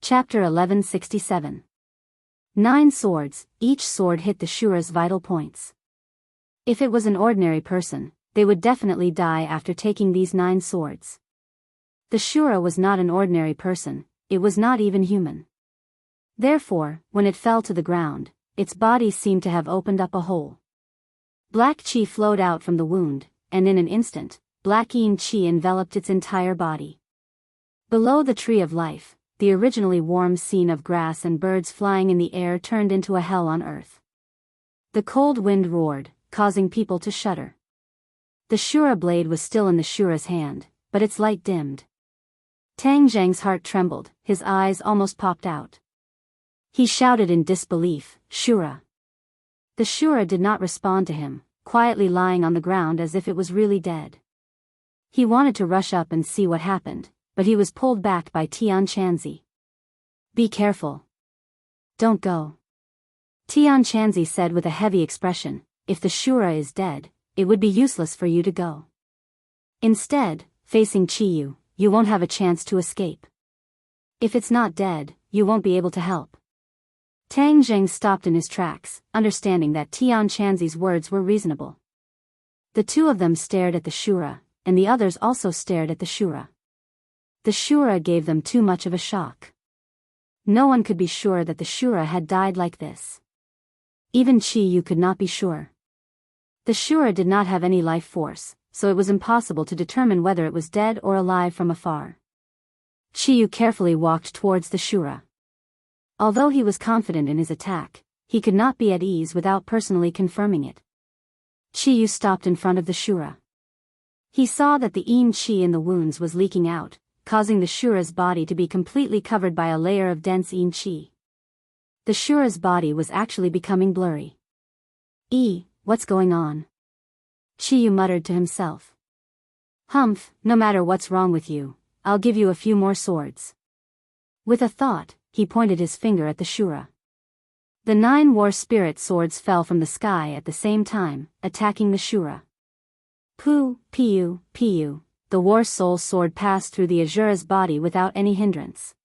Chapter 1167. 9 swords, each sword hit the Shura's vital points. If it was an ordinary person, they would definitely die after taking these 9 swords. The Shura was not an ordinary person, it was not even human. Therefore, when it fell to the ground, its body seemed to have opened up a hole. Black chi flowed out from the wound, and in an instant, black chi enveloped its entire body. Below the Tree of Life, the originally warm scene of grass and birds flying in the air turned into a hell on earth. The cold wind roared, causing people to shudder. The Shura blade was still in the Shura's hand, but its light dimmed. Tang Zheng's heart trembled, his eyes almost popped out. He shouted in disbelief, "Shura!" The Shura did not respond to him, quietly lying on the ground as if it was really dead. He wanted to rush up and see what happened, but he was pulled back by Tian Chanzi. "Be careful. Don't go." Tian Chanzi said with a heavy expression, "If the Shura is dead, it would be useless for you to go. Instead, facing Chiyu, you won't have a chance to escape. If it's not dead, you won't be able to help." Tang Zheng stopped in his tracks, understanding that Tian Chanzi's words were reasonable. The two of them stared at the Shura, and the others also stared at the Shura. The Shura gave them too much of a shock. No one could be sure that the Shura had died like this. Even Chiyu could not be sure. The Shura did not have any life force, so it was impossible to determine whether it was dead or alive from afar. Chiyu carefully walked towards the Shura. Although he was confident in his attack, he could not be at ease without personally confirming it. Chiyu stopped in front of the Shura. He saw that the chi in the wounds was leaking out, causing the Shura's body to be completely covered by a layer of dense chi. The Shura's body was actually becoming blurry. What's going on?" Chiyu muttered to himself. "Humph, no matter what's wrong with you, I'll give you a few more swords." With a thought, he pointed his finger at the Shura. The 9 war spirit swords fell from the sky at the same time, attacking the Shura. Piu, the war soul sword passed through the Azura's body without any hindrance.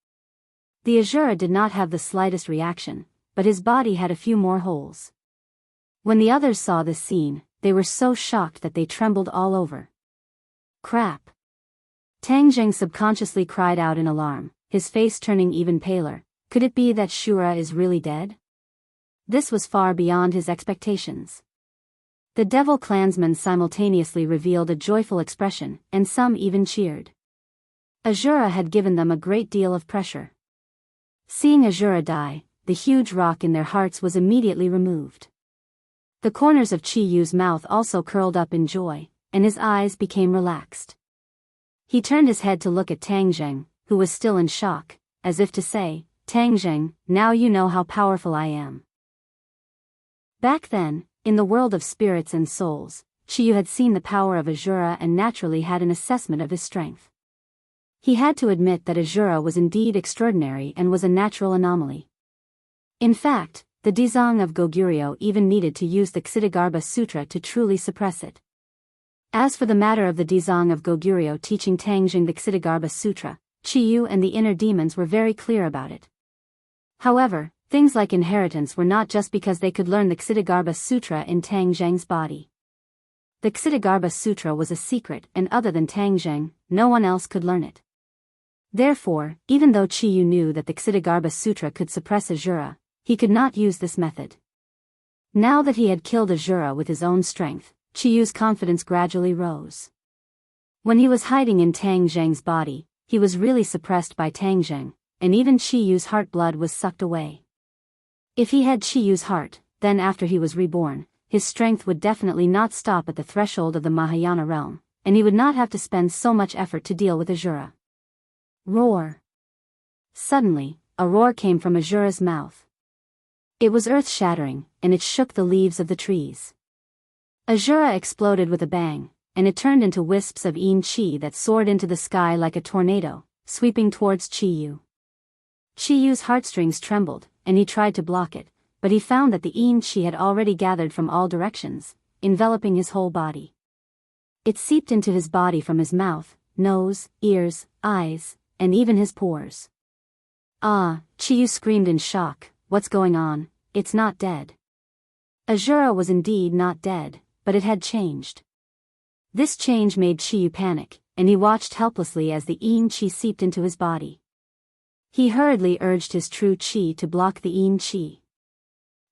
The Azura did not have the slightest reaction, but his body had a few more holes. When the others saw this scene, they were so shocked that they trembled all over. "Crap!" Tang Zheng subconsciously cried out in alarm, his face turning even paler. Could it be that Shura is really dead? This was far beyond his expectations. The devil clansmen simultaneously revealed a joyful expression, and some even cheered. Azura had given them a great deal of pressure. Seeing Azura die, the huge rock in their hearts was immediately removed. The corners of Chiyu's mouth also curled up in joy, and his eyes became relaxed. He turned his head to look at Tang Zheng, who was still in shock, as if to say, "Tang Zheng, now you know how powerful I am." Back then, in the world of spirits and souls, Chiyu had seen the power of Azura and naturally had an assessment of his strength. He had to admit that Azura was indeed extraordinary and was a natural anomaly. In fact, the Dizang of Goguryeo even needed to use the Ksitigarbha Sutra to truly suppress it. As for the matter of the Dizang of Goguryeo teaching Tang Zheng the Ksitigarbha Sutra, Chiyu and the inner demons were very clear about it. However, things like inheritance were not just because they could learn the Ksitigarbha Sutra in Tang Zheng's body. The Ksitigarbha Sutra was a secret, and other than Tang Zheng, no one else could learn it. Therefore, even though Chiyu knew that the Ksitigarbha Sutra could suppress Azura, he could not use this method. Now that he had killed Azura with his own strength, Chiyu's confidence gradually rose. When he was hiding in Tang Zheng's body, he was really suppressed by Tang Zheng, and even Chiyu's heart blood was sucked away. If he had Chiyu's heart, then after he was reborn, his strength would definitely not stop at the threshold of the Mahayana realm, and he would not have to spend so much effort to deal with Azura. Roar! Suddenly, a roar came from Azura's mouth. It was earth-shattering, and it shook the leaves of the trees. Azura exploded with a bang, and it turned into wisps of chi that soared into the sky like a tornado, sweeping towards Chiyu. Chiyu's heartstrings trembled, and he tried to block it, but he found that the chi had already gathered from all directions, enveloping his whole body. It seeped into his body from his mouth, nose, ears, eyes, and even his pores. Ah, Chiyu screamed in shock, what's going on? It's not dead. Azura was indeed not dead, but it had changed. This change made Chiyu panic, and he watched helplessly as the Yin Chi seeped into his body. He hurriedly urged his true Chi to block the Yin Chi.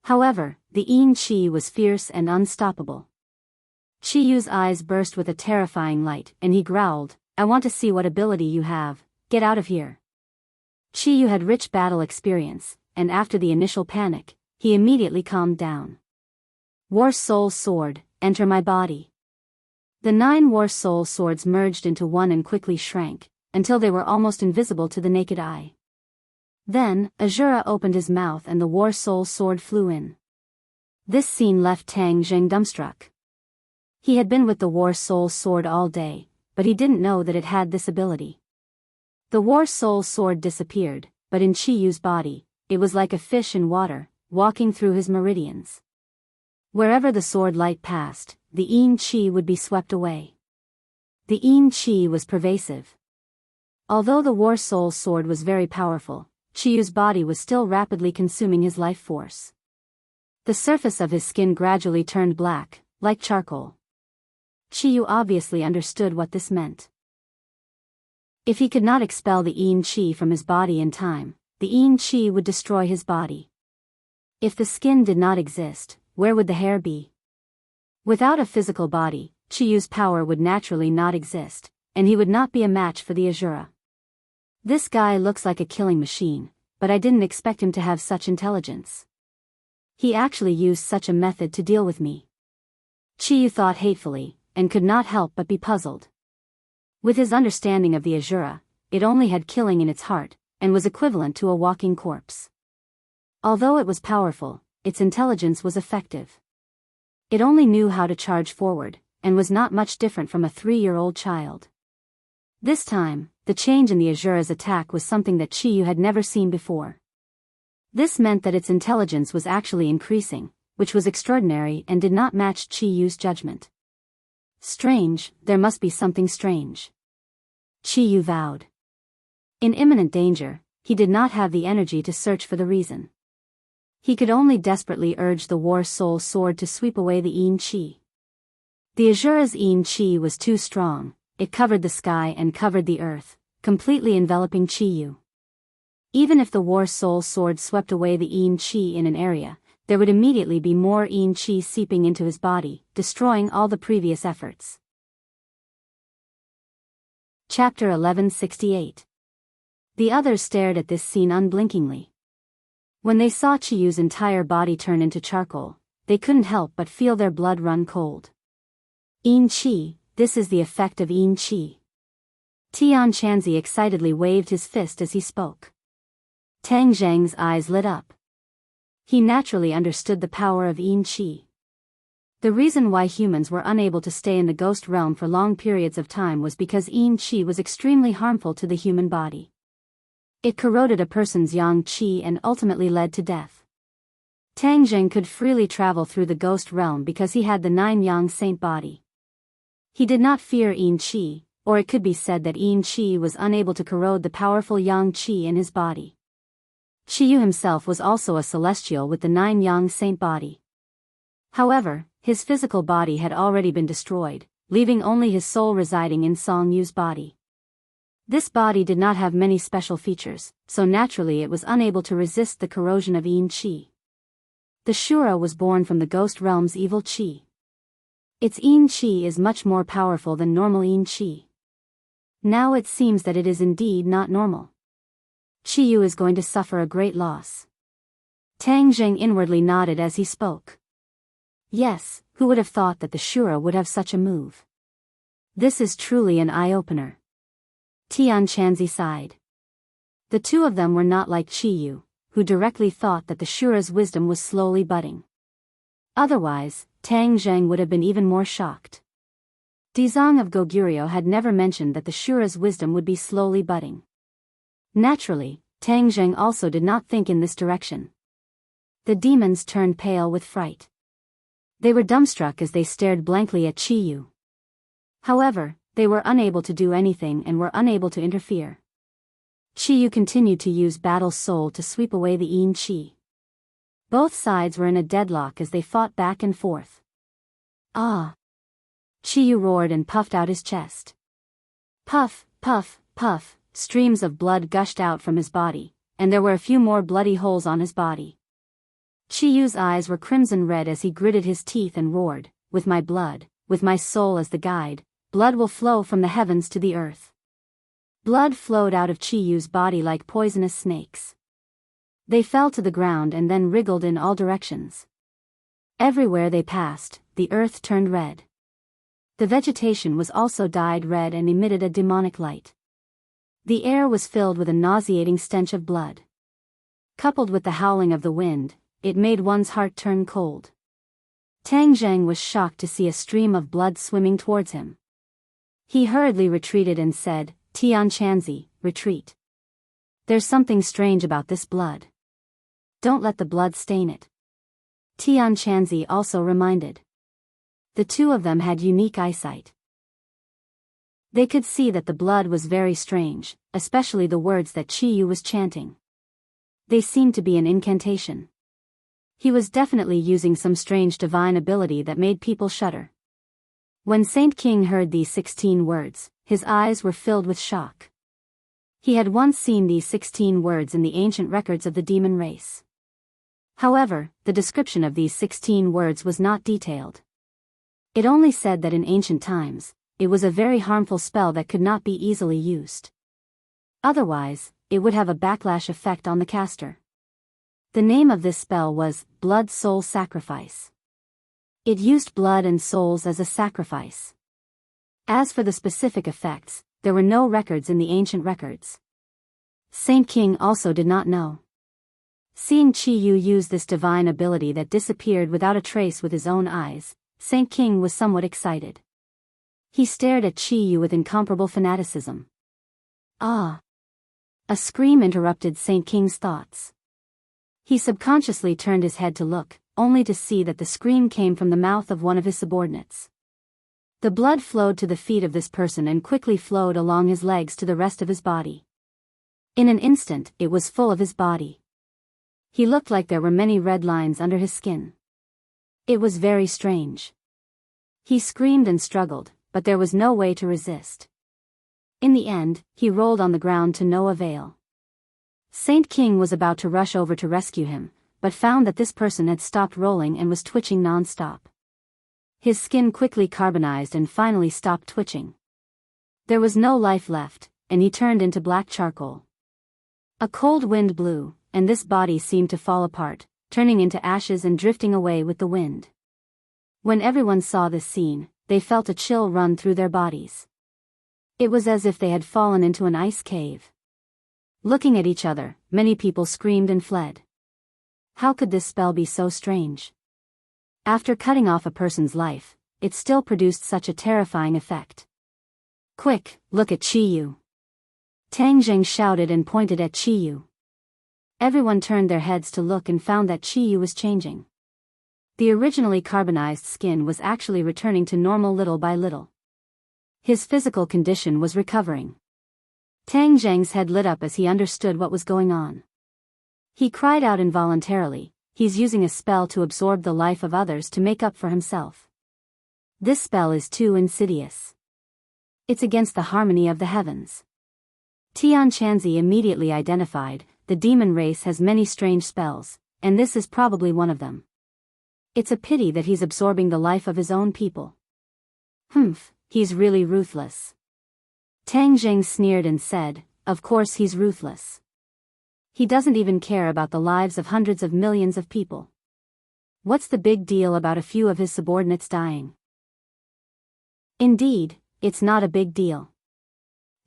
However, the Yin Chi was fierce and unstoppable. Chiyu's eyes burst with a terrifying light, and he growled, I want to see what ability you have, get out of here. Chiyu had rich battle experience, and after the initial panic, he immediately calmed down. War Soul Sword, enter my body. The 9 War Soul Swords merged into one and quickly shrank, until they were almost invisible to the naked eye. Then, Azura opened his mouth and the War Soul Sword flew in. This scene left Tang Zheng dumbstruck. He had been with the War Soul Sword all day, but he didn't know that it had this ability. The War Soul Sword disappeared, but in Chiyu's body, it was like a fish in water, walking through his meridians. Wherever the sword light passed, the Yin Chi would be swept away. The Yin Chi was pervasive. Although the War Soul Sword was very powerful, Chiyu's body was still rapidly consuming his life force. The surface of his skin gradually turned black, like charcoal. Chiyu obviously understood what this meant. If he could not expel the Yin Chi from his body in time, the Yin Chi would destroy his body. If the skin did not exist, where would the hair be? Without a physical body, Chiyu's power would naturally not exist, and he would not be a match for the Azura. This guy looks like a killing machine, but I didn't expect him to have such intelligence. He actually used such a method to deal with me. Chiyu thought hatefully, and could not help but be puzzled. With his understanding of the Azura, it only had killing in its heart, and was equivalent to a walking corpse. Although it was powerful, its intelligence was effective. It only knew how to charge forward, and was not much different from a 3-year-old child. This time, the change in the Azura's attack was something that Chiyu had never seen before. This meant that its intelligence was actually increasing, which was extraordinary and did not match Chiyu's judgment. Strange, there must be something strange. Chiyu vowed. In imminent danger, he did not have the energy to search for the reason. He could only desperately urge the War Soul Sword to sweep away the Yin Chi. The Azura's Yin Chi was too strong, it covered the sky and covered the earth, completely enveloping Chiyu. Even if the War Soul Sword swept away the Yin Chi in an area, there would immediately be more Yin Chi seeping into his body, destroying all the previous efforts. Chapter 1168. The others stared at this scene unblinkingly. When they saw Chiyu's entire body turn into charcoal, they couldn't help but feel their blood run cold. Yin Chi, this is the effect of Yin Chi. Tian Chanzi excitedly waved his fist as he spoke. Tang Zheng's eyes lit up. He naturally understood the power of Yin Chi. The reason why humans were unable to stay in the ghost realm for long periods of time was because Yin Chi was extremely harmful to the human body. It corroded a person's yang Chi and ultimately led to death. Tang Zheng could freely travel through the ghost realm because he had the 9 yang saint body. He did not fear Yin Chi, or it could be said that Yin Chi was unable to corrode the powerful yang Chi in his body. Chiyu himself was also a celestial with the 9 yang saint body. However, his physical body had already been destroyed, leaving only his soul residing in Song Yu's body. This body did not have many special features, so naturally it was unable to resist the corrosion of Yin Chi. The Shura was born from the ghost realm's evil Chi. Its Yin Chi is much more powerful than normal Yin Chi. Now it seems that it is indeed not normal. Chiyu is going to suffer a great loss. Tang Zheng inwardly nodded as he spoke. Yes, who would have thought that the Shura would have such a move? This is truly an eye-opener. Tian Chanzi sighed. The two of them were not like Chiyu, who directly thought that the Shura's wisdom was slowly budding. Otherwise, Tang Zheng would have been even more shocked. Dizang of Goguryeo had never mentioned that the Shura's wisdom would be slowly budding. Naturally, Tang Zheng also did not think in this direction. The demons turned pale with fright. They were dumbstruck as they stared blankly at Chiyu. However, they were unable to do anything and were unable to interfere. Qiyu continued to use Battle Soul to sweep away the Yin Qi. Both sides were in a deadlock as they fought back and forth. Ah! Qiyu roared and puffed out his chest. Puff, puff, puff, streams of blood gushed out from his body, and there were a few more bloody holes on his body. Qiyu's eyes were crimson red as he gritted his teeth and roared, "With my blood, with my soul as the guide, blood will flow from the heavens to the earth." Blood flowed out of Qiyu's body like poisonous snakes. They fell to the ground and then wriggled in all directions. Everywhere they passed, the earth turned red. The vegetation was also dyed red and emitted a demonic light. The air was filled with a nauseating stench of blood. Coupled with the howling of the wind, it made one's heart turn cold. Tang Zheng was shocked to see a stream of blood swimming towards him. He hurriedly retreated and said, "Tian Chanzi, retreat. There's something strange about this blood. Don't let the blood stain it." Tian Chanzi also reminded. The two of them had unique eyesight. They could see that the blood was very strange, especially the words that Qiyu was chanting. They seemed to be an incantation. He was definitely using some strange divine ability that made people shudder. When Saint King heard these 16 words, his eyes were filled with shock. He had once seen these 16 words in the ancient records of the demon race. However, the description of these 16 words was not detailed. It only said that in ancient times, it was a very harmful spell that could not be easily used. Otherwise, it would have a backlash effect on the caster. The name of this spell was Blood Soul Sacrifice. It used blood and souls as a sacrifice. As for the specific effects, there were no records in the ancient records. Saint King also did not know. Seeing Qiyu use this divine ability that disappeared without a trace with his own eyes, Saint King was somewhat excited. He stared at Qiyu with incomparable fanaticism. Ah! A scream interrupted Saint King's thoughts. He subconsciously turned his head to look, only to see that the scream came from the mouth of one of his subordinates. The blood flowed to the feet of this person and quickly flowed along his legs to the rest of his body. In an instant, it was full of his body. He looked like there were many red lines under his skin. It was very strange. He screamed and struggled, but there was no way to resist. In the end, he rolled on the ground to no avail. Saint King was about to rush over to rescue him, but found that this person had stopped rolling and was twitching non-stop. His skin quickly carbonized and finally stopped twitching. There was no life left, and he turned into black charcoal. A cold wind blew, and this body seemed to fall apart, turning into ashes and drifting away with the wind. When everyone saw this scene, they felt a chill run through their bodies. It was as if they had fallen into an ice cave. Looking at each other, many people screamed and fled. How could this spell be so strange? After cutting off a person's life, it still produced such a terrifying effect. "Quick, look at Qiyu!" Tang Zheng shouted and pointed at Qiyu. Everyone turned their heads to look and found that Qiyu was changing. The originally carbonized skin was actually returning to normal little by little. His physical condition was recovering. Tang Zheng's head lit up as he understood what was going on. He cried out involuntarily, "He's using a spell to absorb the life of others to make up for himself. This spell is too insidious. It's against the harmony of the heavens." Tian Chanzi immediately identified, the demon race has many strange spells, and this is probably one of them. It's a pity that he's absorbing the life of his own people. Humph, he's really ruthless. Tang Zheng sneered and said, "Of course he's ruthless. He doesn't even care about the lives of hundreds of millions of people. What's the big deal about a few of his subordinates dying?" Indeed, it's not a big deal.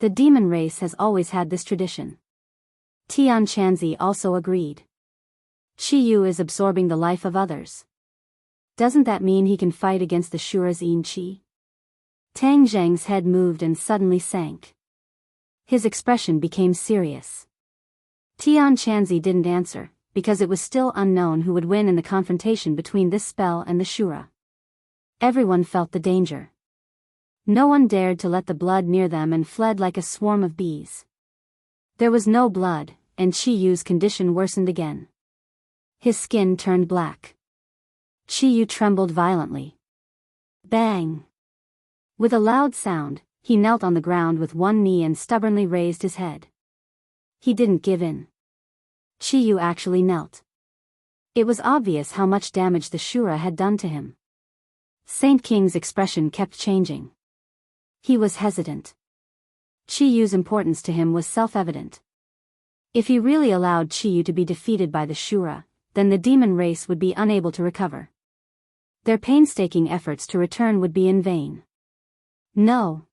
The demon race has always had this tradition. Tian Chanzi also agreed. Qiyu is absorbing the life of others. Doesn't that mean he can fight against the Shura's Yin Qi? Tang Zheng's head moved and suddenly sank. His expression became serious. Tian Chanzi didn't answer, because it was still unknown who would win in the confrontation between this spell and the Shura. Everyone felt the danger. No one dared to let the blood near them and fled like a swarm of bees. There was no blood, and Chi Yu's condition worsened again. His skin turned black. Chi Yu trembled violently. Bang! With a loud sound, he knelt on the ground with one knee and stubbornly raised his head. He didn't give in. Chi Yu actually knelt. It was obvious how much damage the Shura had done to him. Saint King's expression kept changing. He was hesitant. Chi Yu's importance to him was self-evident. If he really allowed Chi Yu to be defeated by the Shura, then the demon race would be unable to recover. Their painstaking efforts to return would be in vain. No.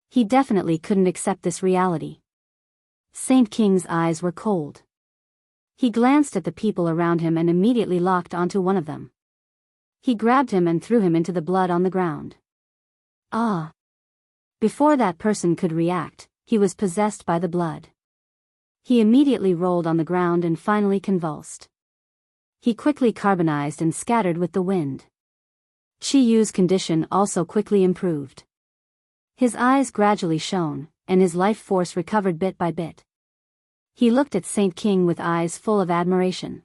He definitely couldn't accept this reality. Saint King's eyes were cold. He glanced at the people around him and immediately locked onto one of them. He grabbed him and threw him into the blood on the ground. Ah! Before that person could react, he was possessed by the blood. He immediately rolled on the ground and finally convulsed. He quickly carbonized and scattered with the wind. Chi Yu's condition also quickly improved. His eyes gradually shone, and his life force recovered bit by bit. He looked at Saint King with eyes full of admiration.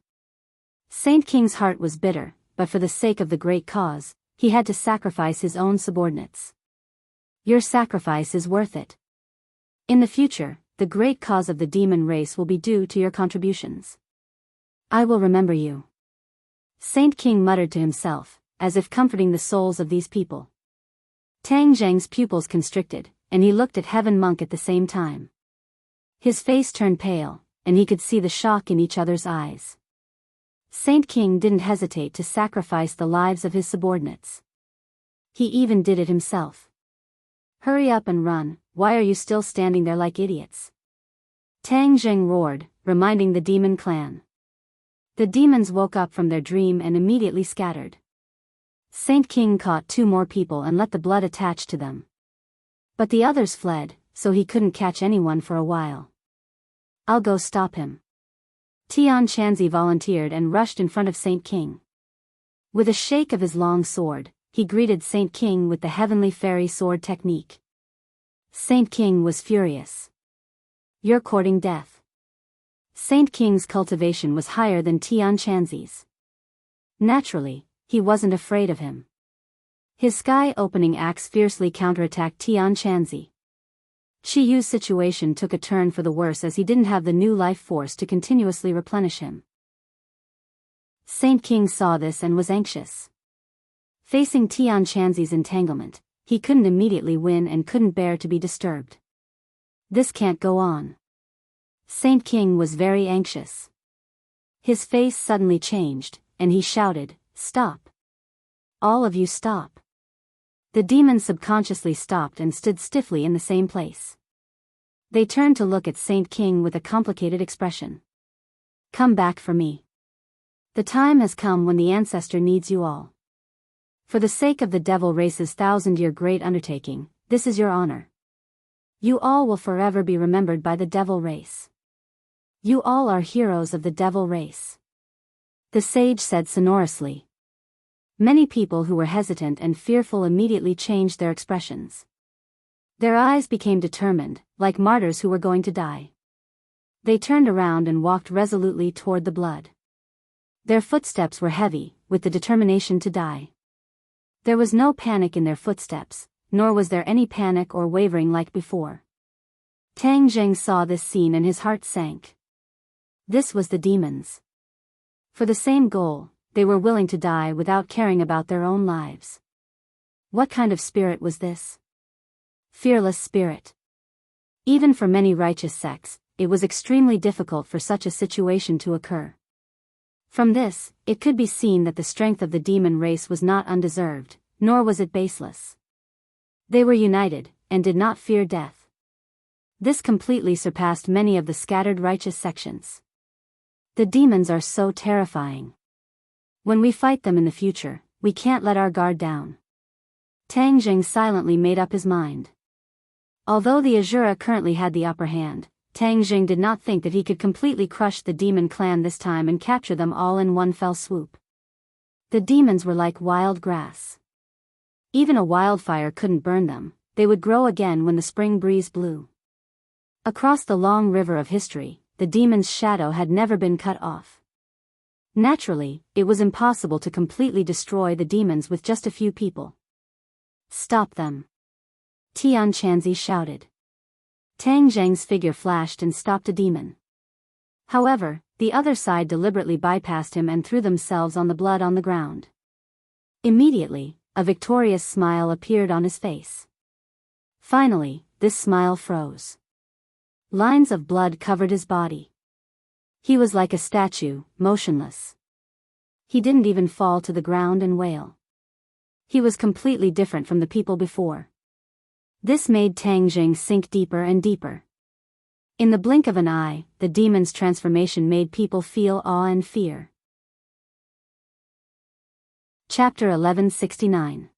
Saint King's heart was bitter, but for the sake of the great cause, he had to sacrifice his own subordinates. Your sacrifice is worth it. In the future, the great cause of the demon race will be due to your contributions. I will remember you. Saint King muttered to himself, as if comforting the souls of these people. Tang Zheng's pupils constricted, and he looked at Heaven Monk at the same time. His face turned pale, and he could see the shock in each other's eyes. Saint King didn't hesitate to sacrifice the lives of his subordinates. He even did it himself. Hurry up and run, why are you still standing there like idiots? Tang Zheng roared, reminding the demon clan. The demons woke up from their dream and immediately scattered. Saint King caught 2 more people and let the blood attach to them. But the others fled, so he couldn't catch anyone for a while. I'll go stop him. Tian Chanzi volunteered and rushed in front of Saint King. With a shake of his long sword, he greeted Saint King with the heavenly fairy sword technique. Saint King was furious. You're courting death. Saint King's cultivation was higher than Tian Chanzi's. Naturally, he wasn't afraid of him. His sky-opening axe fiercely counterattacked Tian Chanzi. Chi Yu's situation took a turn for the worse as he didn't have the new life force to continuously replenish him. Saint King saw this and was anxious. Facing Tian Chanzi's entanglement, he couldn't immediately win and couldn't bear to be disturbed. This can't go on. Saint King was very anxious. His face suddenly changed, and he shouted, "Stop! All of you stop!" The demons subconsciously stopped and stood stiffly in the same place. They turned to look at Saint King with a complicated expression. Come back for me. The time has come when the ancestor needs you all. For the sake of the devil race's 1,000-year great undertaking, this is your honor. You all will forever be remembered by the devil race. You all are heroes of the devil race. The sage said sonorously. Many people who were hesitant and fearful immediately changed their expressions. Their eyes became determined, like martyrs who were going to die. They turned around and walked resolutely toward the blood. Their footsteps were heavy, with the determination to die. There was no panic in their footsteps, nor was there any panic or wavering like before. Tang Zheng saw this scene and his heart sank. This was the demons. For the same goal, they were willing to die without caring about their own lives. What kind of spirit was this? Fearless spirit. Even for many righteous sects, it was extremely difficult for such a situation to occur. From this, it could be seen that the strength of the demon race was not undeserved, nor was it baseless. They were united, and did not fear death. This completely surpassed many of the scattered righteous sections. The demons are so terrifying. When we fight them in the future, we can't let our guard down. Tang Zheng silently made up his mind. Although the Azura currently had the upper hand, Tang Zheng did not think that he could completely crush the demon clan this time and capture them all in one fell swoop. The demons were like wild grass. Even a wildfire couldn't burn them, they would grow again when the spring breeze blew. Across the long river of history, the demon's shadow had never been cut off. Naturally, it was impossible to completely destroy the demons with just a few people. Stop them! Tianqianzi shouted. Tang Zheng's figure flashed and stopped a demon. However, the other side deliberately bypassed him and threw themselves on the blood on the ground. Immediately, a victorious smile appeared on his face. Finally, this smile froze. Lines of blood covered his body. He was like a statue, motionless. He didn't even fall to the ground and wail. He was completely different from the people before. This made Tang Jing sink deeper and deeper. In the blink of an eye, the demon's transformation made people feel awe and fear. Chapter 1169.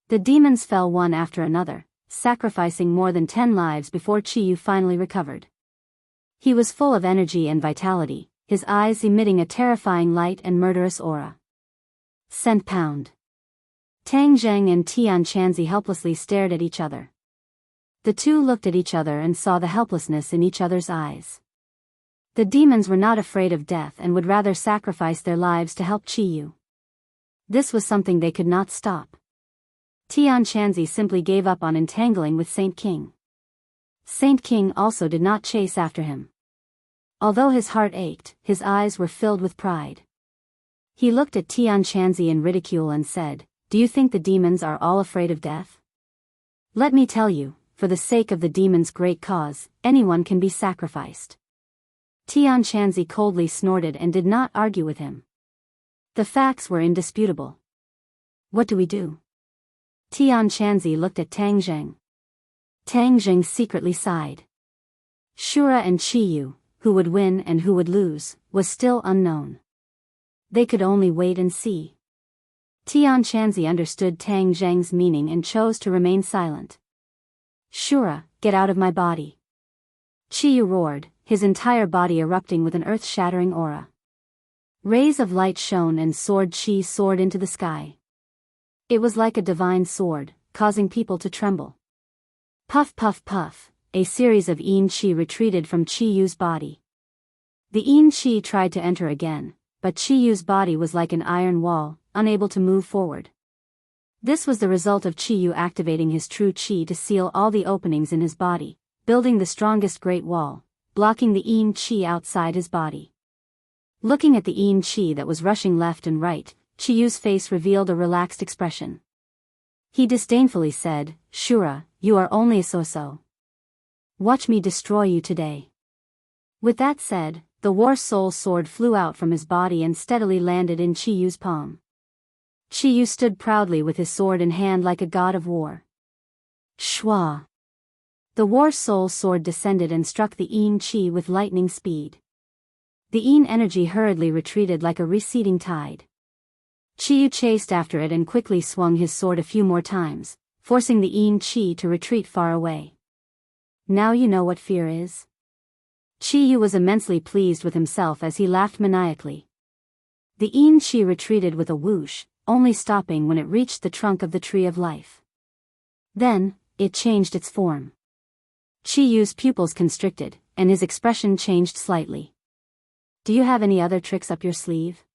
The demons fell one after another, sacrificing more than 10 lives before Qiyu finally recovered. He was full of energy and vitality, his eyes emitting a terrifying light and murderous aura. Cent pound. Tang Zheng and Tianqianzi helplessly stared at each other. The two looked at each other and saw the helplessness in each other's eyes. The demons were not afraid of death and would rather sacrifice their lives to help Qiyu. This was something they could not stop. Tianqianzi simply gave up on entangling with Saint King. Saint King also did not chase after him. Although his heart ached, his eyes were filled with pride. He looked at Tianqianzi in ridicule and said, "Do you think the demons are all afraid of death? Let me tell you, for the sake of the demon's great cause, anyone can be sacrificed." Tianqianzi coldly snorted and did not argue with him. The facts were indisputable. What do we do? Tianqianzi looked at Tang Zheng. Tang Zheng secretly sighed. Shura and Qiyu, who would win and who would lose, was still unknown. They could only wait and see. Tianqianzi understood Tang Zheng's meaning and chose to remain silent. Shura, get out of my body. Qiyu roared, his entire body erupting with an earth-shattering aura. Rays of light shone and Sword Qi soared into the sky. It was like a divine sword, causing people to tremble. Puff puff puff, a series of Yin Qi retreated from Qiyu's body. The Yin Qi tried to enter again, but Qiyu's body was like an iron wall, unable to move forward. This was the result of Qiyu activating his true Qi to seal all the openings in his body, building the strongest Great Wall, blocking the Yin Qi outside his body. Looking at the Yin Qi that was rushing left and right, Qiyu's face revealed a relaxed expression. He disdainfully said, "Shura, you are only a so-so. Watch me destroy you today." With that said, the War Soul sword flew out from his body and steadily landed in Qiyu's palm. Qiyu stood proudly with his sword in hand like a god of war. Shwa! The War Soul sword descended and struck the Yin Qi with lightning speed. The Yin energy hurriedly retreated like a receding tide. Qiyu chased after it and quickly swung his sword a few more times, forcing the Yin Qi to retreat far away. Now you know what fear is? Qiyu was immensely pleased with himself as he laughed maniacally. The Yin Qi retreated with a whoosh, only stopping when it reached the trunk of the Tree of Life. Then, it changed its form. Qiyu's pupils constricted, and his expression changed slightly. "Do you have any other tricks up your sleeve?"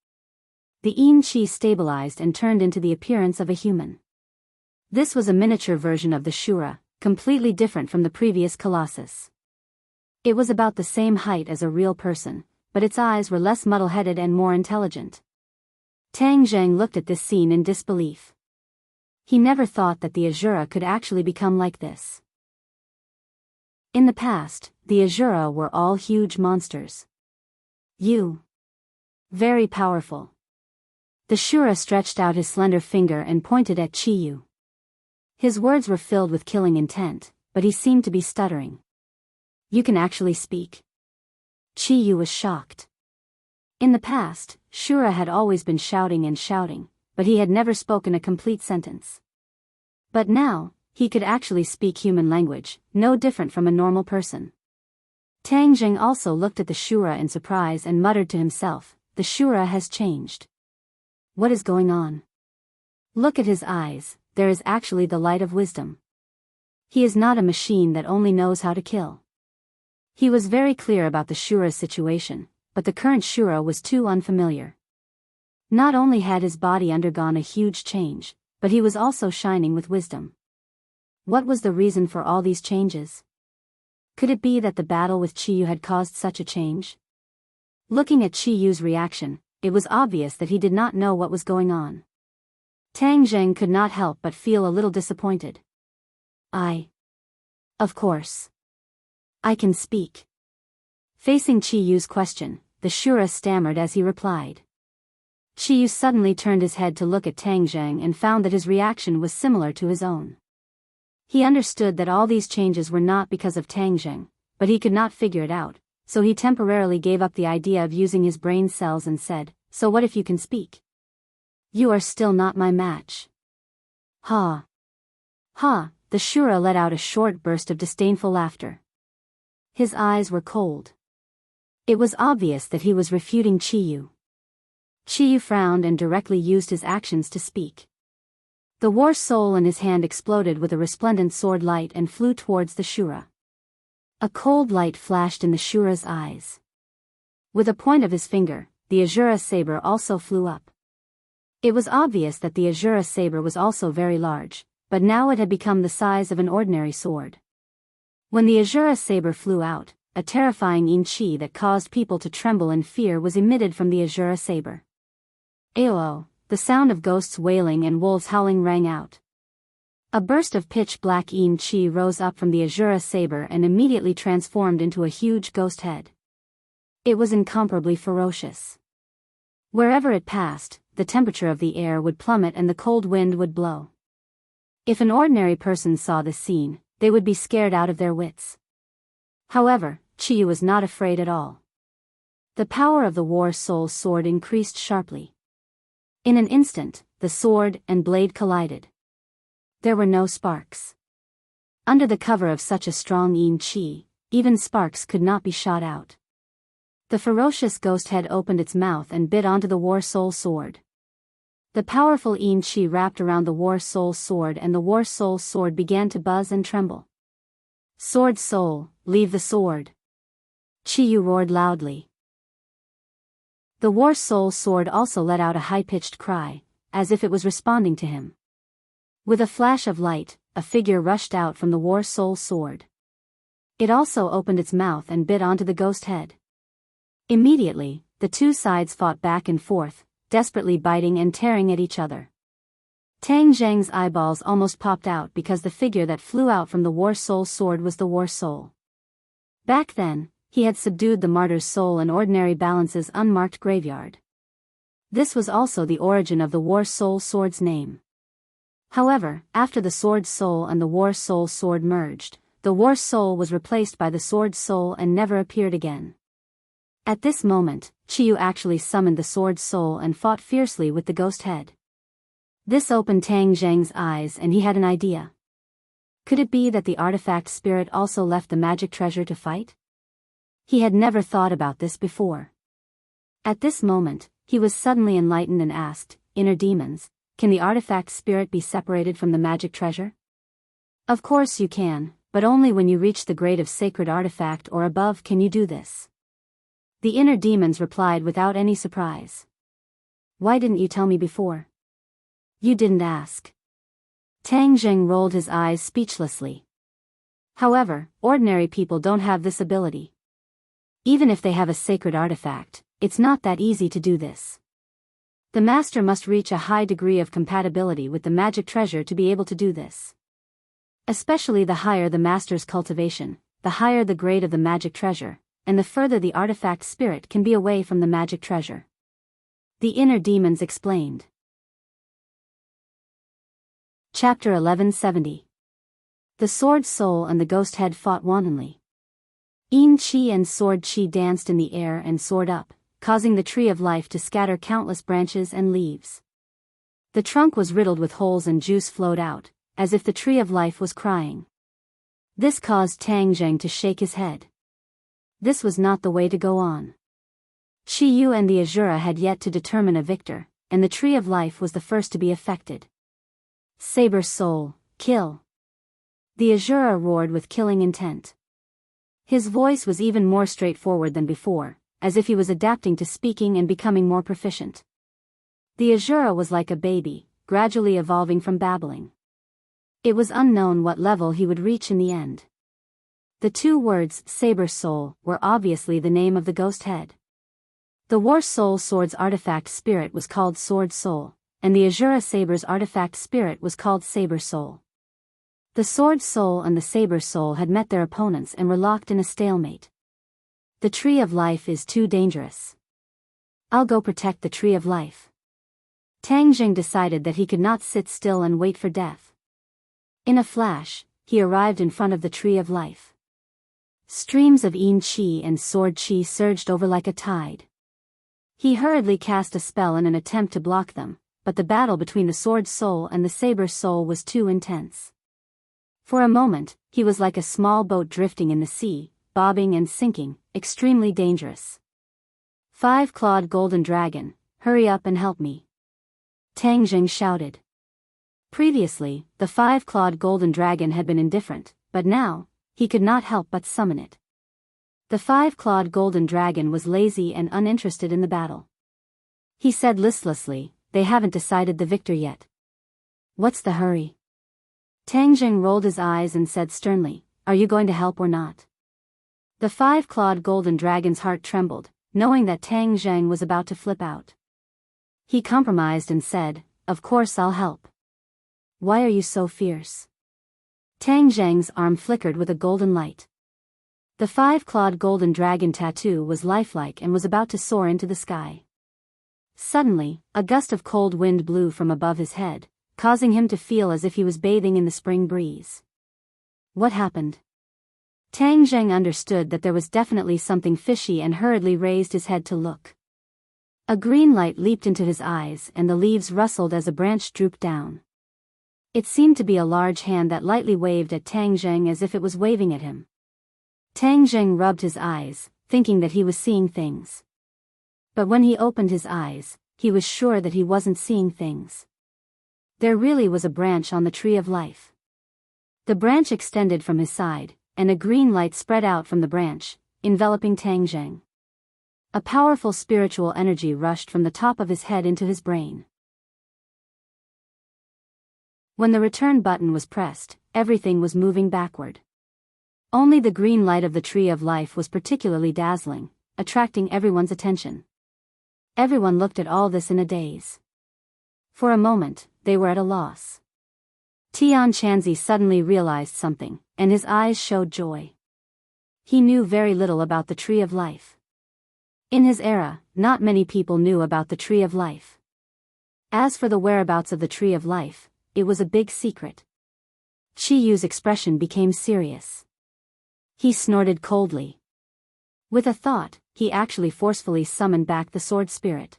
The Yin Qi stabilized and turned into the appearance of a human. This was a miniature version of the Shura, completely different from the previous Colossus. It was about the same height as a real person, but its eyes were less muddle-headed and more intelligent. Tang Zheng looked at this scene in disbelief. He never thought that the Azura could actually become like this. In the past, the Azura were all huge monsters. Very powerful. The Shura stretched out his slender finger and pointed at Qiyu. His words were filled with killing intent, but he seemed to be stuttering. "You can actually speak?" Qiyu was shocked. In the past, Shura had always been shouting and shouting, but he had never spoken a complete sentence. But now, he could actually speak human language, no different from a normal person. Tang Zheng also looked at the Shura in surprise and muttered to himself, "The Shura has changed. What is going on? Look at his eyes, there is actually the light of wisdom. He is not a machine that only knows how to kill." He was very clear about the Shura's situation, but the current Shura was too unfamiliar. Not only had his body undergone a huge change, but he was also shining with wisdom. What was the reason for all these changes? Could it be that the battle with Chiyu had caused such a change? Looking at Chiyu's reaction, it was obvious that he did not know what was going on. Tang Zheng could not help but feel a little disappointed. Of course. I can speak. Facing Chiyu's question, the Shura stammered as he replied. Chiyu suddenly turned his head to look at Tang Zheng and found that his reaction was similar to his own. He understood that all these changes were not because of Tang Zheng, but he could not figure it out, so he temporarily gave up the idea of using his brain cells and said, "So what if you can speak? You are still not my match." Ha! Ha! The Shura let out a short burst of disdainful laughter. His eyes were cold. It was obvious that he was refuting Chiyu. Chiyu frowned and directly used his actions to speak. The war soul in his hand exploded with a resplendent sword light and flew towards the Shura. A cold light flashed in the Shura's eyes. With a point of his finger, the Azura saber also flew up. It was obvious that the Azura saber was also very large, but now it had become the size of an ordinary sword. When the Azura saber flew out, a terrifying yin-chi that caused people to tremble in fear was emitted from the Azura saber. Ayo! The sound of ghosts wailing and wolves howling rang out. A burst of pitch-black yin-chi rose up from the Azura saber and immediately transformed into a huge ghost head. It was incomparably ferocious. Wherever it passed, the temperature of the air would plummet and the cold wind would blow. If an ordinary person saw this scene, they would be scared out of their wits. However, Chiyu was not afraid at all. The power of the War Soul sword increased sharply. In an instant, the sword and blade collided. There were no sparks. Under the cover of such a strong yin-chi, even sparks could not be shot out. The ferocious ghost head opened its mouth and bit onto the War Soul sword. The powerful yin-chi wrapped around the War Soul sword and the War Soul sword began to buzz and tremble. "Sword Soul, leave the sword!" Chiyu roared loudly. The War Soul sword also let out a high-pitched cry, as if it was responding to him. With a flash of light, a figure rushed out from the War Soul sword. It also opened its mouth and bit onto the ghost head. Immediately, the two sides fought back and forth, desperately biting and tearing at each other. Tang Zheng's eyeballs almost popped out because the figure that flew out from the War Soul sword was the War Soul. Back then, he had subdued the martyr's soul in ordinary balance's unmarked graveyard. This was also the origin of the War Soul sword's name. However, after the Sword Soul and the War Soul sword merged, the War Soul was replaced by the Sword Soul and never appeared again. At this moment, Chiyu actually summoned the Sword Soul and fought fiercely with the ghost head. This opened Tang Zheng's eyes and he had an idea. Could it be that the artifact spirit also left the magic treasure to fight? He had never thought about this before. At this moment, he was suddenly enlightened and asked, "Inner demons, can the artifact spirit be separated from the magic treasure?" "Of course you can, but only when you reach the grade of sacred artifact or above can you do this." The inner demons replied without any surprise. "Why didn't you tell me before? You didn't ask." Tang Zheng rolled his eyes speechlessly. However, ordinary people don't have this ability. Even if they have a sacred artifact, it's not that easy to do this. The master must reach a high degree of compatibility with the magic treasure to be able to do this. Especially the higher the master's cultivation, the higher the grade of the magic treasure, and the further the artifact spirit can be away from the magic treasure. The inner demons explained. Chapter 1170. The Sword Soul and the Ghost Head fought wantonly. Yin Chi and Sword Chi danced in the air and soared up, causing the tree of life to scatter countless branches and leaves. The trunk was riddled with holes and juice flowed out, as if the tree of life was crying. This caused Tang Zheng to shake his head. This was not the way to go on. Chiyu and the Azura had yet to determine a victor, and the tree of life was the first to be affected. "Saber Soul, kill!" The Azura roared with killing intent. His voice was even more straightforward than before, as if he was adapting to speaking and becoming more proficient. The Azura was like a baby, gradually evolving from babbling. It was unknown what level he would reach in the end. The two words, Saber Soul, were obviously the name of the ghost head. The War Soul Sword's artifact spirit was called Sword Soul, and the Azura Saber's artifact spirit was called Saber Soul. The Sword Soul and the Saber Soul had met their opponents and were locked in a stalemate. The Tree of Life is too dangerous. I'll go protect the Tree of Life. Tang Jing decided that he could not sit still and wait for death. In a flash, he arrived in front of the Tree of Life. Streams of Yin Qi and Sword Qi surged over like a tide. He hurriedly cast a spell in an attempt to block them, but the battle between the Sword Soul and the Saber Soul was too intense. For a moment, he was like a small boat drifting in the sea, bobbing and sinking, extremely dangerous. Five-clawed golden dragon, hurry up and help me. Tang Jing shouted. Previously, the five-clawed golden dragon had been indifferent, but now, he could not help but summon it. The five-clawed golden dragon was lazy and uninterested in the battle. He said listlessly, "They haven't decided the victor yet. What's the hurry?" Tang Jing rolled his eyes and said sternly, "Are you going to help or not?" The five-clawed golden dragon's heart trembled, knowing that Tang Jing was about to flip out. He compromised and said, "Of course I'll help. Why are you so fierce?" Tang Jing's arm flickered with a golden light. The five-clawed golden dragon tattoo was lifelike and was about to soar into the sky. Suddenly, a gust of cold wind blew from above his head, causing him to feel as if he was bathing in the spring breeze. What happened? Tang Jing understood that there was definitely something fishy and hurriedly raised his head to look. A green light leaped into his eyes and the leaves rustled as a branch drooped down. It seemed to be a large hand that lightly waved at Tang Jing as if it was waving at him. Tang Jing rubbed his eyes, thinking that he was seeing things. But when he opened his eyes, he was sure that he wasn't seeing things. There really was a branch on the Tree of Life. The branch extended from his side, and a green light spread out from the branch, enveloping Tang Jing. A powerful spiritual energy rushed from the top of his head into his brain. When the return button was pressed, everything was moving backward. Only the green light of the Tree of Life was particularly dazzling, attracting everyone's attention. Everyone looked at all this in a daze. For a moment, they were at a loss. Tian Chanzi suddenly realized something, and his eyes showed joy. He knew very little about the Tree of Life. In his era, not many people knew about the Tree of Life. As for the whereabouts of the Tree of Life, it was a big secret. Chi Yu's expression became serious. He snorted coldly. With a thought, he actually forcefully summoned back the sword spirit.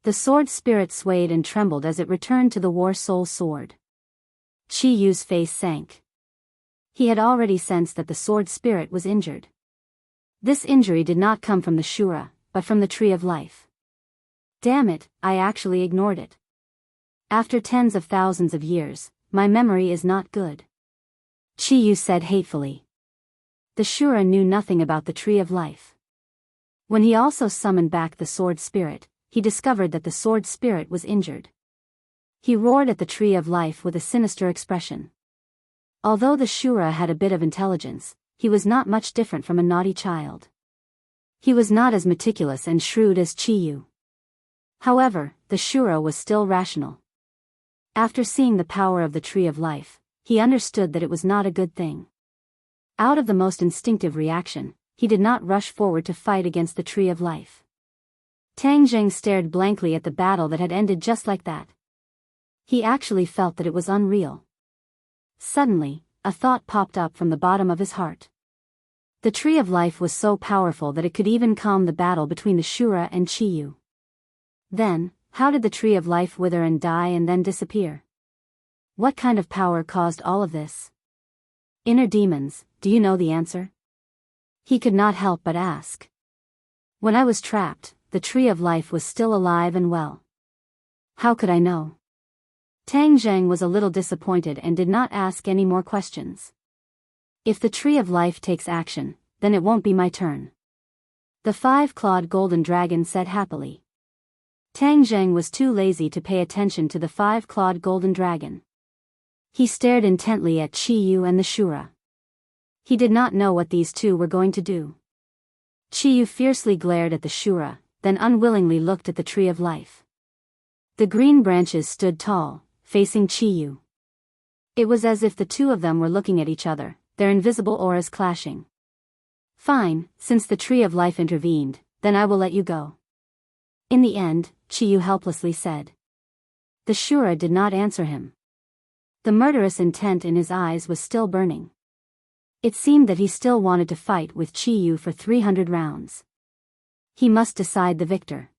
The sword spirit swayed and trembled as it returned to the War Soul Sword. Chi Yu's face sank. He had already sensed that the sword spirit was injured. This injury did not come from the Shura, but from the Tree of Life. Damn it, I actually ignored it. After tens of thousands of years, my memory is not good. Chi Yu said hatefully. The Shura knew nothing about the Tree of Life. When he also summoned back the sword spirit, he discovered that the sword spirit was injured. He roared at the Tree of Life with a sinister expression. Although the Shura had a bit of intelligence, he was not much different from a naughty child. He was not as meticulous and shrewd as Chi Yu. However, the Shura was still rational. After seeing the power of the Tree of Life, he understood that it was not a good thing. Out of the most instinctive reaction, he did not rush forward to fight against the Tree of Life. Tang Jing stared blankly at the battle that had ended just like that. He actually felt that it was unreal. Suddenly, a thought popped up from the bottom of his heart. The Tree of Life was so powerful that it could even calm the battle between the Shura and Chi Yu. Then, how did the Tree of Life wither and die and then disappear? What kind of power caused all of this? Inner demons, do you know the answer? He could not help but ask. When I was trapped, the Tree of Life was still alive and well. How could I know? Tang Jing was a little disappointed and did not ask any more questions. If the Tree of Life takes action, then it won't be my turn. The 5-clawed golden dragon said happily. Tang Zheng was too lazy to pay attention to the 5-clawed golden dragon. He stared intently at Qi Yu and the Shura. He did not know what these two were going to do. Qi Yu fiercely glared at the Shura, then unwillingly looked at the tree of life. The green branches stood tall, facing Qi Yu. It was as if the two of them were looking at each other, their invisible auras clashing. Fine, since the tree of life intervened, then I will let you go. In the end, Qi Yu helplessly said. The Shura did not answer him. The murderous intent in his eyes was still burning. It seemed that he still wanted to fight with Qi Yu for 300 rounds. He must decide the victor.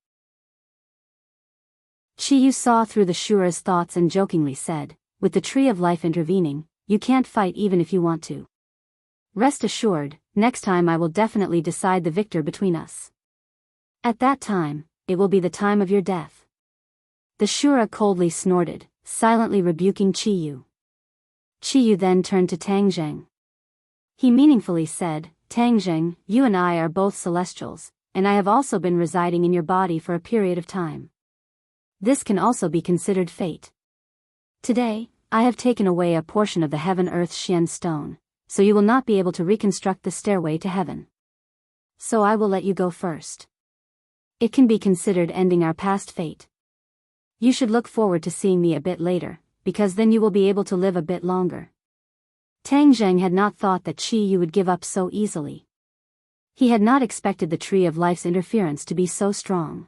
Qi Yu saw through the Shura's thoughts and jokingly said, with the tree of life intervening, you can't fight even if you want to. Rest assured, next time I will definitely decide the victor between us. At that time, it will be the time of your death. The Shura coldly snorted, silently rebuking Qi Yu. Qi Yu then turned to Tang Zheng. He meaningfully said, Tang Zheng, you and I are both celestials, and I have also been residing in your body for a period of time. This can also be considered fate. Today, I have taken away a portion of the Heaven-Earth Xian stone, so you will not be able to reconstruct the stairway to heaven. So I will let you go first. It can be considered ending our past fate. You should look forward to seeing me a bit later, because then you will be able to live a bit longer. Tang Zheng had not thought that Qi Yu would give up so easily. He had not expected the Tree of Life's interference to be so strong.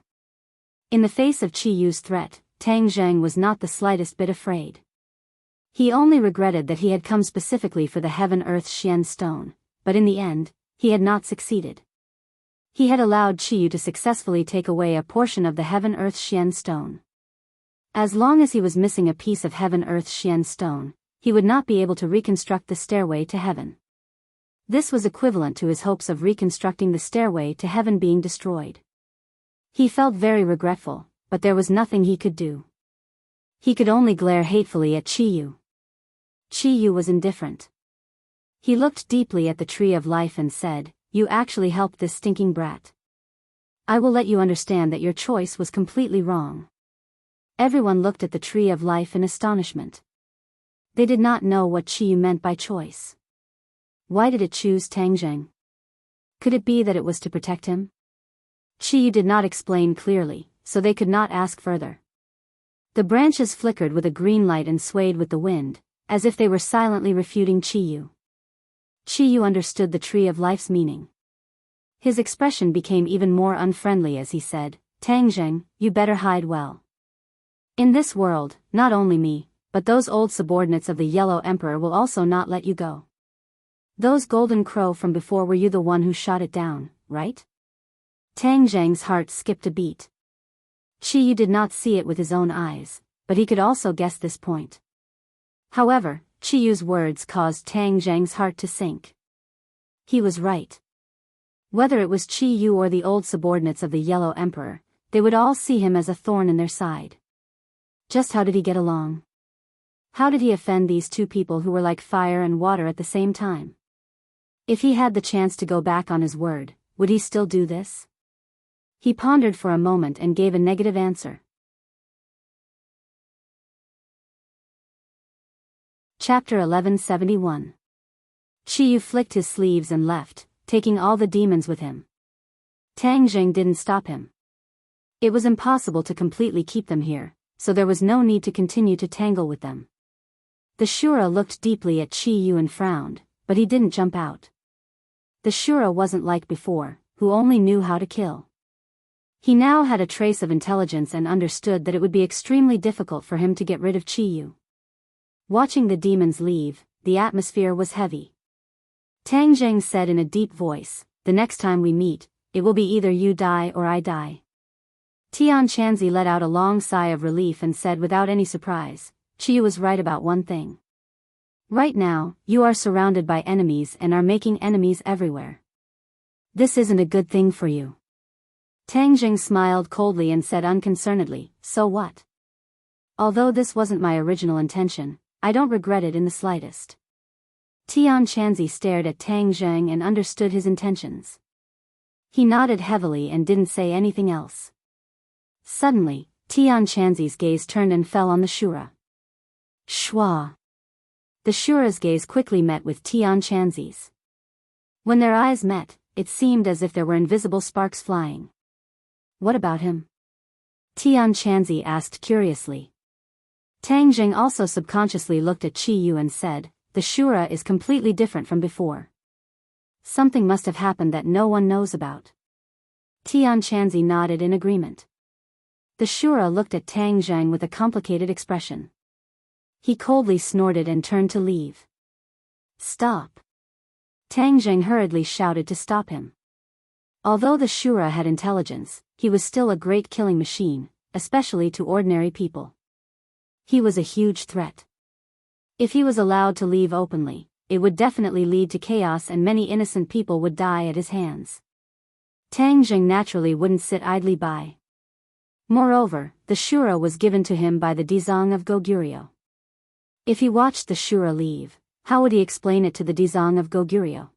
In the face of Qi Yu's threat, Tang Zheng was not the slightest bit afraid. He only regretted that he had come specifically for the Heaven-Earth Xian stone, but in the end, he had not succeeded. He had allowed Qi Yu to successfully take away a portion of the Heaven-Earth Xian stone. As long as he was missing a piece of Heaven-Earth Xian stone, he would not be able to reconstruct the stairway to heaven. This was equivalent to his hopes of reconstructing the stairway to heaven being destroyed. He felt very regretful, but there was nothing he could do. He could only glare hatefully at Qi Yu. Qi Yu was indifferent. He looked deeply at the Tree of Life and said, You actually helped this stinking brat. I will let you understand that your choice was completely wrong. Everyone looked at the Tree of Life in astonishment. They did not know what Qi Yu meant by choice. Why did it choose Tang Zheng? Could it be that it was to protect him? Qi Yu did not explain clearly, so they could not ask further. The branches flickered with a green light and swayed with the wind, as if they were silently refuting Qi Yu. Qi Yu understood the Tree of Life's meaning. His expression became even more unfriendly as he said, Tang Zheng, you better hide well. In this world, not only me, but those old subordinates of the Yellow Emperor will also not let you go. Those golden crow from before, were you the one who shot it down, right? Tang Zheng's heart skipped a beat. Qi Yu did not see it with his own eyes, but he could also guess this point. However, Qi Yu's words caused Tang Zheng's heart to sink. He was right. Whether it was Qi Yu or the old subordinates of the Yellow Emperor, they would all see him as a thorn in their side. Just how did he get along? How did he offend these two people who were like fire and water at the same time? If he had the chance to go back on his word, would he still do this? He pondered for a moment and gave a negative answer. Chapter 1171. Qi Yu flicked his sleeves and left, taking all the demons with him. Tang Zheng didn't stop him. It was impossible to completely keep them here, so there was no need to continue to tangle with them. The Shura looked deeply at Qi Yu and frowned, but he didn't jump out. The Shura wasn't like before, who only knew how to kill. He now had a trace of intelligence and understood that it would be extremely difficult for him to get rid of Qi Yu. Watching the demons leave, the atmosphere was heavy. Tang Zheng said in a deep voice, The next time we meet, it will be either you die or I die. Tian Chanzi let out a long sigh of relief and said without any surprise, Qi Yu was right about one thing. Right now, you are surrounded by enemies and are making enemies everywhere. This isn't a good thing for you. Tang Zheng smiled coldly and said unconcernedly, So what? Although this wasn't my original intention, I don't regret it in the slightest. Tian Chanzi stared at Tang Zheng and understood his intentions. He nodded heavily and didn't say anything else. Suddenly, Tian Chanzi's gaze turned and fell on the Shura. Shwa. The Shura's gaze quickly met with Tian Chanzi's. When their eyes met, it seemed as if there were invisible sparks flying. What about him? Tian Chanzi asked curiously. Tang Zheng also subconsciously looked at Qi Yu and said, the Shura is completely different from before. Something must have happened that no one knows about. Tian Chanzi nodded in agreement. The Shura looked at Tang Zheng with a complicated expression. He coldly snorted and turned to leave. Stop! Tang Zheng hurriedly shouted to stop him. Although the Shura had intelligence, he was still a great killing machine, especially to ordinary people. He was a huge threat. If he was allowed to leave openly, it would definitely lead to chaos and many innocent people would die at his hands. Tang Zheng naturally wouldn't sit idly by. Moreover, the Shura was given to him by the Dizang of Goguryeo. If he watched the Shura leave, how would he explain it to the Dizang of Goguryeo?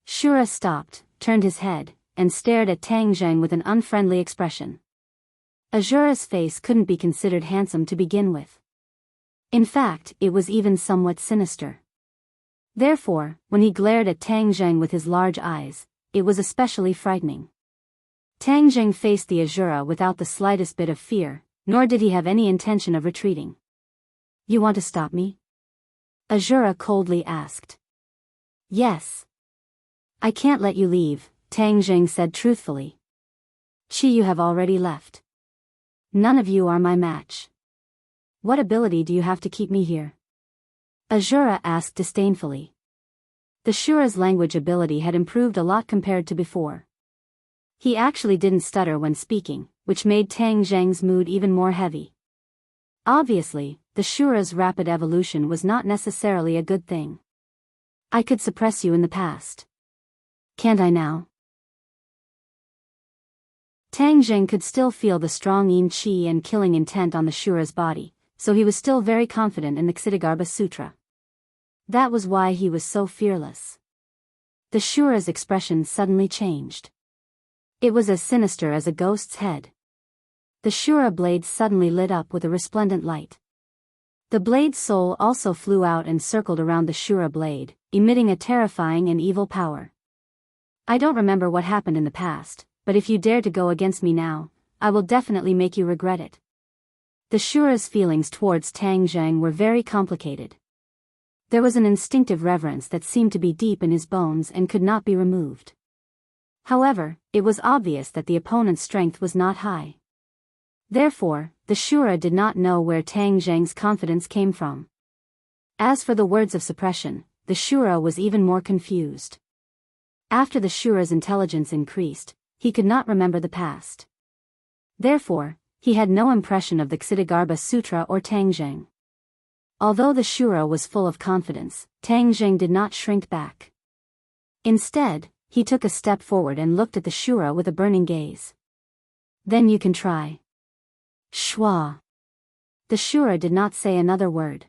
Shura stopped, turned his head, and stared at Tang Zheng with an unfriendly expression. Azura's face couldn't be considered handsome to begin with. In fact, it was even somewhat sinister. Therefore, when he glared at Tang Zheng with his large eyes, it was especially frightening. Tang Zheng faced the Azura without the slightest bit of fear, nor did he have any intention of retreating. You want to stop me? Azura coldly asked. Yes. I can't let you leave, Tang Zheng said truthfully. Qi, you have already left. None of you are my match. What ability do you have to keep me here? Azura asked disdainfully. The Shura's language ability had improved a lot compared to before. He actually didn't stutter when speaking, which made Tang Zheng's mood even more heavy. Obviously, the Shura's rapid evolution was not necessarily a good thing. I could suppress you in the past. Can't I now? Tang Zheng could still feel the strong qi and killing intent on the Shura's body, so he was still very confident in the Ksitigarbha Sutra. That was why he was so fearless. The Shura's expression suddenly changed. It was as sinister as a ghost's head. The Shura blade suddenly lit up with a resplendent light. The blade's soul also flew out and circled around the Shura blade, emitting a terrifying and evil power. I don't remember what happened in the past, but if you dare to go against me now, I will definitely make you regret it. The Shura's feelings towards Tang Zheng were very complicated. There was an instinctive reverence that seemed to be deep in his bones and could not be removed. However, it was obvious that the opponent's strength was not high. Therefore, the Shura did not know where Tang Zheng's confidence came from. As for the words of suppression, the Shura was even more confused. After the Shura's intelligence increased, he could not remember the past. Therefore, he had no impression of the Ksitigarbha Sutra or Tang Zheng. Although the Shura was full of confidence, Tang Zheng did not shrink back. Instead, he took a step forward and looked at the Shura with a burning gaze. Then you can try. Shwa. The Shura did not say another word.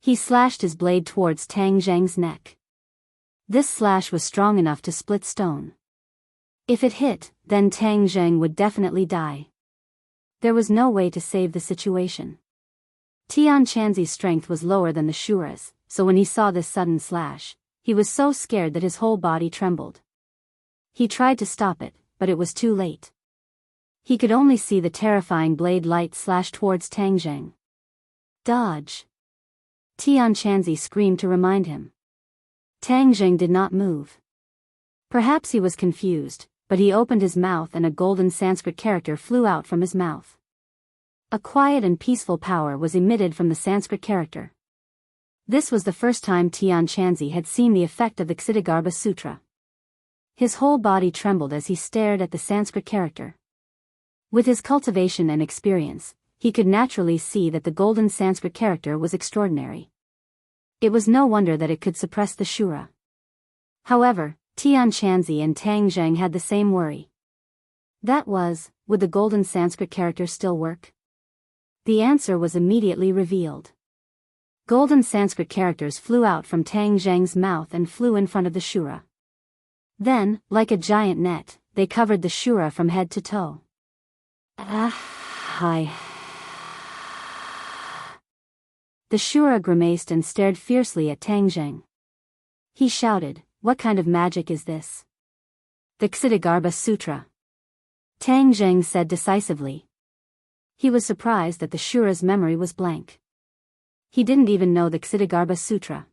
He slashed his blade towards Tang Zheng's neck. This slash was strong enough to split stone. If it hit, then Tang Zheng would definitely die. There was no way to save the situation. Tian Chanzi's strength was lower than the Shura's, so when he saw this sudden slash, he was so scared that his whole body trembled. He tried to stop it, but it was too late. He could only see the terrifying blade light slash towards Tang Zheng. Dodge! Tian Chanzi screamed to remind him. Tang Zheng did not move. Perhaps he was confused, but he opened his mouth and a golden Sanskrit character flew out from his mouth. A quiet and peaceful power was emitted from the Sanskrit character. This was the first time Tian Chanzi had seen the effect of the Ksitigarbha Sutra. His whole body trembled as he stared at the Sanskrit character. With his cultivation and experience, he could naturally see that the golden Sanskrit character was extraordinary. It was no wonder that it could suppress the Shura. However, Tian Chanzi and Tang Zheng had the same worry. That was, would the golden Sanskrit character still work? The answer was immediately revealed. Golden Sanskrit characters flew out from Tang Zheng's mouth and flew in front of the Shura. Then, like a giant net, they covered the Shura from head to toe. Hi. The Shura grimaced and stared fiercely at Tang Zheng. He shouted, "What kind of magic is this?" "The Ksitigarbha Sutra," Tang Zheng said decisively. He was surprised that the Shura's memory was blank. He didn't even know the Ksitigarbha Sutra.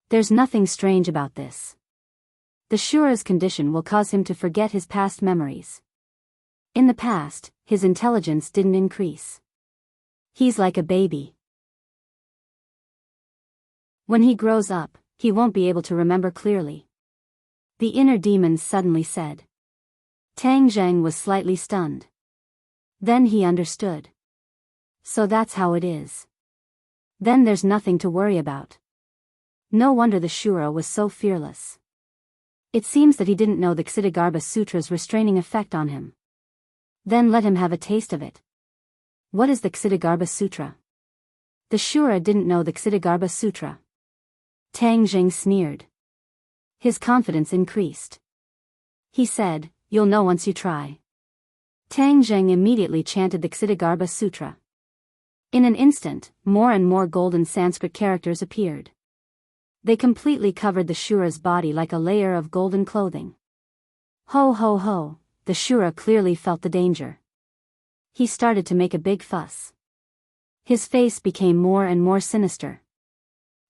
There's nothing strange about this. The Shura's condition will cause him to forget his past memories. In the past, his intelligence didn't increase. He's like a baby. When he grows up, he won't be able to remember clearly. The inner demons suddenly said. Tang Zheng was slightly stunned. Then he understood. So that's how it is. Then there's nothing to worry about. No wonder the Shura was so fearless. It seems that he didn't know the Ksitigarbha Sutra's restraining effect on him. Then let him have a taste of it. What is the Ksitigarbha Sutra? The Shura didn't know the Ksitigarbha Sutra. Tang Zheng sneered. His confidence increased. He said, "You'll know once you try." Tang Zheng immediately chanted the Ksitigarbha Sutra. In an instant, more and more golden Sanskrit characters appeared. They completely covered the Shura's body like a layer of golden clothing. Ho ho ho, the Shura clearly felt the danger. He started to make a big fuss. His face became more and more sinister.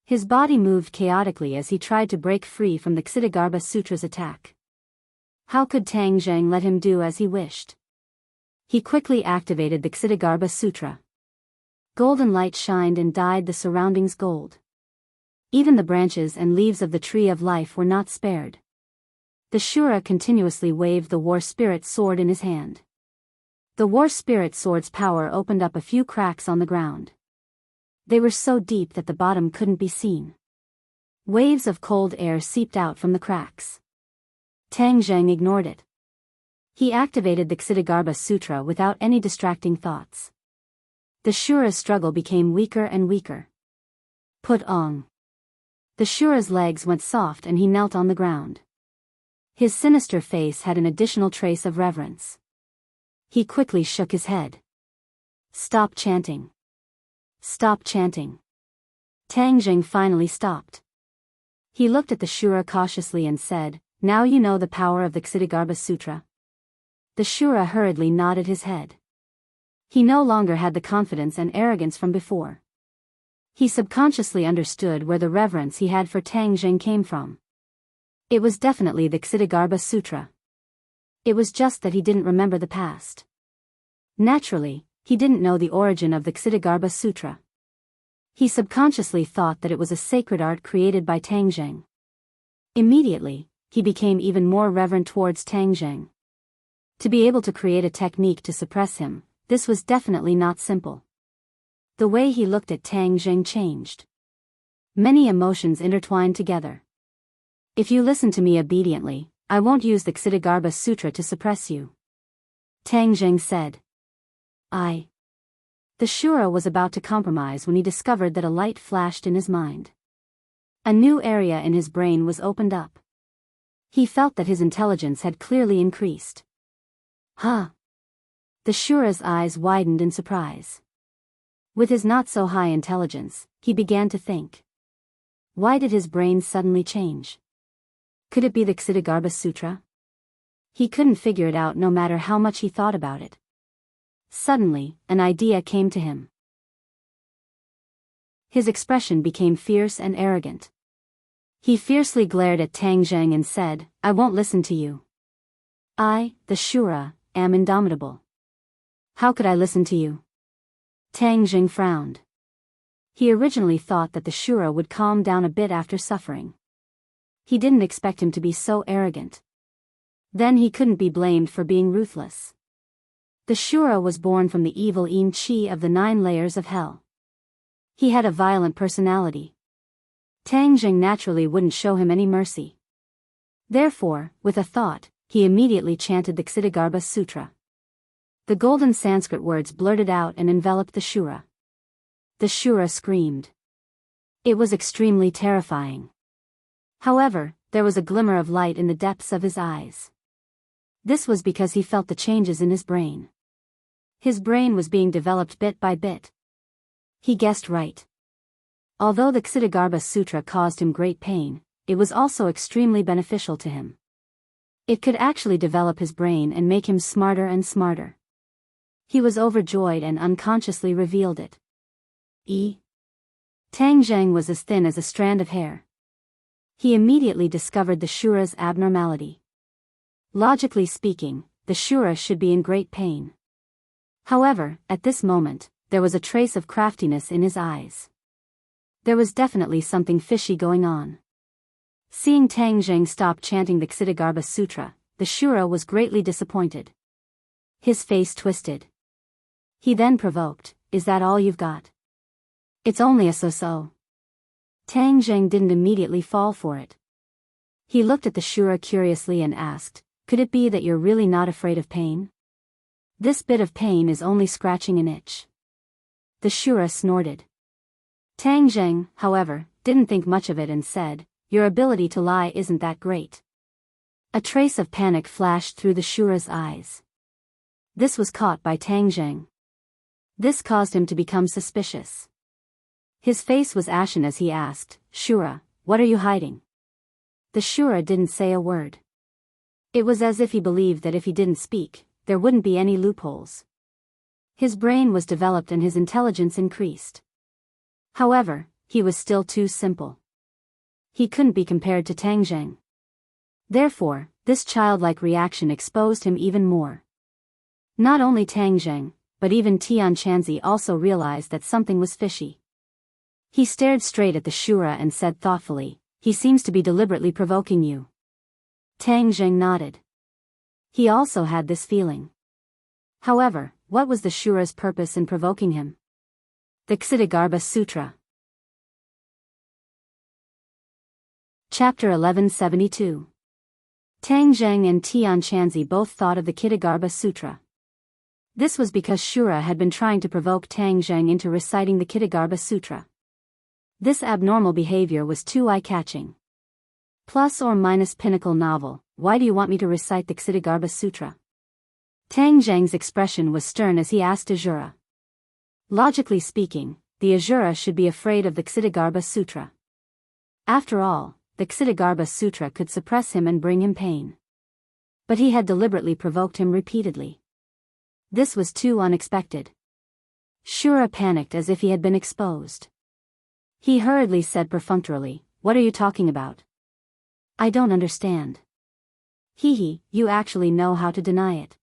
His body moved chaotically as he tried to break free from the Ksitigarbha Sutra's attack. How could Tang Zheng let him do as he wished? He quickly activated the Ksitigarbha Sutra. Golden light shined and dyed the surroundings gold. Even the branches and leaves of the tree of life were not spared. The Shura continuously waved the war spirit sword in his hand. The war spirit sword's power opened up a few cracks on the ground. They were so deep that the bottom couldn't be seen. Waves of cold air seeped out from the cracks. Tang Zheng ignored it. He activated the Ksitigarbha Sutra without any distracting thoughts. The Shura's struggle became weaker and weaker. Put on. The Shura's legs went soft and he knelt on the ground. His sinister face had an additional trace of reverence. He quickly shook his head. Stop chanting. Stop chanting. Tang Zheng finally stopped. He looked at the Shura cautiously and said, "Now you know the power of the Ksitigarbha Sutra." The Shura hurriedly nodded his head. He no longer had the confidence and arrogance from before. He subconsciously understood where the reverence he had for Tang Zheng came from. It was definitely the Ksitigarbha Sutra. It was just that he didn't remember the past. Naturally, he didn't know the origin of the Ksitigarbha Sutra. He subconsciously thought that it was a sacred art created by Tang Zheng. Immediately, he became even more reverent towards Tang Zheng. To be able to create a technique to suppress him, this was definitely not simple. The way he looked at Tang Zheng changed. Many emotions intertwined together. If you listen to me obediently, I won't use the Ksitigarbha Sutra to suppress you. Tang Zheng said. The Shura was about to compromise when he discovered that a light flashed in his mind. A new area in his brain was opened up. He felt that his intelligence had clearly increased. Huh? The Shura's eyes widened in surprise. With his not-so-high intelligence, he began to think. Why did his brain suddenly change? Could it be the Ksitigarbha Sutra? He couldn't figure it out no matter how much he thought about it. Suddenly, an idea came to him. His expression became fierce and arrogant. He fiercely glared at Tang Zheng and said, "I won't listen to you. I, the Shura, am indomitable. How could I listen to you?" Tang Zheng frowned. He originally thought that the Shura would calm down a bit after suffering. He didn't expect him to be so arrogant. Then he couldn't be blamed for being ruthless. The Shura was born from the evil Yin Chi of the 9 layers of hell. He had a violent personality. Tang Zheng naturally wouldn't show him any mercy. Therefore, with a thought, he immediately chanted the Ksitigarbha Sutra. The golden Sanskrit words blurted out and enveloped the Shura. The Shura screamed. It was extremely terrifying. However, there was a glimmer of light in the depths of his eyes. This was because he felt the changes in his brain. His brain was being developed bit by bit. He guessed right. Although the Ksitigarbha Sutra caused him great pain, it was also extremely beneficial to him. It could actually develop his brain and make him smarter and smarter. He was overjoyed and unconsciously revealed it. Tang Zheng was as thin as a strand of hair. He immediately discovered the Shura's abnormality. Logically speaking, the Shura should be in great pain. However, at this moment, there was a trace of craftiness in his eyes. There was definitely something fishy going on. Seeing Tang Zheng stop chanting the Ksitigarbha Sutra, the Shura was greatly disappointed. His face twisted. He then provoked, "Is that all you've got? It's only a so-so." Tang Zheng didn't immediately fall for it. He looked at the Shura curiously and asked, "Could it be that you're really not afraid of pain? This bit of pain is only scratching an itch." The Shura snorted. Tang Zheng, however, didn't think much of it and said, "Your ability to lie isn't that great." A trace of panic flashed through the Shura's eyes. This was caught by Tang Zheng. This caused him to become suspicious. His face was ashen as he asked, "Shura, what are you hiding?" The Shura didn't say a word. It was as if he believed that if he didn't speak, there wouldn't be any loopholes. His brain was developed and his intelligence increased. However, he was still too simple. He couldn't be compared to Tang Zheng. Therefore, this childlike reaction exposed him even more. Not only Tang Zheng, but even Tian Chanzi also realized that something was fishy. He stared straight at the Shura and said thoughtfully, "He seems to be deliberately provoking you." Tang Zheng nodded. He also had this feeling. However, what was the Shura's purpose in provoking him? The Ksitigarbha Sutra. Chapter 1172. Tang Zheng and Tian Chanzi both thought of the Ksitigarbha Sutra. This was because Shura had been trying to provoke Tang Zheng into reciting the Ksitigarbha Sutra. This abnormal behavior was too eye-catching. Plus or minus pinnacle novel, why do you want me to recite the Ksitigarbha Sutra? Tang Zheng's expression was stern as he asked Azura. Logically speaking, the Azura should be afraid of the Ksitigarbha Sutra. After all, the Ksitigarbha Sutra could suppress him and bring him pain. But he had deliberately provoked him repeatedly. This was too unexpected. Shura panicked as if he had been exposed. He hurriedly said perfunctorily, "What are you talking about? I don't understand." "Hee, you actually know how to deny it.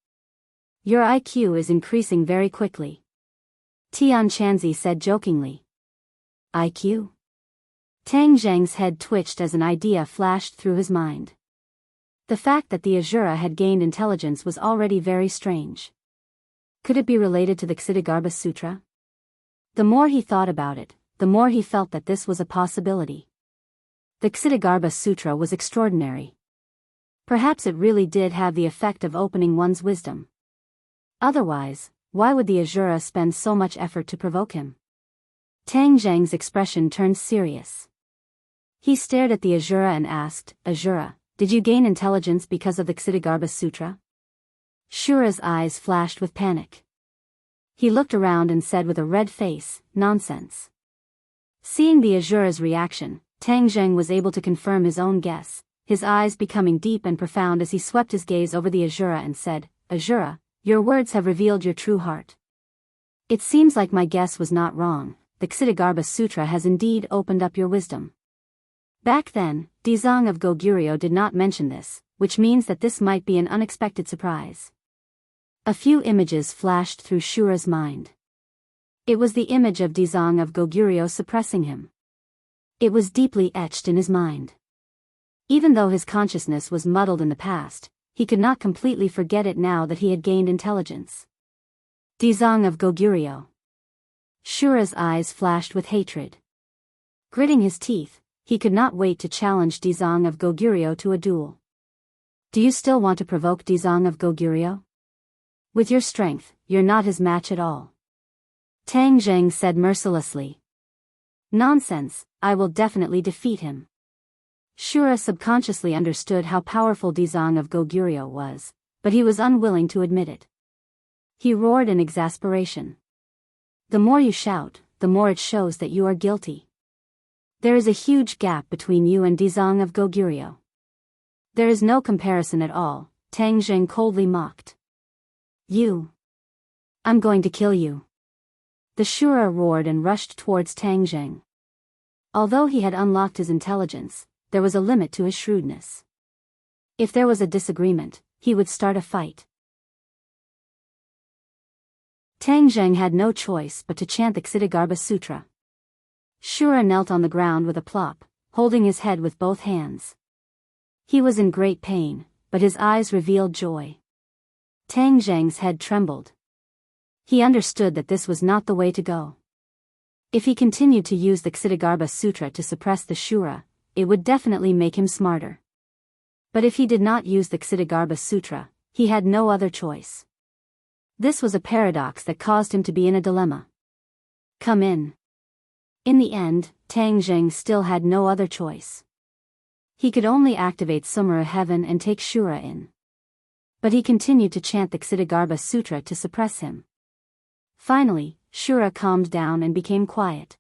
Your IQ is increasing very quickly." Tian Chanzi said jokingly. IQ? Tang Zheng's head twitched as an idea flashed through his mind. The fact that the Azura had gained intelligence was already very strange. Could it be related to the Ksitigarbha Sutra? The more he thought about it, the more he felt that this was a possibility. The Ksitigarbha Sutra was extraordinary. Perhaps it really did have the effect of opening one's wisdom. Otherwise, why would the Azura spend so much effort to provoke him? Tang Zheng's expression turned serious. He stared at the Azura and asked, "Azura, did you gain intelligence because of the Ksitigarbha Sutra?" Shura's eyes flashed with panic. He looked around and said with a red face, "Nonsense." Seeing the Azura's reaction, Tang Zheng was able to confirm his own guess, his eyes becoming deep and profound as he swept his gaze over the Azura and said, "Azura, your words have revealed your true heart. It seems like my guess was not wrong, the Ksitigarbha Sutra has indeed opened up your wisdom." Back then, Dizang of Goguryeo did not mention this, which means that this might be an unexpected surprise. A few images flashed through Shura's mind. It was the image of Dizang of Goguryeo suppressing him. It was deeply etched in his mind. Even though his consciousness was muddled in the past, he could not completely forget it now that he had gained intelligence. Dizang of Goguryeo. Shura's eyes flashed with hatred. Gritting his teeth, he could not wait to challenge Dizang of Goguryeo to a duel. "Do you still want to provoke Dizang of Goguryeo? With your strength, you're not his match at all." Tang Zheng said mercilessly. "Nonsense, I will definitely defeat him. Shura subconsciously understood how powerful Dizang of Goguryeo was, but he was unwilling to admit it. He roared in exasperation. The more you shout, the more it shows that you are guilty. There is a huge gap between you and Dizang of Goguryeo. There is no comparison at all, Tang Zheng coldly mocked. You. I'm going to kill you. The Shura roared and rushed towards Tang Zheng. Although he had unlocked his intelligence, there was a limit to his shrewdness. If there was a disagreement, he would start a fight. Tang Zheng had no choice but to chant the Ksitigarbha Sutra. Shura knelt on the ground with a plop, holding his head with both hands. He was in great pain, but his eyes revealed joy. Tang Zheng's head trembled. He understood that this was not the way to go. If he continued to use the Ksitigarbha Sutra to suppress the Shura, it would definitely make him smarter. But if he did not use the Ksitigarbha Sutra, he had no other choice. This was a paradox that caused him to be in a dilemma. Come in. In the end, Tang Zheng still had no other choice. He could only activate Sumera Heaven and take Shura in. But he continued to chant the Ksitigarbha Sutra to suppress him. Finally, Shura calmed down and became quiet.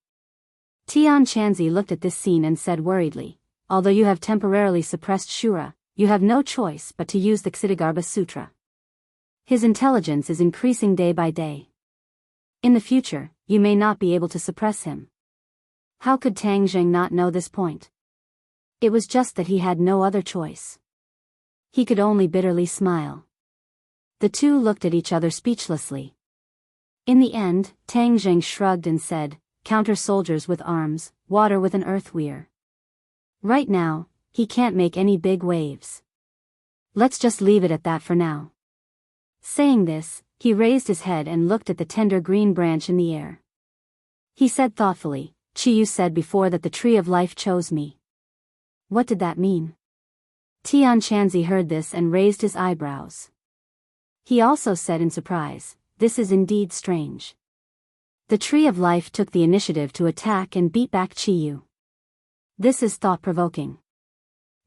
Tian Chanzi looked at this scene and said worriedly, although you have temporarily suppressed Shura, you have no choice but to use the Ksitigarbha Sutra. His intelligence is increasing day by day. In the future, you may not be able to suppress him. How could Tang Zheng not know this point? It was just that he had no other choice. He could only bitterly smile. The two looked at each other speechlessly. In the end, Tang Zheng shrugged and said, counter soldiers with arms, water with an earth weir. Right now, he can't make any big waves. Let's just leave it at that for now. Saying this, he raised his head and looked at the tender green branch in the air. He said thoughtfully, Chiyu said before that the tree of life chose me. What did that mean? Tian Chanzi heard this and raised his eyebrows. He also said in surprise, this is indeed strange. The tree of life took the initiative to attack and beat back Chiyu. This is thought-provoking.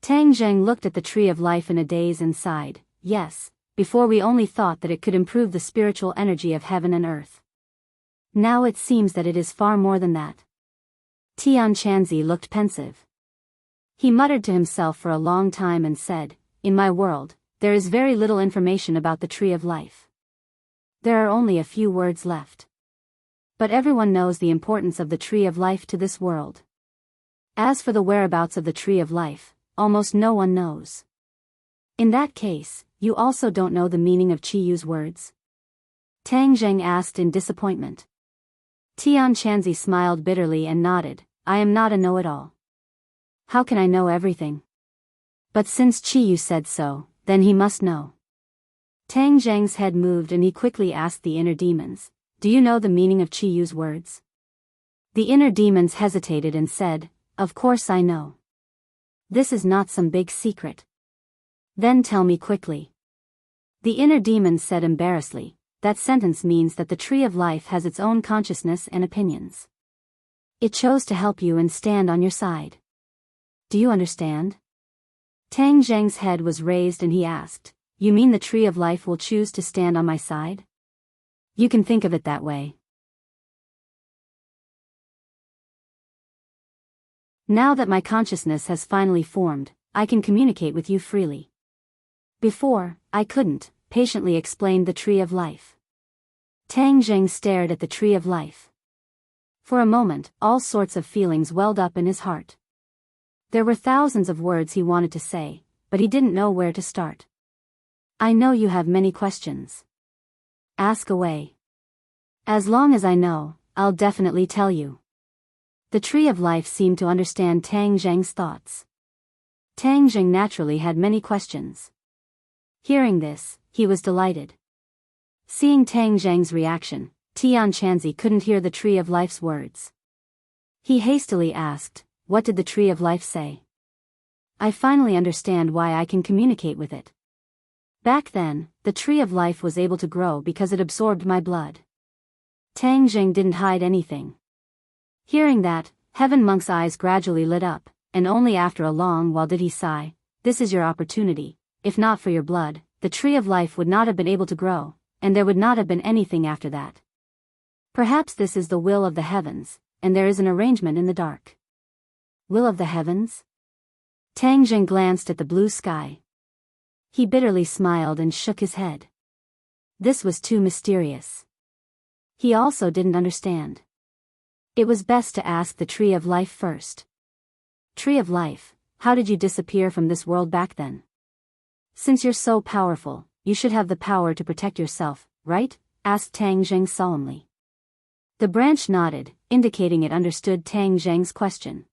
Tang Zheng looked at the tree of life in a daze and sighed, yes, before we only thought that it could improve the spiritual energy of heaven and earth. Now it seems that it is far more than that. Tian Chanzi looked pensive. He muttered to himself for a long time and said, in my world, there is very little information about the tree of life. There are only a few words left. But everyone knows the importance of the tree of life to this world. As for the whereabouts of the tree of life, almost no one knows. In that case, you also don't know the meaning of Chiyu's words? Tang Zheng asked in disappointment. Tian Chanzi smiled bitterly and nodded, I am not a know-it-all. How can I know everything? But since Chiyu said so, then he must know. Tang Zheng's head moved and he quickly asked the inner demons, do you know the meaning of Chiyu's words? The inner demons hesitated and said, of course I know. This is not some big secret. Then tell me quickly. The inner demons said embarrassedly, that sentence means that the tree of life has its own consciousness and opinions. It chose to help you and stand on your side. Do you understand? Tang Zheng's head was raised and he asked, you mean the tree of life will choose to stand on my side? You can think of it that way. Now that my consciousness has finally formed, I can communicate with you freely. Before, I couldn't, patiently explained the tree of life. Tang Zheng stared at the tree of life. For a moment, all sorts of feelings welled up in his heart. There were thousands of words he wanted to say, but he didn't know where to start. I know you have many questions. Ask away. As long as I know, I'll definitely tell you. The tree of life seemed to understand Tang Zheng's thoughts. Tang Zheng naturally had many questions. Hearing this, he was delighted. Seeing Tang Zheng's reaction, Tian Chanzi couldn't hear the tree of life's words. He hastily asked, what did the tree of life say? I finally understand why I can communicate with it. Back then, the tree of life was able to grow because it absorbed my blood. Tang Zheng didn't hide anything. Hearing that, Heaven Monk's eyes gradually lit up, and only after a long while did he sigh. This is your opportunity. If not for your blood, the tree of life would not have been able to grow, and there would not have been anything after that. Perhaps this is the will of the heavens, and there is an arrangement in the dark. Will of the heavens? Tang Jing glanced at the blue sky. He bitterly smiled and shook his head. This was too mysterious. He also didn't understand. It was best to ask the Tree of Life first. Tree of Life, how did you disappear from this world back then? Since you're so powerful, you should have the power to protect yourself, right? Asked Tang Jing solemnly. The branch nodded, indicating it understood Tang Jing's question.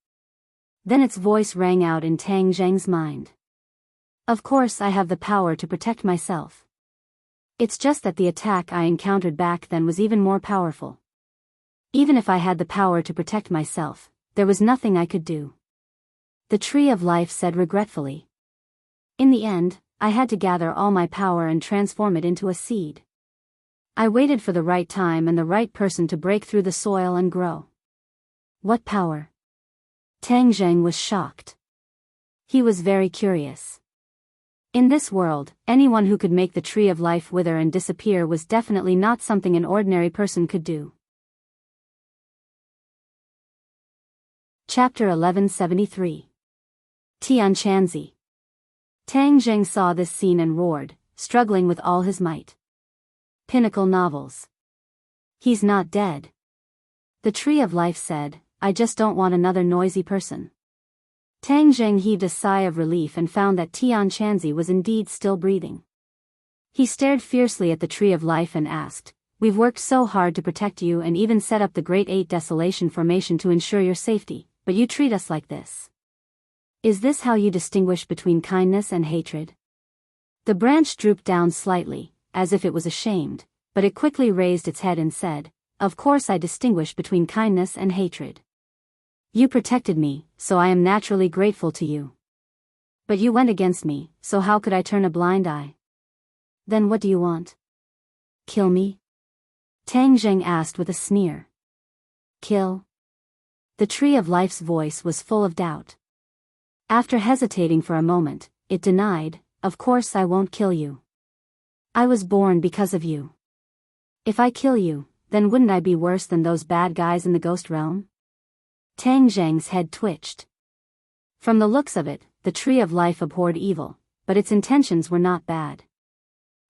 Then its voice rang out in Tang Jing's mind. Of course I have the power to protect myself. It's just that the attack I encountered back then was even more powerful. Even if I had the power to protect myself, there was nothing I could do. The Tree of Life said regretfully. In the end, I had to gather all my power and transform it into a seed. I waited for the right time and the right person to break through the soil and grow. What power? Tang Jing was shocked. He was very curious. In this world, anyone who could make the Tree of Life wither and disappear was definitely not something an ordinary person could do. Chapter 1173. Enchanting. Tang Jing saw this scene and roared, struggling with all his might. Pinnacle novels. He's not dead. The Tree of Life said, I just don't want another noisy person. Tang Jing heaved a sigh of relief and found that Enchanting was indeed still breathing. He stared fiercely at the Tree of Life and asked, We've worked so hard to protect you and even set up the Great Eight Desolation Formation to ensure your safety, but you treat us like this. Is this how you distinguish between kindness and hatred? The branch drooped down slightly, as if it was ashamed, but it quickly raised its head and said, Of course I distinguish between kindness and hatred. You protected me, so I am naturally grateful to you. But you went against me, so how could I turn a blind eye? Then what do you want? Kill me? Tang Jing asked with a sneer. Kill? The Tree of Life's voice was full of doubt. After hesitating for a moment, it denied, Of course I won't kill you. I was born because of you. If I kill you, then wouldn't I be worse than those bad guys in the ghost realm? Tang Jing's head twitched. From the looks of it, the Tree of Life abhorred evil, but its intentions were not bad.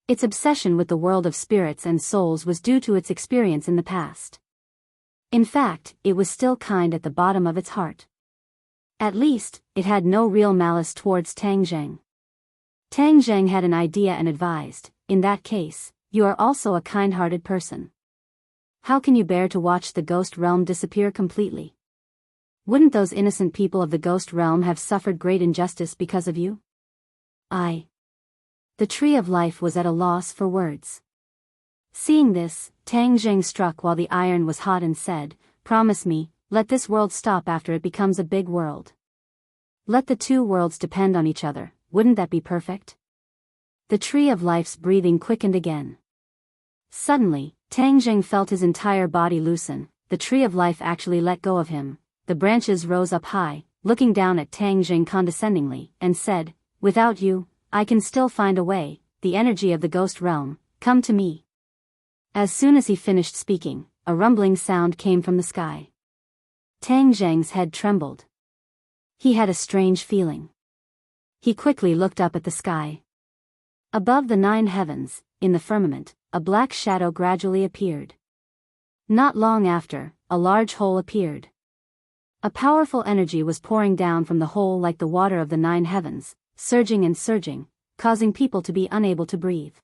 Its obsession with the world of spirits and souls was due to its experience in the past. In fact, it was still kind at the bottom of its heart. At least, it had no real malice towards Tang Jing. Tang Jing had an idea and advised, In that case, you are also a kind-hearted person. How can you bear to watch the ghost realm disappear completely? Wouldn't those innocent people of the ghost realm have suffered great injustice because of you? The Tree of Life was at a loss for words. Seeing this, Tang Jing struck while the iron was hot and said, Promise me, let this world stop after it becomes a big world. Let the two worlds depend on each other, wouldn't that be perfect? The Tree of Life's breathing quickened again. Suddenly, Tang Jing felt his entire body loosen. The Tree of Life actually let go of him. The branches rose up high, looking down at Tang Jing condescendingly, and said, Without you, I can still find a way, the energy of the ghost realm, come to me. As soon as he finished speaking, a rumbling sound came from the sky. Tang Jing's head trembled. He had a strange feeling. He quickly looked up at the sky. Above the 9 heavens, in the firmament, a black shadow gradually appeared. Not long after, a large hole appeared. A powerful energy was pouring down from the hole like the water of the 9 heavens, surging and surging, causing people to be unable to breathe.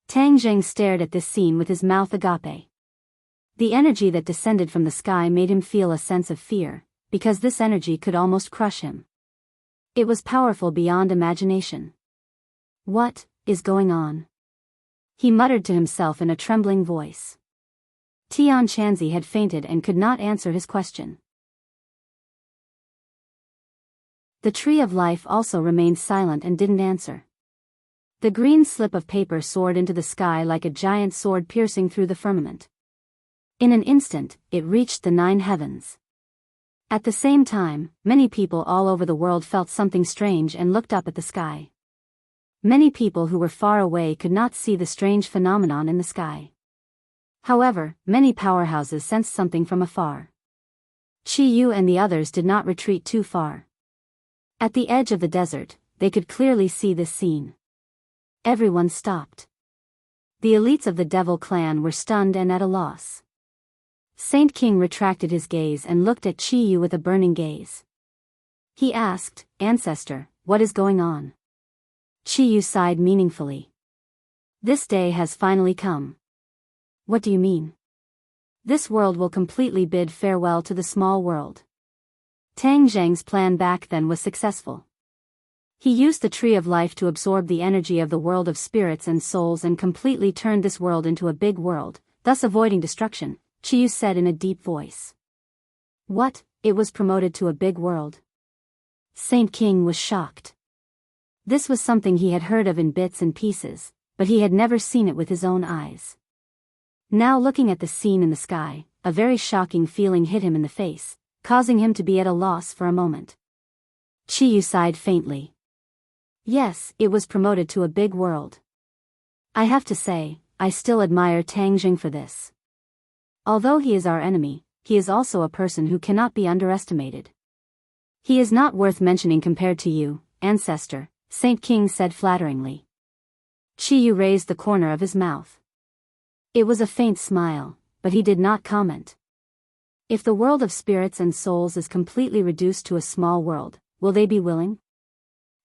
Tang Jing stared at this scene with his mouth agape. The energy that descended from the sky made him feel a sense of fear, because this energy could almost crush him. It was powerful beyond imagination. What is going on? He muttered to himself in a trembling voice. Enchanting had fainted and could not answer his question. The Tree of Life also remained silent and didn't answer. The green slip of paper soared into the sky like a giant sword piercing through the firmament. In an instant, it reached the 9 heavens. At the same time, many people all over the world felt something strange and looked up at the sky. Many people who were far away could not see the strange phenomenon in the sky. However, many powerhouses sensed something from afar. Chi-Yu and the others did not retreat too far. At the edge of the desert, they could clearly see this scene. Everyone stopped. The elites of the Devil clan were stunned and at a loss. Saint King retracted his gaze and looked at Chi-Yu with a burning gaze. He asked, "Ancestor, what is going on?" Chi-Yu sighed meaningfully. "This day has finally come." "What do you mean?" "This world will completely bid farewell to the small world." Tang Zheng's plan back then was successful. He used the Tree of Life to absorb the energy of the world of spirits and souls and completely turned this world into a big world, thus avoiding destruction, Chi-Yu said in a deep voice. "What, it was promoted to a big world?" Saint King was shocked. This was something he had heard of in bits and pieces, but he had never seen it with his own eyes. Now looking at the scene in the sky, a very shocking feeling hit him in the face, causing him to be at a loss for a moment. Chi-Yu sighed faintly. Yes, it was promoted to a big world. I have to say, I still admire Tang Zheng for this. Although he is our enemy, he is also a person who cannot be underestimated. He is not worth mentioning compared to you, ancestor, Saint King said flatteringly. Chi-Yu raised the corner of his mouth. It was a faint smile, but he did not comment. If the world of spirits and souls is completely reduced to a small world, will they be willing?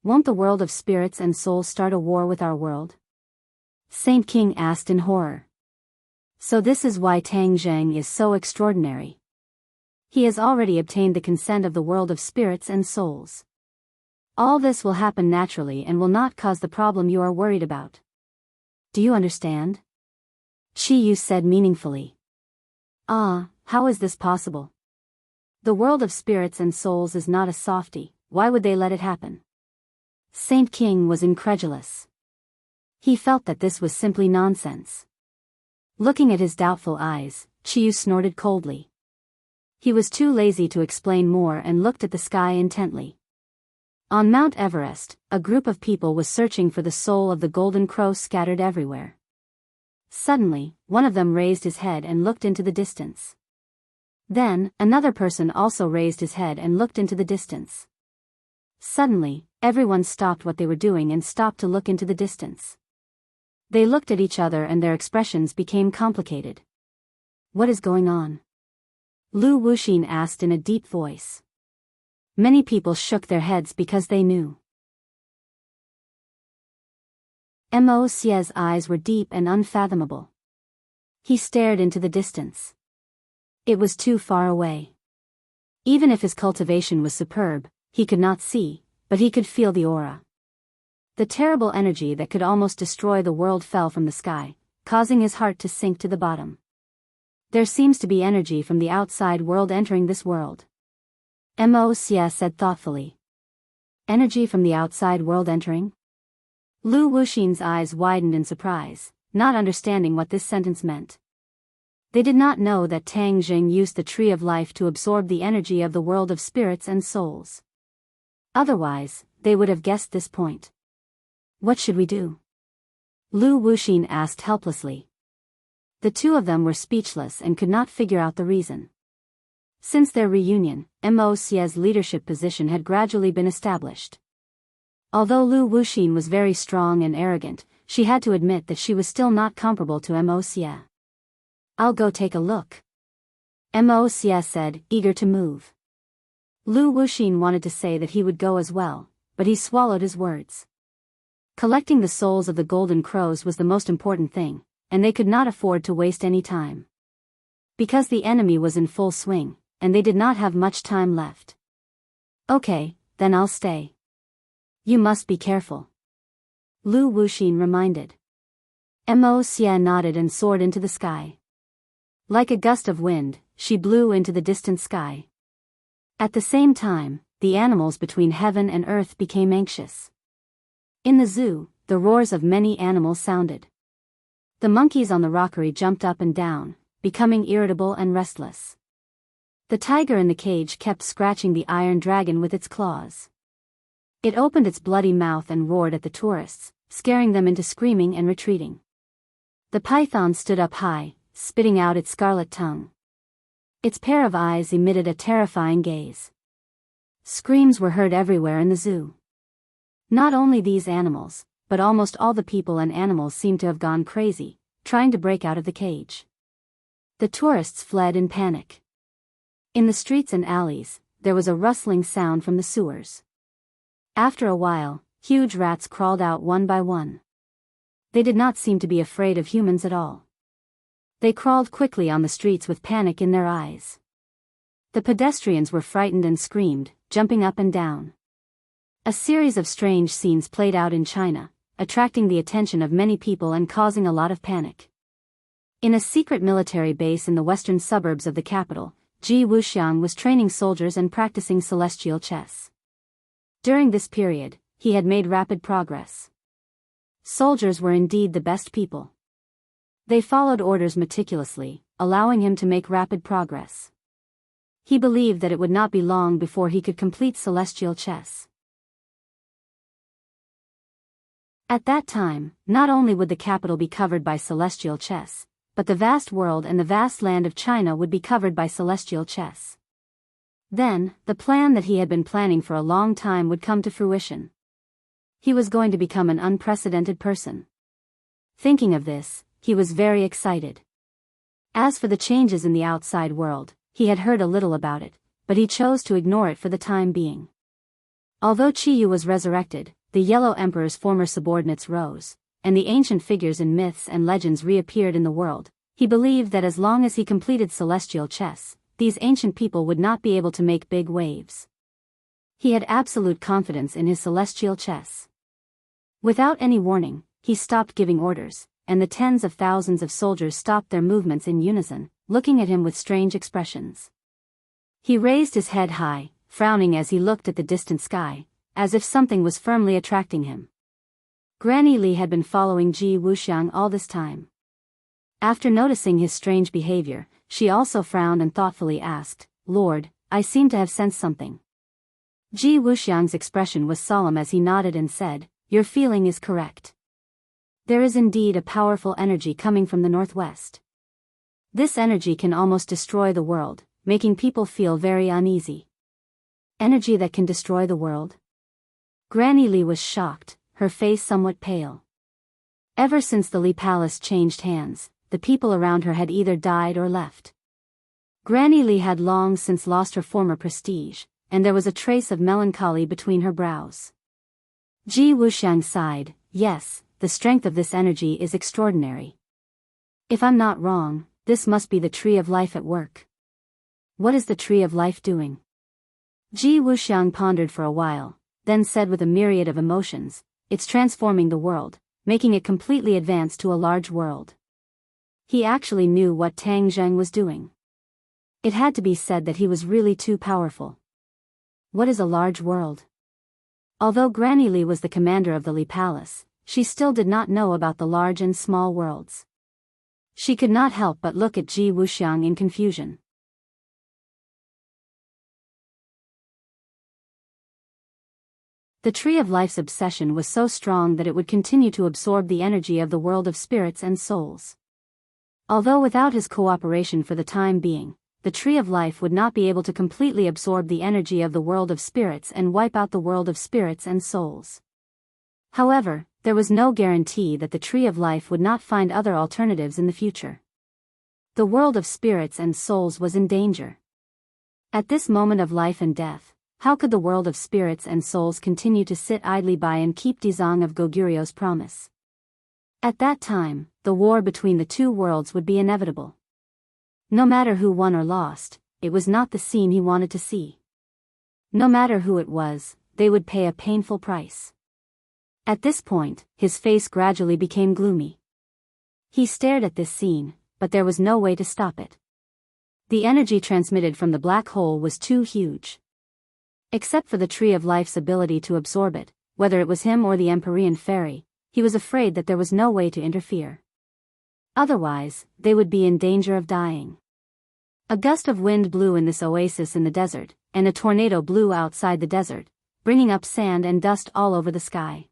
Won't the world of spirits and souls start a war with our world? Saint King asked in horror. So this is why Tang Zheng is so extraordinary. He has already obtained the consent of the world of spirits and souls. All this will happen naturally and will not cause the problem you are worried about. Do you understand? Chi-Yu said meaningfully. Ah, how is this possible? The world of spirits and souls is not a softie, why would they let it happen? Saint King was incredulous. He felt that this was simply nonsense. Looking at his doubtful eyes, Chi-Yu snorted coldly. He was too lazy to explain more and looked at the sky intently. On Mount Everest, a group of people was searching for the soul of the golden crow scattered everywhere. Suddenly, one of them raised his head and looked into the distance. Then, another person also raised his head and looked into the distance. Suddenly, everyone stopped what they were doing and stopped to look into the distance. They looked at each other and their expressions became complicated. What is going on? Lu Wuxin asked in a deep voice. Many people shook their heads because they knew. Mo Xie's eyes were deep and unfathomable. He stared into the distance. It was too far away. Even if his cultivation was superb, he could not see, but he could feel the aura. The terrible energy that could almost destroy the world fell from the sky, causing his heart to sink to the bottom. There seems to be energy from the outside world entering this world. Mo Xie said thoughtfully. Energy from the outside world entering? Lu Wuxin's eyes widened in surprise, not understanding what this sentence meant. They did not know that Tang Zheng used the Tree of Life to absorb the energy of the world of spirits and souls. Otherwise, they would have guessed this point. What should we do? Lu Wuxin asked helplessly. The two of them were speechless and could not figure out the reason. Since their reunion, Mo Xie's leadership position had gradually been established. Although Lu Wuxin was very strong and arrogant, she had to admit that she was still not comparable to Mo Xie. I'll go take a look. Mo Xie said, eager to move. Lu Wuxin wanted to say that he would go as well, but he swallowed his words. Collecting the souls of the golden crows was the most important thing, and they could not afford to waste any time. Because the enemy was in full swing, and they did not have much time left. Okay, then I'll stay. You must be careful. Lu Wuxin reminded. Mo Xie nodded and soared into the sky. Like a gust of wind, she blew into the distant sky. At the same time, the animals between heaven and earth became anxious. In the zoo, the roars of many animals sounded. The monkeys on the rockery jumped up and down, becoming irritable and restless. The tiger in the cage kept scratching the iron dragon with its claws. It opened its bloody mouth and roared at the tourists, scaring them into screaming and retreating. The python stood up high, spitting out its scarlet tongue. Its pair of eyes emitted a terrifying gaze. Screams were heard everywhere in the zoo. Not only these animals, but almost all the people and animals seemed to have gone crazy, trying to break out of the cage. The tourists fled in panic. In the streets and alleys, there was a rustling sound from the sewers. After a while, huge rats crawled out one by one. They did not seem to be afraid of humans at all. They crawled quickly on the streets with panic in their eyes. The pedestrians were frightened and screamed, jumping up and down. A series of strange scenes played out in China, attracting the attention of many people and causing a lot of panic. In a secret military base in the western suburbs of the capital, Ji Wuxiang was training soldiers and practicing celestial chess. During this period, he had made rapid progress. Soldiers were indeed the best people. They followed orders meticulously, allowing him to make rapid progress. He believed that it would not be long before he could complete celestial chess. At that time, not only would the capital be covered by celestial chess, but the vast world and the vast land of China would be covered by celestial chess. Then, the plan that he had been planning for a long time would come to fruition. He was going to become an unprecedented person. Thinking of this, he was very excited. As for the changes in the outside world, he had heard a little about it, but he chose to ignore it for the time being. Although Qiyu was resurrected, the Yellow Emperor's former subordinates rose, and the ancient figures in myths and legends reappeared in the world. He believed that as long as he completed celestial chess, these ancient people would not be able to make big waves. He had absolute confidence in his celestial chess. Without any warning, he stopped giving orders, and the tens of thousands of soldiers stopped their movements in unison, looking at him with strange expressions. He raised his head high, frowning as he looked at the distant sky, as if something was firmly attracting him. Granny Li had been following Ji Wuxiang all this time. After noticing his strange behavior, she also frowned and thoughtfully asked, "Lord, I seem to have sensed something." Ji Wuxiang's expression was solemn as he nodded and said, "Your feeling is correct. There is indeed a powerful energy coming from the northwest. This energy can almost destroy the world, making people feel very uneasy." Energy that can destroy the world? Granny Li was shocked, her face somewhat pale. Ever since the Li Palace changed hands, the people around her had either died or left. Granny Li had long since lost her former prestige, and there was a trace of melancholy between her brows. Ji Wuxiang sighed, "Yes, the strength of this energy is extraordinary. If I'm not wrong, this must be the Tree of Life at work. What is the Tree of Life doing?" Ji Wuxiang pondered for a while, then said with a myriad of emotions, "It's transforming the world, making it completely advance to a large world." He actually knew what Tang Zheng was doing. It had to be said that he was really too powerful. What is a large world? Although Granny Li was the commander of the Li Palace, she still did not know about the large and small worlds. She could not help but look at Ji Wuxiang in confusion. The Tree of Life's obsession was so strong that it would continue to absorb the energy of the world of spirits and souls. Although without his cooperation for the time being, the Tree of Life would not be able to completely absorb the energy of the world of spirits and wipe out the world of spirits and souls. However, there was no guarantee that the Tree of Life would not find other alternatives in the future. The world of spirits and souls was in danger. At this moment of life and death, how could the world of spirits and souls continue to sit idly by and keep Dizang of Goguryo's promise? At that time, the war between the two worlds would be inevitable. No matter who won or lost, it was not the scene he wanted to see. No matter who it was, they would pay a painful price. At this point, his face gradually became gloomy. He stared at this scene, but there was no way to stop it. The energy transmitted from the black hole was too huge. Except for the Tree of Life's ability to absorb it, whether it was him or the Empyrean Fairy, he was afraid that there was no way to interfere. Otherwise, they would be in danger of dying. A gust of wind blew in this oasis in the desert, and a tornado blew outside the desert, bringing up sand and dust all over the sky.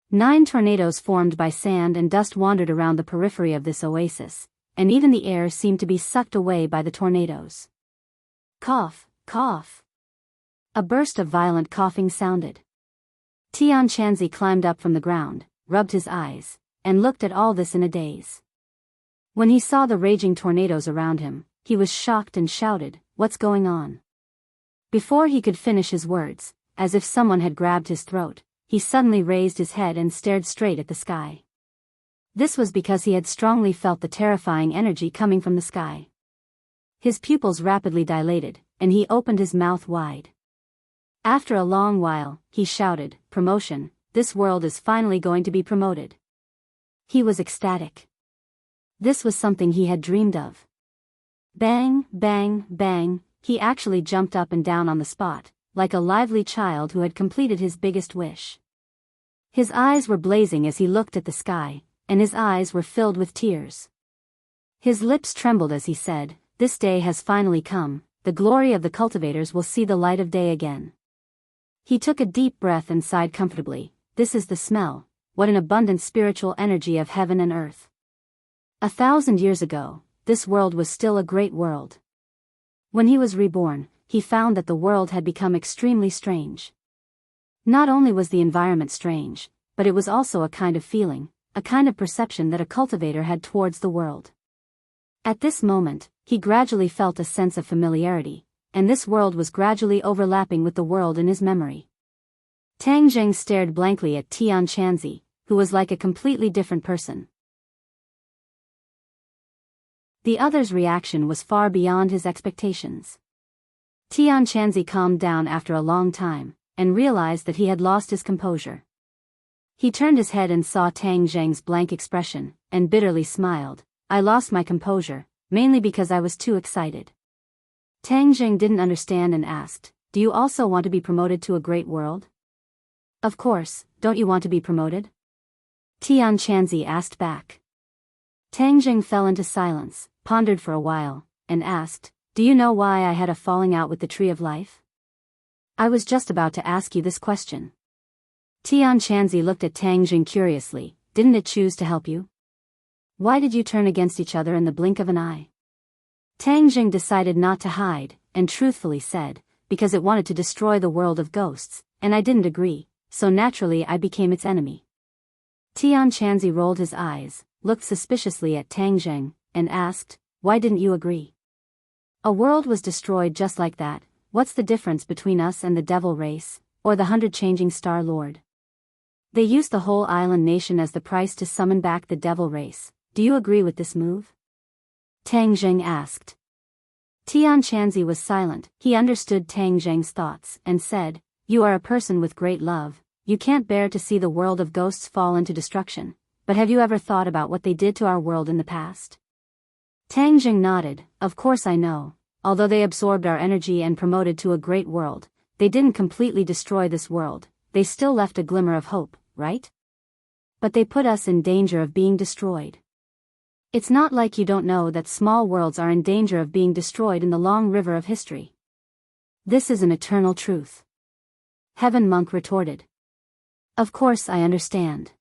9 tornadoes formed by sand and dust wandered around the periphery of this oasis, and even the air seemed to be sucked away by the tornadoes. Cough, cough. A burst of violent coughing sounded. Tian Chanzi climbed up from the ground, rubbed his eyes, and looked at all this in a daze. When he saw the raging tornadoes around him, he was shocked and shouted, "What's going on?" Before he could finish his words, as if someone had grabbed his throat, he suddenly raised his head and stared straight at the sky. This was because he had strongly felt the terrifying energy coming from the sky. His pupils rapidly dilated, and he opened his mouth wide. After a long while, he shouted, "Promotion, this world is finally going to be promoted." He was ecstatic. This was something he had dreamed of. Bang, bang, bang, he actually jumped up and down on the spot, like a lively child who had completed his biggest wish. His eyes were blazing as he looked at the sky, and his eyes were filled with tears. His lips trembled as he said, "This day has finally come, the glory of the cultivators will see the light of day again." He took a deep breath and sighed comfortably. This is the smell, what an abundant spiritual energy of heaven and earth. 1,000 years ago, this world was still a great world. When he was reborn, he found that the world had become extremely strange. Not only was the environment strange, but it was also a kind of feeling, a kind of perception that a cultivator had towards the world. At this moment, he gradually felt a sense of familiarity, and this world was gradually overlapping with the world in his memory. Tang Zheng stared blankly at Tian Chanzi, who was like a completely different person. The other's reaction was far beyond his expectations. Tian Chanzi calmed down after a long time, and realized that he had lost his composure. He turned his head and saw Tang Zheng's blank expression, and bitterly smiled. "I lost my composure, mainly because I was too excited." Tang Zheng didn't understand and asked, "Do you also want to be promoted to a great world?" "Of course, don't you want to be promoted?" Tian Chanzi asked back. Tang Zheng fell into silence, pondered for a while, and asked, "Do you know why I had a falling out with the Tree of Life?" "I was just about to ask you this question." Tian Chanzi looked at Tang Zheng curiously. "Didn't it choose to help you? Why did you turn against each other in the blink of an eye?" Tang Zheng decided not to hide, and truthfully said, "Because it wanted to destroy the world of ghosts, and I didn't agree, so naturally I became its enemy." Tian Chanzi rolled his eyes, looked suspiciously at Tang Zheng, and asked, "Why didn't you agree? A world was destroyed just like that. What's the difference between us and the devil race, or the 100 changing Star Lord? They used the whole island nation as the price to summon back the devil race. Do you agree with this move?" Tang Zheng asked. Tian Chanzi was silent. He understood Tang Zheng's thoughts, and said, "You are a person with great love. You can't bear to see the world of ghosts fall into destruction, but have you ever thought about what they did to our world in the past?" Tang Zheng nodded. "Of course I know. Although they absorbed our energy and promoted to a great world, they didn't completely destroy this world, they still left a glimmer of hope, right? But they put us in danger of being destroyed. It's not like you don't know that small worlds are in danger of being destroyed in the long river of history. This is an eternal truth." Heaven Monk retorted. "Of course I understand.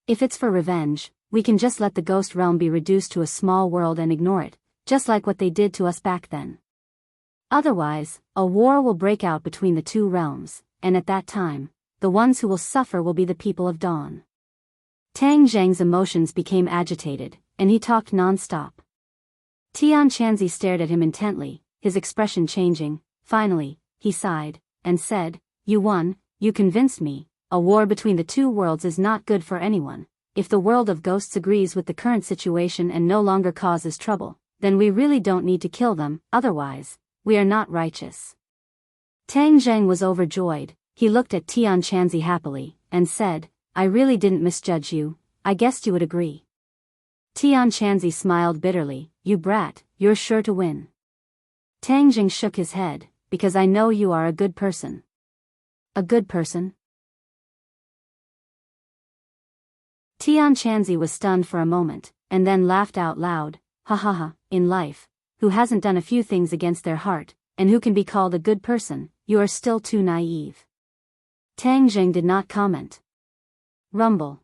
If it's for revenge, we can just let the ghost realm be reduced to a small world and ignore it, just like what they did to us back then. Otherwise, a war will break out between the two realms, and at that time, the ones who will suffer will be the people of Dawn." Tang Zheng's emotions became agitated, and he talked non-stop. Tian Chanzi stared at him intently, his expression changing. Finally, he sighed, and said, "You won, you convinced me. A war between the two worlds is not good for anyone. If the world of ghosts agrees with the current situation and no longer causes trouble, then we really don't need to kill them, otherwise, we are not righteous." Tang Zheng was overjoyed. He looked at Tian Chanzi happily, and said, "I really didn't misjudge you, I guessed you would agree." Tian Chanzi smiled bitterly. "You brat, you're sure to win." Tang Zheng shook his head, "Because I know you are a good person." "A good person?" Tian Chanzi was stunned for a moment, and then laughed out loud. "Ha ha ha, in life, who hasn't done a few things against their heart, and who can be called a good person, you are still too naive. Tang Jing did not comment. Rumble.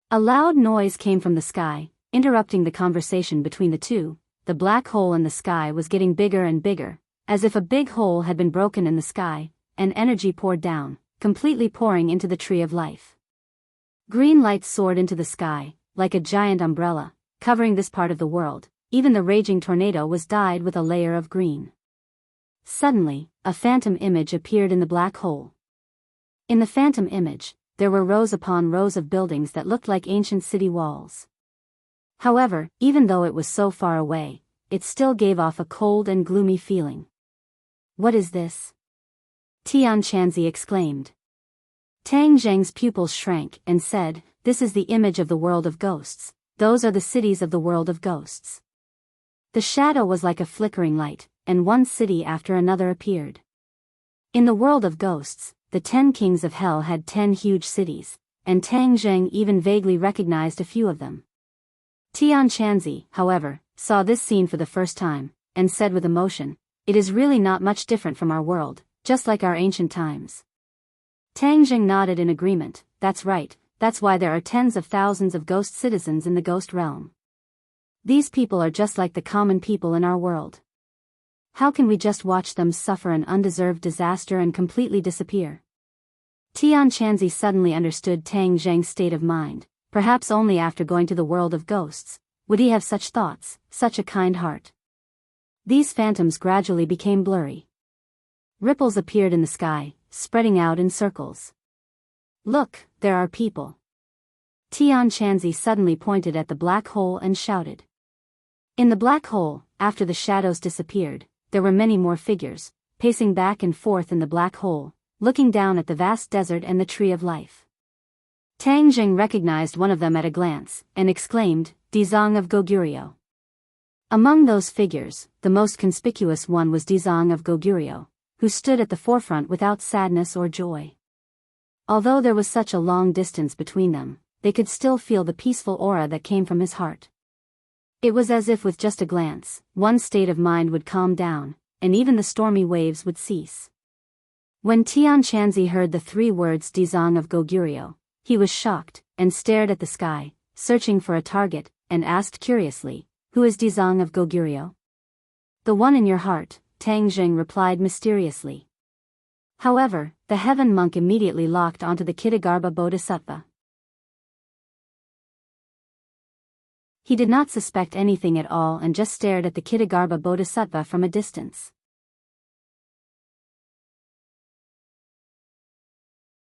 A loud noise came from the sky, interrupting the conversation between the two. The black hole in the sky was getting bigger and bigger, as if a big hole had been broken in the sky, and energy poured down, completely pouring into the tree of life. Green light soared into the sky, like a giant umbrella, covering this part of the world. Even the raging tornado was dyed with a layer of green. Suddenly, a phantom image appeared in the black hole. In the phantom image, there were rows upon rows of buildings that looked like ancient city walls. However, even though it was so far away, it still gave off a cold and gloomy feeling. What is this? Tian Chanzi exclaimed. Tang Zheng's pupils shrank and said, this is the image of the world of ghosts. Those are the cities of the world of ghosts. The shadow was like a flickering light, and one city after another appeared. In the world of ghosts, the 10 kings of hell had 10 huge cities, and Tang Zheng even vaguely recognized a few of them. Tian Chanzi, however, saw this scene for the first time, and said with emotion, it is really not much different from our world, just like our ancient times. Tang Zheng nodded in agreement. That's right, that's why there are tens of thousands of ghost citizens in the ghost realm. These people are just like the common people in our world. How can we just watch them suffer an undeserved disaster and completely disappear? Tian Chanzi suddenly understood Tang Zheng's state of mind. Perhaps only after going to the world of ghosts would he have such thoughts, such a kind heart. These phantoms gradually became blurry. Ripples appeared in the sky, spreading out in circles. Look, there are people. Tian Chanzi suddenly pointed at the black hole and shouted. In the black hole, after the shadows disappeared, there were many more figures, pacing back and forth in the black hole, looking down at the vast desert and the tree of life. Tang Jing recognized one of them at a glance, and exclaimed, Dizang of Goguryeo. Among those figures, the most conspicuous one was Dizang of Goguryeo, who stood at the forefront without sadness or joy. Although there was such a long distance between them, they could still feel the peaceful aura that came from his heart. It was as if with just a glance, one's state of mind would calm down, and even the stormy waves would cease. When Tian Chanzi heard the 3 words Dizang of Goguryeo, he was shocked, and stared at the sky, searching for a target, and asked curiously, who is Dizang of Goguryeo? The one in your heart, Tang Jing replied mysteriously. However, the heaven monk immediately locked onto the Kitagarbha Bodhisattva. He did not suspect anything at all and just stared at the Kitagarbha Bodhisattva from a distance.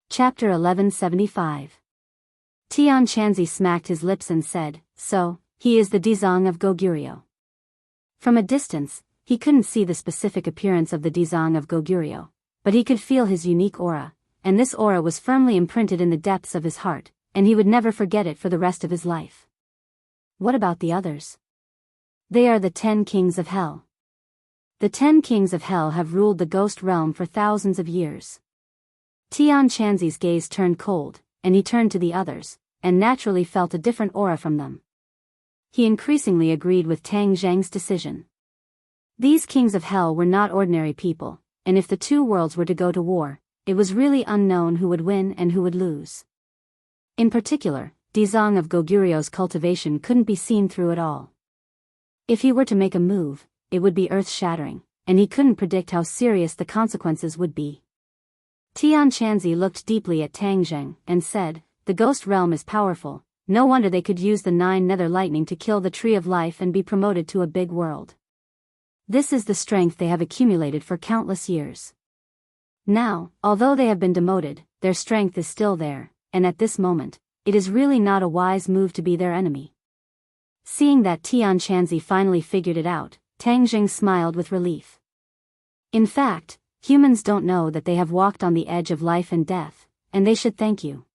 Chapter 1175. Tian Chanzi smacked his lips and said, so, he is the Dizang of Goguryeo. From a distance, he couldn't see the specific appearance of the Dizang of Goguryeo, but he could feel his unique aura, and this aura was firmly imprinted in the depths of his heart, and he would never forget it for the rest of his life. What about the others? They are the 10 kings of hell. The 10 kings of hell have ruled the ghost realm for thousands of years. Tian Chanzi's gaze turned cold, and he turned to the others, and naturally felt a different aura from them. He increasingly agreed with Tang Zheng's decision. These kings of hell were not ordinary people, and if the 2 worlds were to go to war, it was really unknown who would win and who would lose. In particular, Dizang of Goguryo's cultivation couldn't be seen through it all. If he were to make a move, it would be earth-shattering, and he couldn't predict how serious the consequences would be. Tian Chanzi looked deeply at Tang Zheng and said, the ghost realm is powerful, no wonder they could use the 9 nether lightning to kill the tree of life and be promoted to a big world. This is the strength they have accumulated for countless years. Now, although they have been demoted, their strength is still there, and at this moment, it is really not a wise move to be their enemy. Seeing that Tian Chanzi finally figured it out, Tang Jing smiled with relief. In fact, humans don't know that they have walked on the edge of life and death, and they should thank you.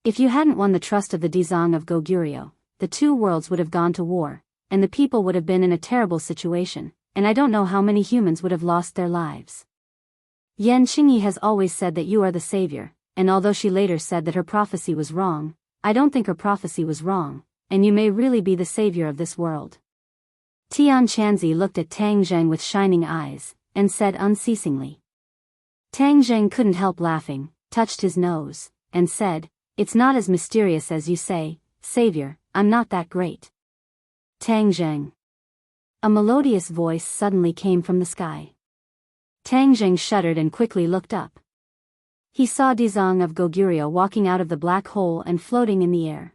If you hadn't won the trust of the Dizang of Goguryeo, the 2 worlds would have gone to war, and the people would have been in a terrible situation, and I don't know how many humans would have lost their lives. Yan Qingyi has always said that you are the savior, and although she later said that her prophecy was wrong, I don't think her prophecy was wrong, and you may really be the savior of this world. Tianqianzi looked at Tang Zheng with shining eyes, and said unceasingly. Tang Zheng couldn't help laughing, touched his nose, and said, "It's not as mysterious as you say, Savior, I'm not that great." Tang Zheng. A melodious voice suddenly came from the sky. Tang Zheng shuddered and quickly looked up. He saw Dizang of Goguryeo walking out of the black hole and floating in the air.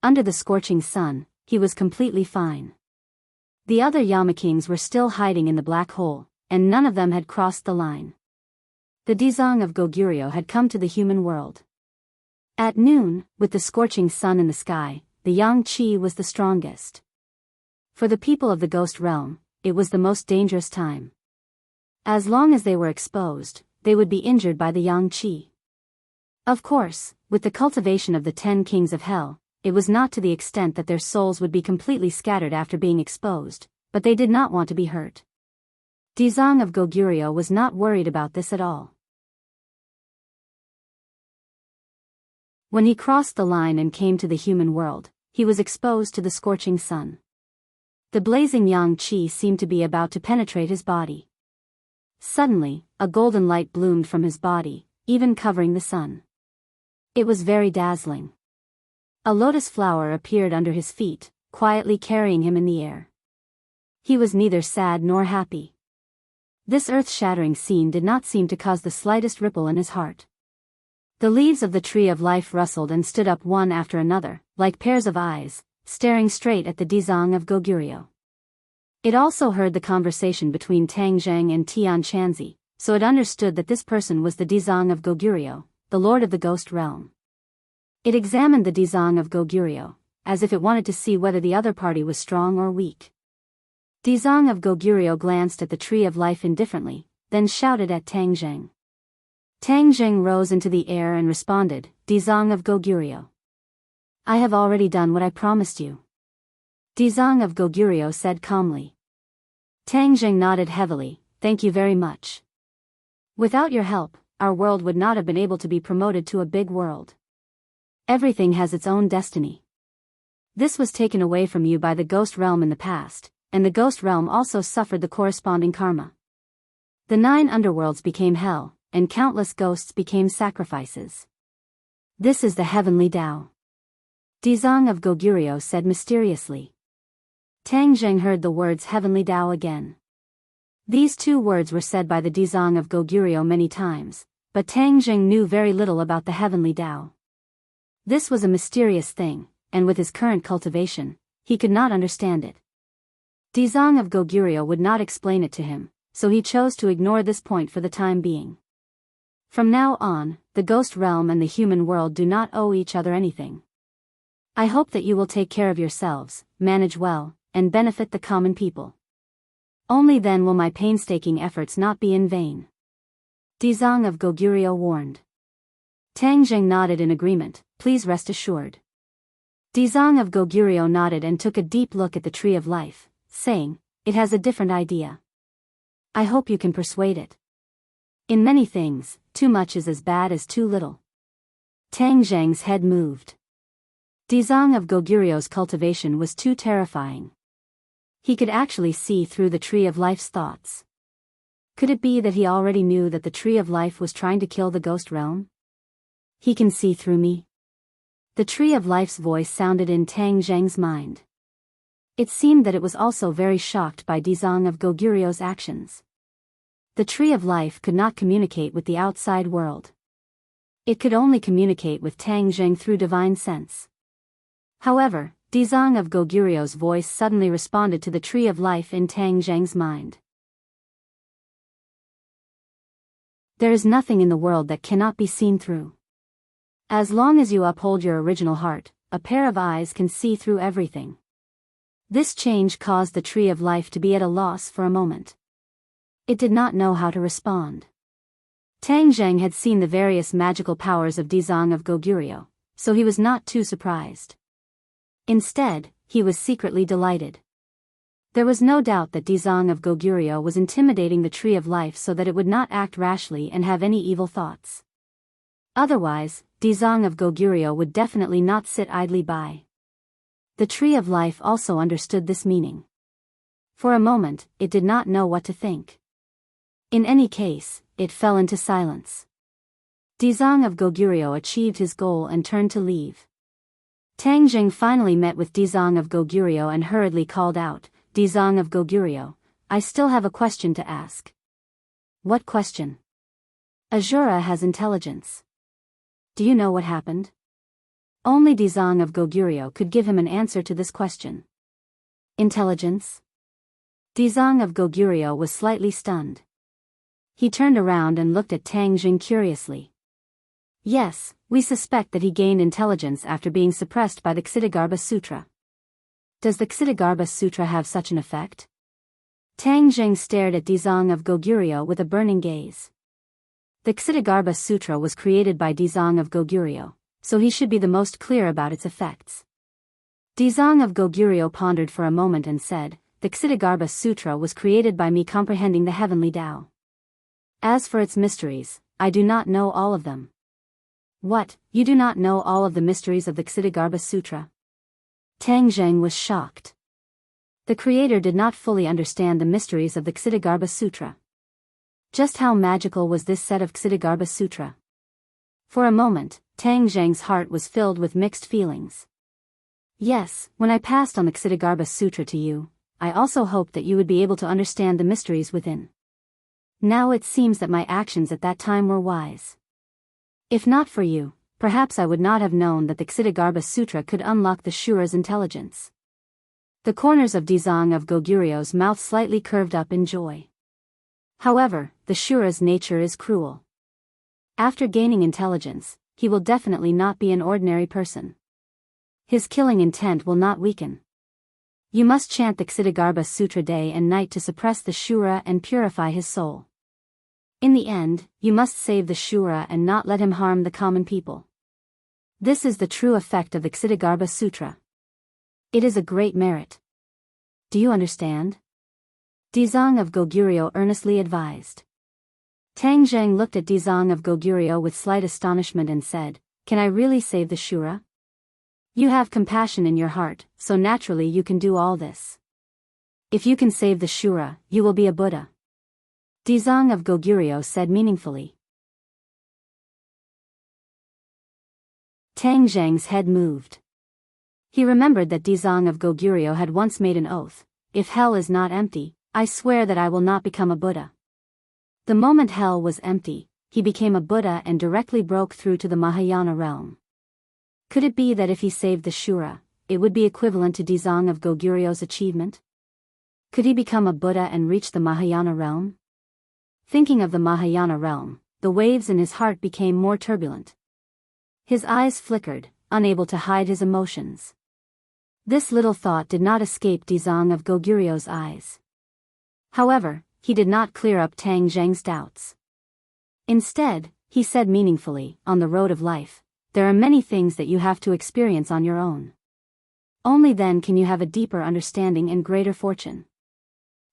Under the scorching sun, he was completely fine. The other Yamakings were still hiding in the black hole, and none of them had crossed the line. The Dizang of Goguryeo had come to the human world. At noon, with the scorching sun in the sky, the yang qi was the strongest. For the people of the ghost realm, it was the most dangerous time. As long as they were exposed, they would be injured by the yang qi. Of course, with the cultivation of the 10 kings of hell, it was not to the extent that their souls would be completely scattered after being exposed, but they did not want to be hurt. Dizang of Goguryeo was not worried about this at all. When he crossed the line and came to the human world, he was exposed to the scorching sun. The blazing yang qi seemed to be about to penetrate his body. Suddenly, a golden light bloomed from his body, even covering the sun. It was very dazzling. A lotus flower appeared under his feet, quietly carrying him in the air. He was neither sad nor happy. This earth-shattering scene did not seem to cause the slightest ripple in his heart. The leaves of the tree of life rustled and stood up one after another, like pairs of eyes, staring straight at the Dizang of Goguryeo. It also heard the conversation between Tang Zheng and Tianqianzi, so it understood that this person was the Dizang of Goguryeo, the lord of the ghost realm. It examined the Dizang of Goguryeo, as if it wanted to see whether the other party was strong or weak. Dizang of Goguryeo glanced at the tree of life indifferently, then shouted at Tang Zheng. Tang Zheng rose into the air and responded, "Dizang of Goguryeo. I have already done what I promised you." Dizang of Goguryeo said calmly. Tang Zheng nodded heavily, "Thank you very much. Without your help, our world would not have been able to be promoted to a big world. Everything has its own destiny. This was taken away from you by the ghost realm in the past, and the ghost realm also suffered the corresponding karma. The 9 underworlds became hell, and countless ghosts became sacrifices. This is the heavenly Tao." Dizang of Goguryeo said mysteriously. Tang Zheng heard the words heavenly Tao again. These 2 words were said by the Dizang of Goguryeo many times, but Tang Zheng knew very little about the heavenly Tao. This was a mysterious thing, and with his current cultivation, he could not understand it. Dizang of Goguryeo would not explain it to him, so he chose to ignore this point for the time being. From now on, the ghost realm and the human world do not owe each other anything. I hope that you will take care of yourselves, manage well, and benefit the common people. Only then will my painstaking efforts not be in vain. Dizang of Goguryeo warned. Tang Zheng nodded in agreement, "Please rest assured." Dizang of Goguryeo nodded and took a deep look at the tree of life, saying, "It has a different idea. I hope you can persuade it. In many things, too much is as bad as too little." Tang Zheng's head moved. Dizang of Goguryo's cultivation was too terrifying. He could actually see through the tree of life's thoughts. Could it be that he already knew that the tree of life was trying to kill the ghost realm? "He can see through me." The tree of life's voice sounded in Tang Zheng's mind. It seemed that it was also very shocked by Dizang of Goguryo's actions. The tree of life could not communicate with the outside world. It could only communicate with Tang Zheng through divine sense. However, Dizang of Goguryo's voice suddenly responded to the tree of life in Tang Zheng's mind. There is nothing in the world that cannot be seen through. As long as you uphold your original heart, a pair of eyes can see through everything. This change caused the tree of life to be at a loss for a moment. It did not know how to respond. Tang Zheng had seen the various magical powers of Dizang of Goguryeo, so he was not too surprised. Instead, he was secretly delighted. There was no doubt that Dizang of Goguryeo was intimidating the tree of life so that it would not act rashly and have any evil thoughts. Otherwise, Dizang of Goguryeo would definitely not sit idly by. The tree of life also understood this meaning. For a moment, it did not know what to think. In any case, it fell into silence. Dizang of Goguryeo achieved his goal and turned to leave. Tang Jing finally met with Dizang of Goguryeo and hurriedly called out, "Dizang of Goguryeo, I still have a question to ask." "What question?" "Azura has intelligence. Do you know what happened?" Only Dizang of Goguryeo could give him an answer to this question. "Intelligence?" Dizang of Goguryeo was slightly stunned. He turned around and looked at Tang Jing curiously. "Yes, we suspect that he gained intelligence after being suppressed by the Ksitigarbha Sutra." "Does the Ksitigarbha Sutra have such an effect?" Tang Jing stared at Dizang of Goguryeo with a burning gaze. The Ksitigarbha Sutra was created by Dizang of Goguryeo, so he should be the most clear about its effects. Dizang of Goguryeo pondered for a moment and said, "The Ksitigarbha Sutra was created by me comprehending the heavenly Tao. As for its mysteries, I do not know all of them." "What, you do not know all of the mysteries of the Ksitigarbha Sutra?" Tang Jing was shocked. The creator did not fully understand the mysteries of the Ksitigarbha Sutra. Just how magical was this set of Ksitigarbha Sutra? For a moment, Tang Jing's heart was filled with mixed feelings. "Yes, when I passed on the Ksitigarbha Sutra to you, I also hoped that you would be able to understand the mysteries within. Now it seems that my actions at that time were wise. If not for you, perhaps I would not have known that the Ksitigarbha Sutra could unlock the Shura's intelligence." The corners of Dizang of Goguryeo's mouth slightly curved up in joy. However, the Shura's nature is cruel. After gaining intelligence, he will definitely not be an ordinary person. His killing intent will not weaken. You must chant the Ksitigarbha Sutra day and night to suppress the Shura and purify his soul. In the end, you must save the Shura and not let him harm the common people. This is the true effect of the Ksitigarbha Sutra. It is a great merit. Do you understand?" Dizang of Goguryeo earnestly advised. Tang Jing looked at Dizang of Goguryeo with slight astonishment and said, "Can I really save the Shura? You have compassion in your heart, so naturally you can do all this. If you can save the Shura, you will be a Buddha." Dizang of Goguryeo said meaningfully. Tang Jing's head moved. He remembered that Dizang of Goguryeo had once made an oath, "If hell is not empty, I swear that I will not become a Buddha." The moment hell was empty, he became a Buddha and directly broke through to the Mahayana realm. Could it be that if he saved the Shura, it would be equivalent to Dizang of Goguryeo's achievement? Could he become a Buddha and reach the Mahayana realm? Thinking of the Mahayana realm, the waves in his heart became more turbulent. His eyes flickered, unable to hide his emotions. This little thought did not escape Dizang of Goguryeo's eyes. However, he did not clear up Tang Jing's doubts. Instead, he said meaningfully, "On the road of life, there are many things that you have to experience on your own. Only then can you have a deeper understanding and greater fortune."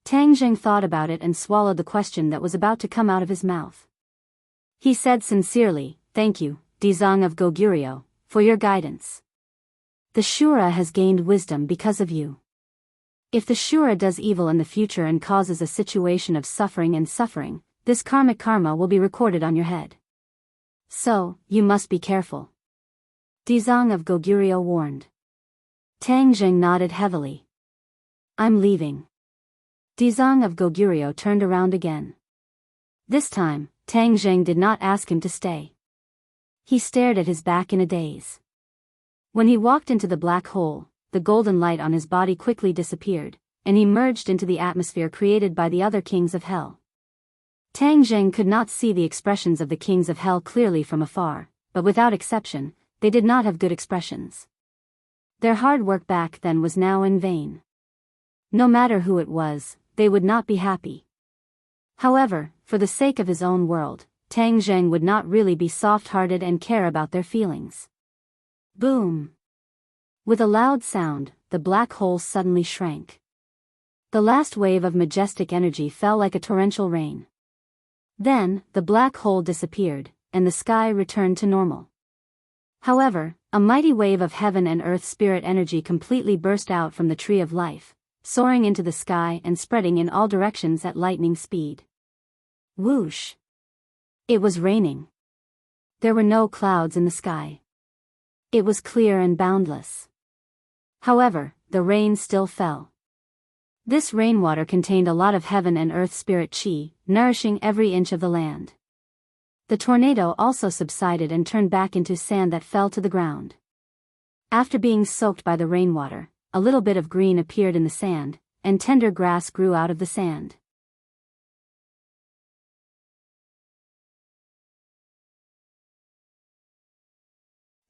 Tang Jing thought about it and swallowed the question that was about to come out of his mouth. He said sincerely, "Thank you, Dizang of Goguryeo, for your guidance. The Shura has gained wisdom because of you. If the Shura does evil in the future and causes a situation of suffering, this karmic karma will be recorded on your head. So, you must be careful." Dizang of Goguryeo warned. Tang Jing nodded heavily. "I'm leaving." Dizang of Goguryeo turned around again. This time, Tang Jing did not ask him to stay. He stared at his back in a daze. When he walked into the black hole, the golden light on his body quickly disappeared, and he merged into the atmosphere created by the other kings of hell. Tang Jing could not see the expressions of the kings of hell clearly from afar, but without exception, they did not have good expressions. Their hard work back then was now in vain. No matter who it was, they would not be happy. However, for the sake of his own world, Tang Jing would not really be soft-hearted and care about their feelings. Boom! With a loud sound, the black hole suddenly shrank. The last wave of majestic energy fell like a torrential rain. Then, the black hole disappeared, and the sky returned to normal. However, a mighty wave of heaven and earth spirit energy completely burst out from the tree of life, soaring into the sky and spreading in all directions at lightning speed. Whoosh! It was raining. There were no clouds in the sky. It was clear and boundless. However, the rain still fell. This rainwater contained a lot of heaven and earth spirit chi, nourishing every inch of the land. The tornado also subsided and turned back into sand that fell to the ground. After being soaked by the rainwater, a little bit of green appeared in the sand, and tender grass grew out of the sand.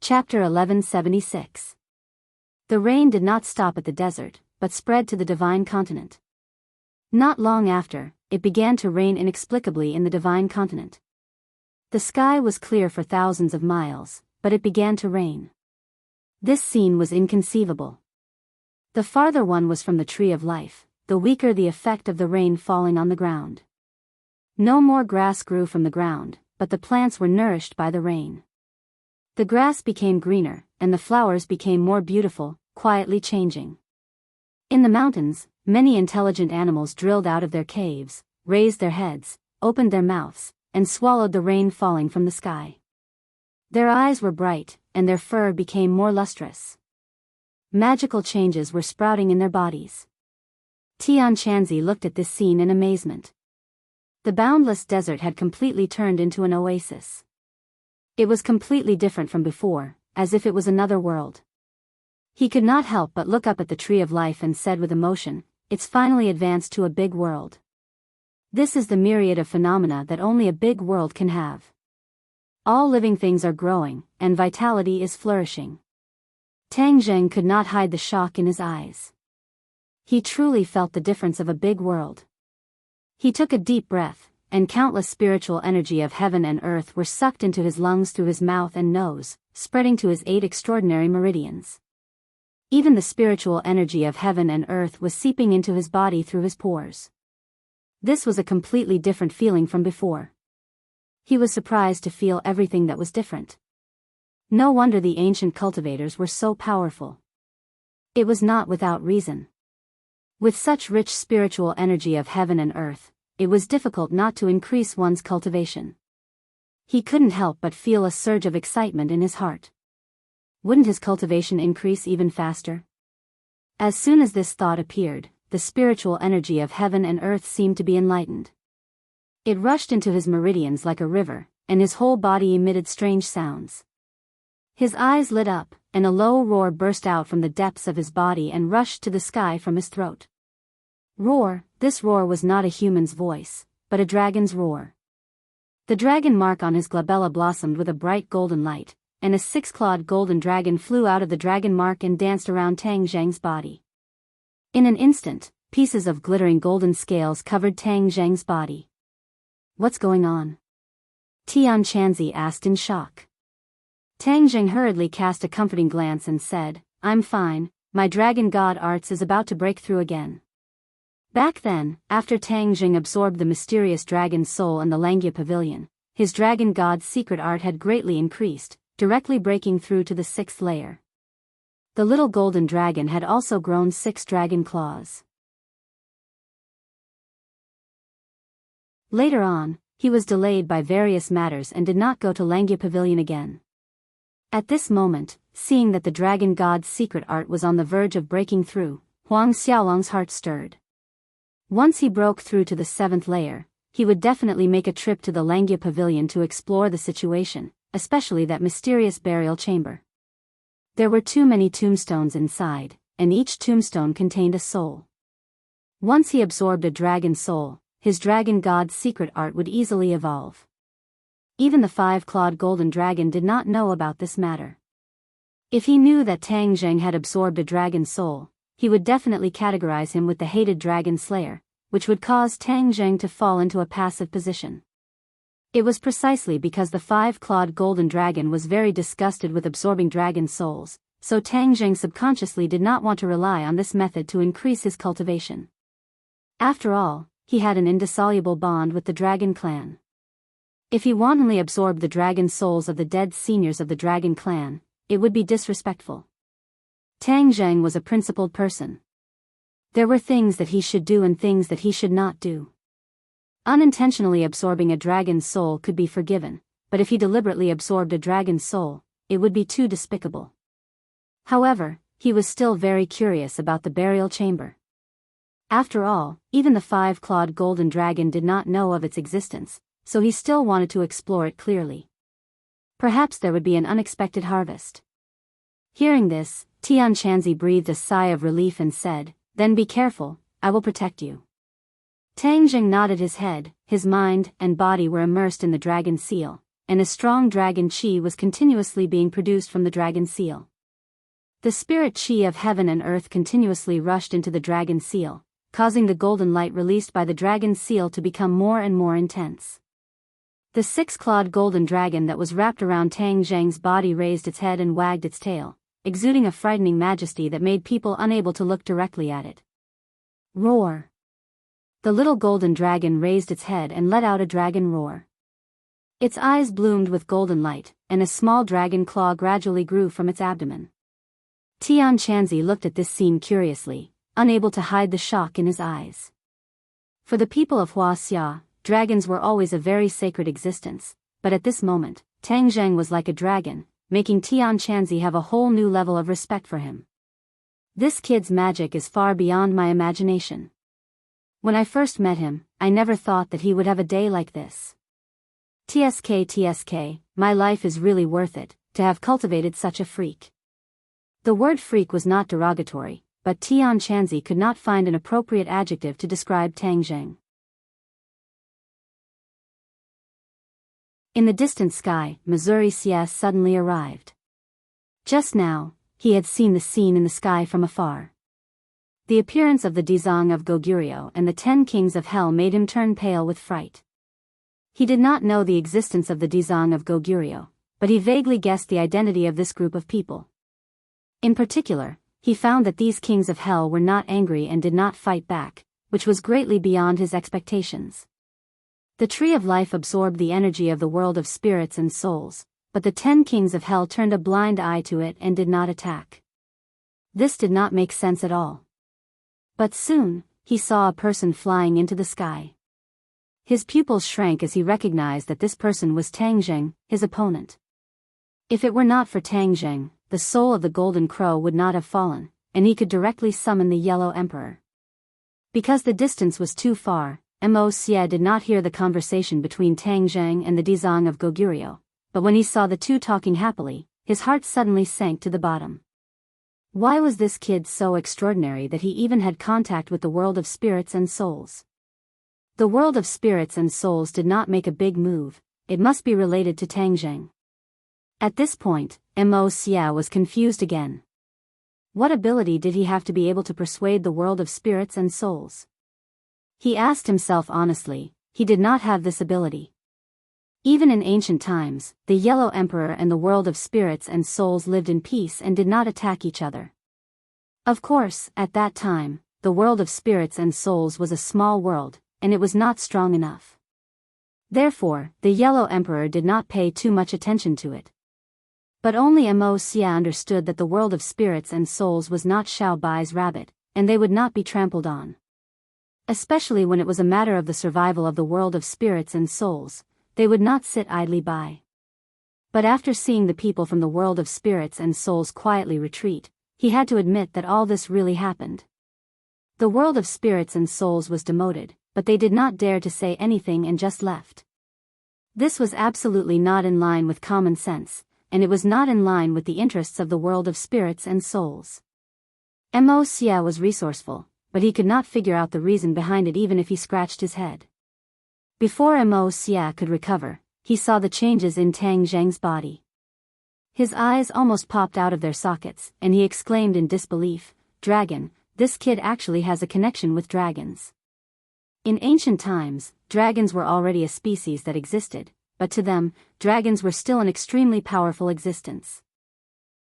Chapter 1176. The rain did not stop at the desert, but spread to the divine continent. Not long after, it began to rain inexplicably in the divine continent. The sky was clear for thousands of miles, but it began to rain. This scene was inconceivable. The farther one was from the tree of life, the weaker the effect of the rain falling on the ground. No more grass grew from the ground, but the plants were nourished by the rain. The grass became greener, and the flowers became more beautiful, quietly changing. In the mountains, many intelligent animals drilled out of their caves, raised their heads, opened their mouths, and swallowed the rain falling from the sky. Their eyes were bright, and their fur became more lustrous. Magical changes were sprouting in their bodies. Tianchanzi looked at this scene in amazement. The boundless desert had completely turned into an oasis. It was completely different from before, as if it was another world. He could not help but look up at the tree of life and said with emotion, "It's finally advanced to a big world. This is the myriad of phenomena that only a big world can have. All living things are growing, and vitality is flourishing." Tang Zheng could not hide the shock in his eyes. He truly felt the difference of a big world. He took a deep breath, and countless spiritual energy of heaven and earth were sucked into his lungs through his mouth and nose, spreading to his 8 extraordinary meridians. Even the spiritual energy of heaven and earth was seeping into his body through his pores. This was a completely different feeling from before. He was surprised to feel everything that was different. No wonder the ancient cultivators were so powerful. It was not without reason. With such rich spiritual energy of heaven and earth, it was difficult not to increase one's cultivation. He couldn't help but feel a surge of excitement in his heart. Wouldn't his cultivation increase even faster? As soon as this thought appeared, the spiritual energy of heaven and earth seemed to be enlightened. It rushed into his meridians like a river, and his whole body emitted strange sounds. His eyes lit up, and a low roar burst out from the depths of his body and rushed to the sky from his throat. Roar, this roar was not a human's voice, but a dragon's roar. The dragon mark on his glabella blossomed with a bright golden light, and a 6-clawed golden dragon flew out of the dragon mark and danced around Tang Zheng's body. In an instant, pieces of glittering golden scales covered Tang Zheng's body. "What's going on?" Tianchanzi asked in shock. Tang Zheng hurriedly cast a comforting glance and said, "I'm fine, my dragon god arts is about to break through again." Back then, after Tang Zheng absorbed the mysterious dragon's soul in the Langya Pavilion, his dragon god's secret art had greatly increased, directly breaking through to the 6th layer. The little golden dragon had also grown 6 dragon claws. Later on, he was delayed by various matters and did not go to Langya Pavilion again. At this moment, seeing that the dragon god's secret art was on the verge of breaking through, Huang Xiaolong's heart stirred. Once he broke through to the 7th layer, he would definitely make a trip to the Langya Pavilion to explore the situation, especially that mysterious burial chamber. There were too many tombstones inside, and each tombstone contained a soul. Once he absorbed a dragon soul, his dragon god's secret art would easily evolve. Even the 5-clawed golden dragon did not know about this matter. If he knew that Tang Zheng had absorbed a dragon soul, he would definitely categorize him with the hated dragon slayer, which would cause Tang Zheng to fall into a passive position. It was precisely because the 5-clawed golden dragon was very disgusted with absorbing dragon souls, so Tang Zheng subconsciously did not want to rely on this method to increase his cultivation. After all, he had an indissoluble bond with the dragon clan. If he wantonly absorbed the dragon souls of the dead seniors of the dragon clan, it would be disrespectful. Tang Zheng was a principled person. There were things that he should do and things that he should not do. Unintentionally absorbing a dragon's soul could be forgiven, but if he deliberately absorbed a dragon's soul, it would be too despicable. However, he was still very curious about the burial chamber. After all, even the 5-clawed golden dragon did not know of its existence, so he still wanted to explore it clearly. Perhaps there would be an unexpected harvest. Hearing this, Tianchanzi breathed a sigh of relief and said, "Then be careful, I will protect you." Tang Jing nodded his head. His mind and body were immersed in the dragon seal, and a strong dragon chi was continuously being produced from the dragon seal. The spirit chi of heaven and earth continuously rushed into the dragon seal, causing the golden light released by the dragon seal to become more and more intense. The 6-clawed golden dragon that was wrapped around Tang Zheng's body raised its head and wagged its tail, exuding a frightening majesty that made people unable to look directly at it. Roar! The little golden dragon raised its head and let out a dragon roar. Its eyes bloomed with golden light, and a small dragon claw gradually grew from its abdomen. Tianchanzi looked at this scene curiously, unable to hide the shock in his eyes. For the people of Huaxia, dragons were always a very sacred existence, but at this moment, Tang Zheng was like a dragon, making Tianchanzi have a whole new level of respect for him. This kid's magic is far beyond my imagination. When I first met him, I never thought that he would have a day like this. TSK, my life is really worth it, to have cultivated such a freak. The word freak was not derogatory, but Tianchanzi could not find an appropriate adjective to describe Tang Zheng. In the distant sky, Missouri Xie suddenly arrived. Just now, he had seen the scene in the sky from afar. The appearance of the Dizang of Goguryeo and the 10 kings of hell made him turn pale with fright. He did not know the existence of the Dizang of Goguryeo, but he vaguely guessed the identity of this group of people. In particular, he found that these kings of hell were not angry and did not fight back, which was greatly beyond his expectations. The tree of life absorbed the energy of the world of spirits and souls, but the 10 kings of hell turned a blind eye to it and did not attack. This did not make sense at all. But soon, he saw a person flying into the sky. His pupils shrank as he recognized that this person was Tang Zheng, his opponent. If it were not for Tang Zheng, the soul of the golden crow would not have fallen, and he could directly summon the Yellow Emperor. Because the distance was too far, Mo Xie did not hear the conversation between Tang Zheng and the Dizang of Goguryeo, but when he saw the two talking happily, his heart suddenly sank to the bottom. Why was this kid so extraordinary that he even had contact with the world of spirits and souls? The world of spirits and souls did not make a big move. It must be related to Tang Zheng. At this point, Mo Xie was confused again. What ability did he have to be able to persuade the world of spirits and souls? He asked himself honestly, he did not have this ability. Even in ancient times, the Yellow Emperor and the world of spirits and souls lived in peace and did not attack each other. Of course, at that time, the world of spirits and souls was a small world, and it was not strong enough. Therefore, the Yellow Emperor did not pay too much attention to it. But only Mo Xie understood that the world of spirits and souls was not Xiao Bai's rabbit, and they would not be trampled on. Especially when it was a matter of the survival of the world of spirits and souls, they would not sit idly by. But after seeing the people from the world of spirits and souls quietly retreat, he had to admit that all this really happened. The world of spirits and souls was demoted, but they did not dare to say anything and just left. This was absolutely not in line with common sense, and it was not in line with the interests of the world of spirits and souls. Mo Xie was resourceful, but he could not figure out the reason behind it even if he scratched his head. Before Mo Xie could recover, he saw the changes in Tang Zheng's body. His eyes almost popped out of their sockets, and he exclaimed in disbelief, "Dragon, this kid actually has a connection with dragons." In ancient times, dragons were already a species that existed, but to them, dragons were still an extremely powerful existence.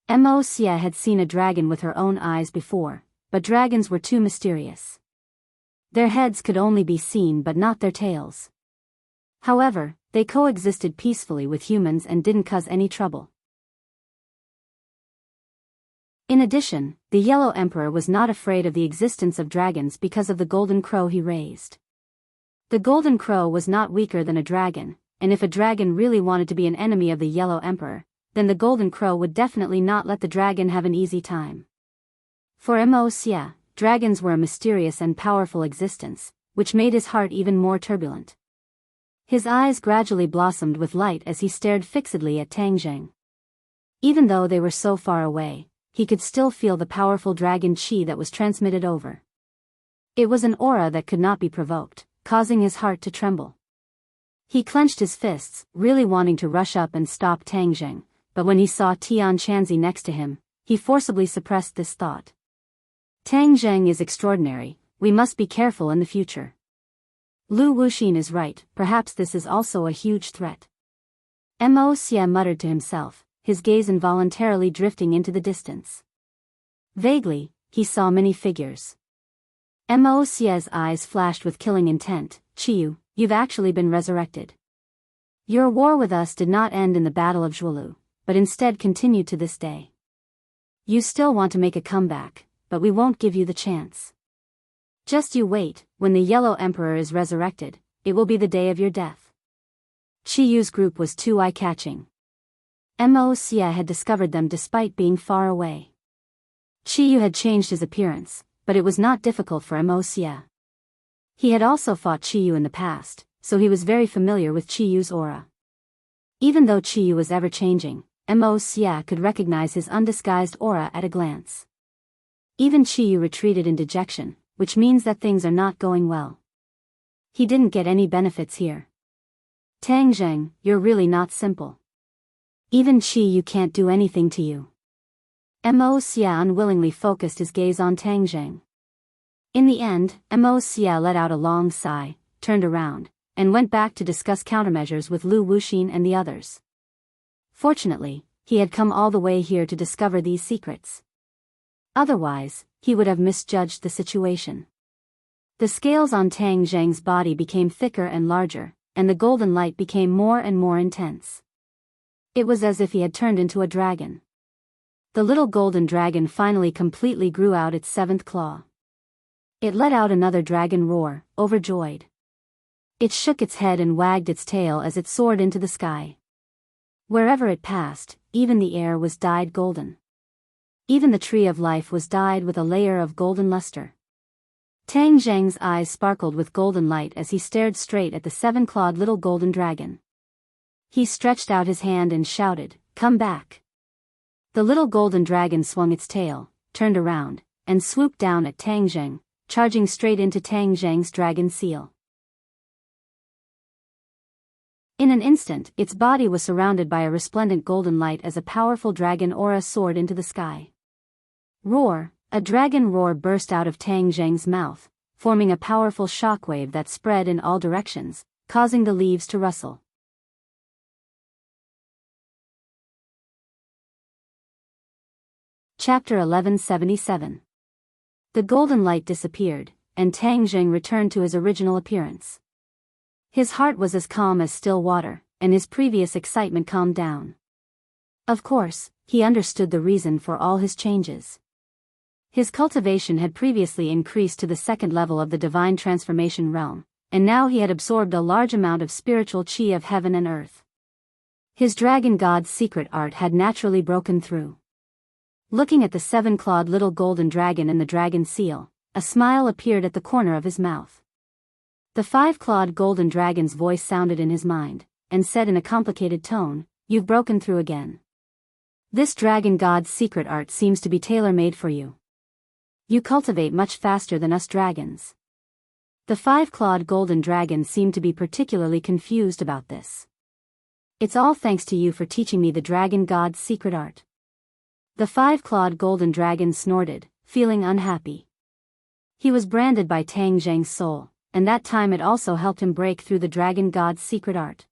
Mo Xie had seen a dragon with her own eyes before, but dragons were too mysterious. Their heads could only be seen but not their tails. However, they coexisted peacefully with humans and didn't cause any trouble. In addition, the Yellow Emperor was not afraid of the existence of dragons because of the golden crow he raised. The golden crow was not weaker than a dragon, and if a dragon really wanted to be an enemy of the Yellow Emperor, then the golden crow would definitely not let the dragon have an easy time. For Immerse, dragons were a mysterious and powerful existence, which made his heart even more turbulent. His eyes gradually blossomed with light as he stared fixedly at Tang Zheng. Even though they were so far away, he could still feel the powerful dragon chi that was transmitted over. It was an aura that could not be provoked, causing his heart to tremble. He clenched his fists, really wanting to rush up and stop Tang Zheng, but when he saw Tian Chanzi next to him, he forcibly suppressed this thought. Tang Zheng is extraordinary, we must be careful in the future. Lu Wuxin is right, perhaps this is also a huge threat. Immerse muttered to himself, his gaze involuntarily drifting into the distance. Vaguely, he saw many figures. Immerse's eyes flashed with killing intent. Chiyu, you've actually been resurrected. Your war with us did not end in the Battle of Zhuolu, but instead continued to this day. You still want to make a comeback, but we won't give you the chance. Just you wait, when the Yellow Emperor is resurrected, it will be the day of your death. Chiyu's group was too eye-catching. Immerse had discovered them despite being far away. Chiyu had changed his appearance, but it was not difficult for Immerse. He had also fought Chiyu in the past, so he was very familiar with Chiyu's aura. Even though Chiyu was ever-changing, Immerse could recognize his undisguised aura at a glance. Even Chiyu retreated in dejection, which means that things are not going well. He didn't get any benefits here. Tang Zheng, you're really not simple. Even Chiyu can't do anything to you. Immerse unwillingly focused his gaze on Tang Zheng. In the end, Immerse let out a long sigh, turned around, and went back to discuss countermeasures with Lu Wuxin and the others. Fortunately, he had come all the way here to discover these secrets. Otherwise, he would have misjudged the situation. The scales on Tang Zheng's body became thicker and larger, and the golden light became more and more intense. It was as if he had turned into a dragon. The little golden dragon finally completely grew out its seventh claw. It let out another dragon roar, overjoyed. It shook its head and wagged its tail as it soared into the sky. Wherever it passed, even the air was dyed golden. Even the tree of life was dyed with a layer of golden luster. Tang Zheng's eyes sparkled with golden light as he stared straight at the seven-clawed little golden dragon. He stretched out his hand and shouted, "Come back." The little golden dragon swung its tail, turned around, and swooped down at Tang Zheng, charging straight into Tang Zheng's dragon seal. In an instant, its body was surrounded by a resplendent golden light as a powerful dragon aura soared into the sky. Roar! A dragon roar burst out of Tang Zheng's mouth, forming a powerful shockwave that spread in all directions, causing the leaves to rustle. Chapter 1177. The golden light disappeared, and Tang Zheng returned to his original appearance. His heart was as calm as still water, and his previous excitement calmed down. Of course, he understood the reason for all his changes. His cultivation had previously increased to the second level of the divine transformation realm, and now he had absorbed a large amount of spiritual chi of heaven and earth. His dragon god's secret art had naturally broken through. Looking at the seven-clawed little golden dragon and the dragon seal, a smile appeared at the corner of his mouth. The five-clawed golden dragon's voice sounded in his mind, and said in a complicated tone, "You've broken through again. This dragon god's secret art seems to be tailor-made for you. You cultivate much faster than us dragons." The five-clawed golden dragon seemed to be particularly confused about this. "It's all thanks to you for teaching me the dragon god's secret art." The five-clawed golden dragon snorted, feeling unhappy. He was branded by Tang Zheng's soul, and that time it also helped him break through the dragon god's secret art.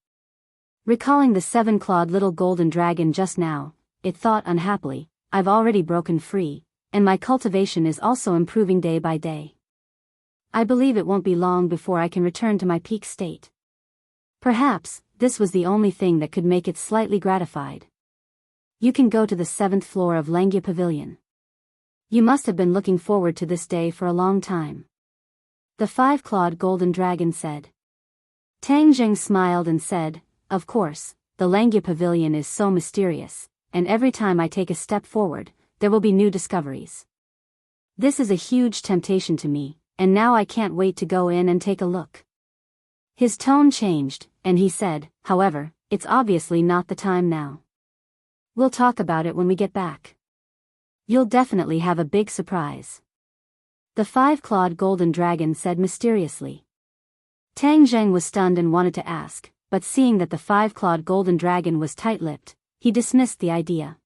Recalling the seven-clawed little golden dragon just now, it thought unhappily, "I've already broken free, and my cultivation is also improving day by day. I believe it won't be long before I can return to my peak state." Perhaps, this was the only thing that could make it slightly gratified. "You can go to the 7th floor of Langya Pavilion. You must have been looking forward to this day for a long time. The five-clawed golden dragon said. Tang Jing smiled and said, of course, the Langya Pavilion is so mysterious, and every time I take a step forward, there will be new discoveries. This is a huge temptation to me, and now I can't wait to go in and take a look. His tone changed, and he said, however, it's obviously not the time now. We'll talk about it when we get back. You'll definitely have a big surprise. The five-clawed golden dragon said mysteriously. Tang Zheng was stunned and wanted to ask, but seeing that the five-clawed golden dragon was tight-lipped, he dismissed the idea.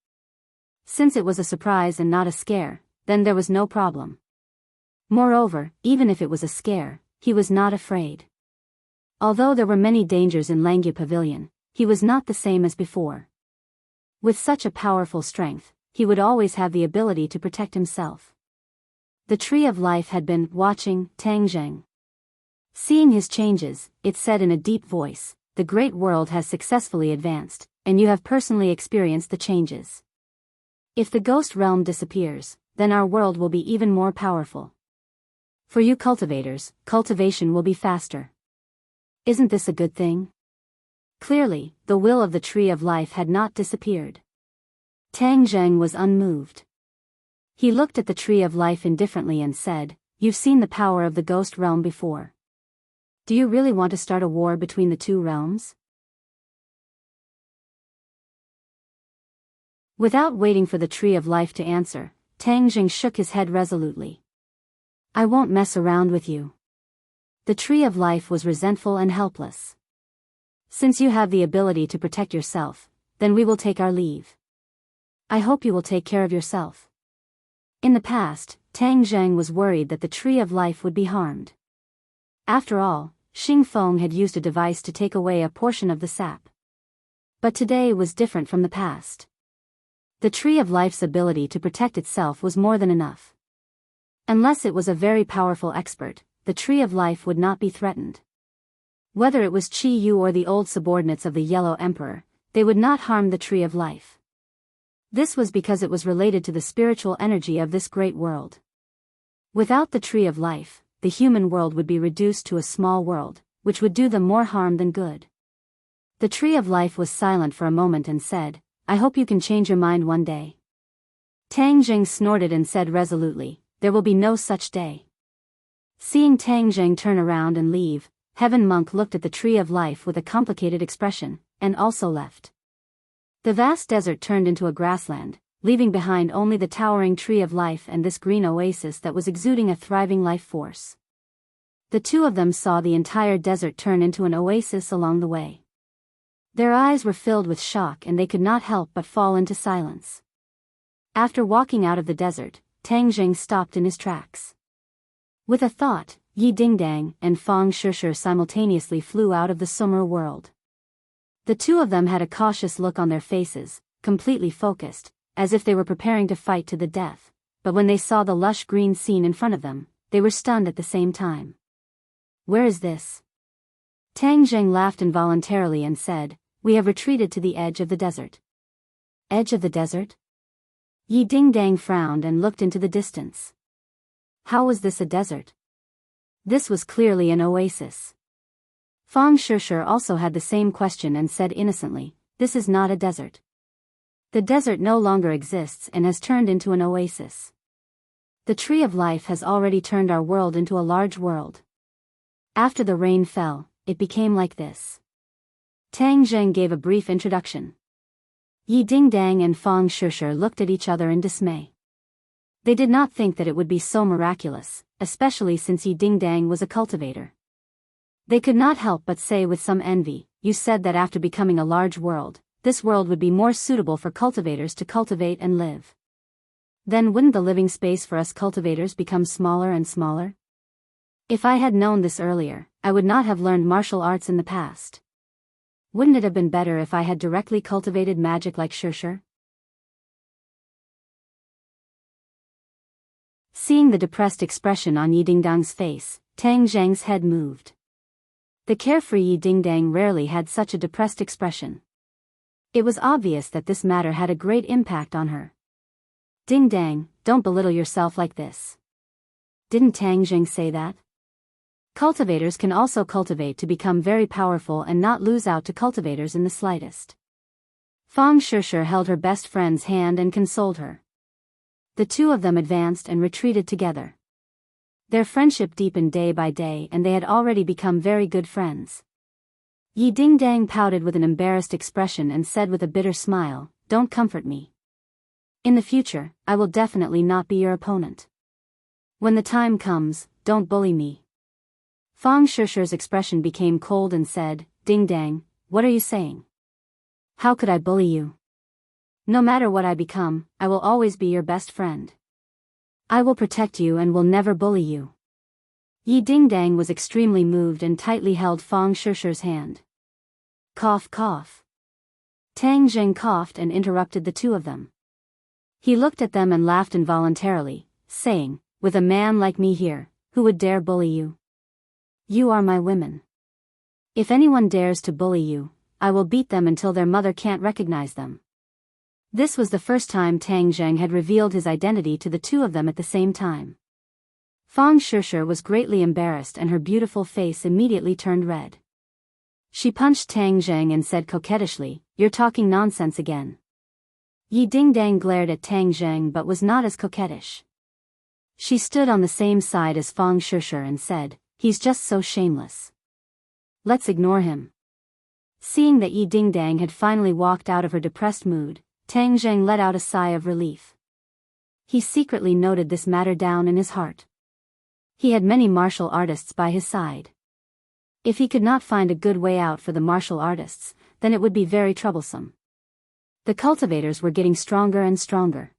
Since it was a surprise and not a scare, then there was no problem. Moreover, even if it was a scare, he was not afraid. Although there were many dangers in Langya Pavilion, he was not the same as before. With such a powerful strength, he would always have the ability to protect himself. The Tree of Life had been watching Tang Zheng. Seeing his changes, it said in a deep voice, the great world has successfully advanced, and you have personally experienced the changes. If the ghost realm disappears, then our world will be even more powerful. For you cultivators, cultivation will be faster. Isn't this a good thing? Clearly, the will of the Tree of Life had not disappeared. Tang Zheng was unmoved. He looked at the Tree of Life indifferently and said, you've seen the power of the ghost realm before. Do you really want to start a war between the two realms? Without waiting for the Tree of Life to answer, Tang Zheng shook his head resolutely. I won't mess around with you. The Tree of Life was resentful and helpless. Since you have the ability to protect yourself, then we will take our leave. I hope you will take care of yourself. In the past, Tang Zheng was worried that the Tree of Life would be harmed. After all, Xing Feng had used a device to take away a portion of the sap. But today was different from the past. The Tree of Life's ability to protect itself was more than enough. Unless it was a very powerful expert, the Tree of Life would not be threatened. Whether it was Qi Yu or the old subordinates of the Yellow Emperor, they would not harm the Tree of Life. This was because it was related to the spiritual energy of this great world. Without the Tree of Life, the human world would be reduced to a small world, which would do them more harm than good. The Tree of Life was silent for a moment and said, I hope you can change your mind one day. Tang Zheng snorted and said resolutely, there will be no such day. Seeing Tang Zheng turn around and leave, Heaven Monk looked at the Tree of Life with a complicated expression, and also left. The vast desert turned into a grassland, leaving behind only the towering Tree of Life and this green oasis that was exuding a thriving life force. The two of them saw the entire desert turn into an oasis along the way. Their eyes were filled with shock and they could not help but fall into silence. After walking out of the desert, Tang Zheng stopped in his tracks. With a thought, Yi Dingdang and Fang Shishir simultaneously flew out of the Sumer world. The two of them had a cautious look on their faces, completely focused, as if they were preparing to fight to the death, but when they saw the lush green scene in front of them, they were stunned at the same time. Where is this? Tang Zheng laughed involuntarily and said, we have retreated to the edge of the desert. Edge of the desert? Yi Dingdang frowned and looked into the distance. How was this a desert? This was clearly an oasis. Fang Shishir also had the same question and said innocently, this is not a desert. The desert no longer exists and has turned into an oasis. The Tree of Life has already turned our world into a large world. After the rain fell, it became like this. Tang Zheng gave a brief introduction. Yi Dingdang and Fang Shishir looked at each other in dismay. They did not think that it would be so miraculous, especially since Yi Dingdang was a cultivator. They could not help but say with some envy, you said that after becoming a large world, this world would be more suitable for cultivators to cultivate and live. Then wouldn't the living space for us cultivators become smaller and smaller? If I had known this earlier, I would not have learned martial arts in the past. Wouldn't it have been better if I had directly cultivated magic like Shishir? Seeing the depressed expression on Yi Dingdang's face, Tang Zheng's head moved. The carefree Yi Dingdang rarely had such a depressed expression. It was obvious that this matter had a great impact on her. Ding dang, don't belittle yourself like this. Didn't Tang Jing say that? Cultivators can also cultivate to become very powerful and not lose out to cultivators in the slightest. Fang Shishir held her best friend's hand and consoled her. The two of them advanced and retreated together. Their friendship deepened day by day and they had already become very good friends. Yi Dingdang pouted with an embarrassed expression and said with a bitter smile, "Don't comfort me. In the future, I will definitely not be your opponent. When the time comes, don't bully me." Fang Shishir's expression became cold and said, "Dingdang, what are you saying? How could I bully you? No matter what I become, I will always be your best friend. I will protect you and will never bully you." Yi Dingdang was extremely moved and tightly held Fang Shishir's hand. Cough cough. Tang Jing coughed and interrupted the two of them. He looked at them and laughed involuntarily, saying, "With a man like me here, who would dare bully you? You are my women. If anyone dares to bully you, I will beat them until their mother can't recognize them." This was the first time Tang Jing had revealed his identity to the two of them at the same time. Fang Shishir was greatly embarrassed and her beautiful face immediately turned red. She punched Tang Jing and said coquettishly, "You're talking nonsense again." Yi Dingdang glared at Tang Jing but was not as coquettish. She stood on the same side as Fang Shishir and said, "He's just so shameless. Let's ignore him." Seeing that Yi Dingdang had finally walked out of her depressed mood, Tang Jing let out a sigh of relief. He secretly noted this matter down in his heart. He had many martial artists by his side. If he could not find a good way out for the martial artists, then it would be very troublesome. The cultivators were getting stronger and stronger.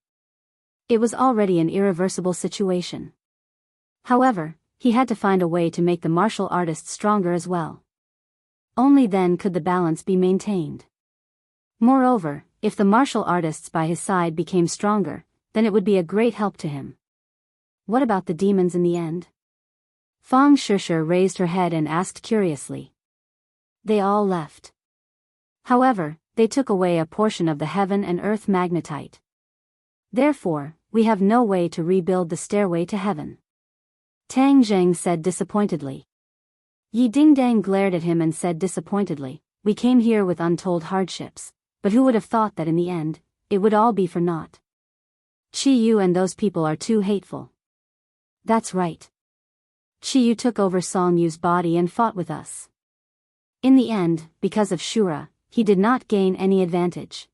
It was already an irreversible situation. However, he had to find a way to make the martial artists stronger as well. Only then could the balance be maintained. Moreover, if the martial artists by his side became stronger, then it would be a great help to him. What about the demons in the end? Fang Shishir raised her head and asked curiously. They all left. However, they took away a portion of the heaven and earth magnetite. Therefore, we have no way to rebuild the stairway to heaven. Tang Jing said disappointedly. Yi Dingdang glared at him and said disappointedly, "We came here with untold hardships, but who would have thought that in the end, it would all be for naught? Chi Yu and those people are too hateful." "That's right. Chi Yu took over Song Yu's body and fought with us. In the end, because of Shura, he did not gain any advantage.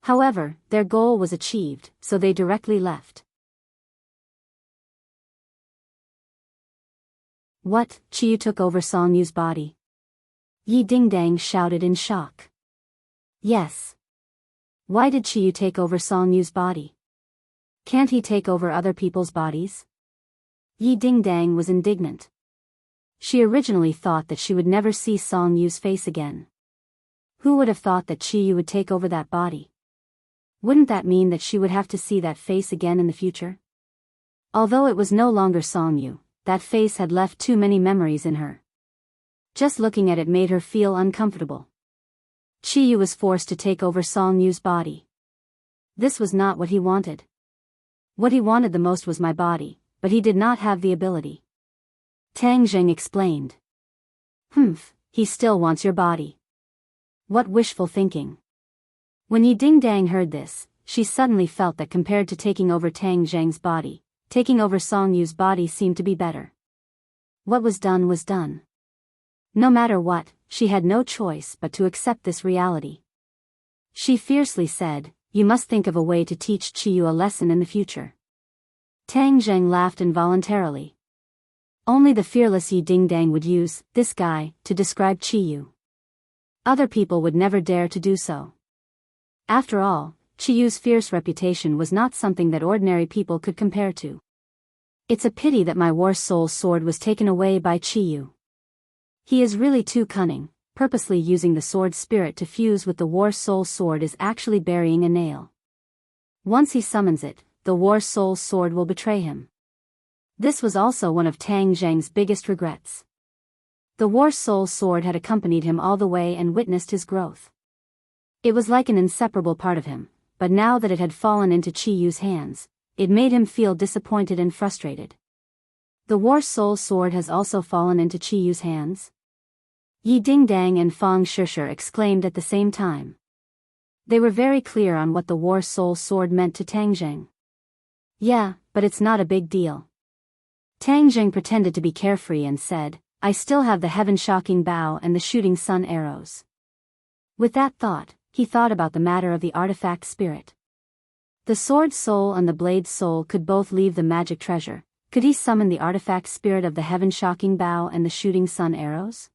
However, their goal was achieved, so they directly left." "What, Chi Yu took over Song Yu's body?" Yi Dingdang shouted in shock. "Yes. Why did Chi Yu take over Song Yu's body? Can't he take over other people's bodies?" Yi Dingdang was indignant. She originally thought that she would never see Song Yu's face again. Who would have thought that Chi Yu would take over that body? Wouldn't that mean that she would have to see that face again in the future? Although it was no longer Song Yu, that face had left too many memories in her. Just looking at it made her feel uncomfortable. Chi Yu was forced to take over Song Yu's body. This was not what he wanted. What he wanted the most was my body, but he did not have the ability. Tang Jing explained. "Humph, he still wants your body. What wishful thinking." When Yi Dingdang heard this, she suddenly felt that compared to taking over Tang Jing's body, taking over Song Yu's body seemed to be better. What was done was done. No matter what, she had no choice but to accept this reality. She fiercely said, "You must think of a way to teach Chi Yu a lesson in the future." Tang Jing laughed involuntarily. Only the fearless Yi Dingdang would use "this guy" to describe Chi Yu. Other people would never dare to do so. After all, Chi Yu's fierce reputation was not something that ordinary people could compare to. It's a pity that my War Soul sword was taken away by Chi Yu. He is really too cunning. Purposely using the sword spirit to fuse with the War Soul sword is actually burying a nail. Once he summons it, the War Soul sword will betray him. This was also one of Tang Jing's biggest regrets. The War Soul sword had accompanied him all the way and witnessed his growth. It was like an inseparable part of him, but now that it had fallen into Chiyu's hands, it made him feel disappointed and frustrated. The War Soul Sword has also fallen into Chiyu's hands? Yi Dingdang and Fang Shishir exclaimed at the same time. They were very clear on what the War Soul Sword meant to Tang Zheng. Yeah, but it's not a big deal. Tang Zheng pretended to be carefree and said, I still have the heaven-shocking bow and the shooting sun arrows. With that thought, he thought about the matter of the artifact spirit. The sword soul and the blade soul could both leave the magic treasure. Could he summon the artifact spirit of the heaven-shocking bow and the shooting sun arrows?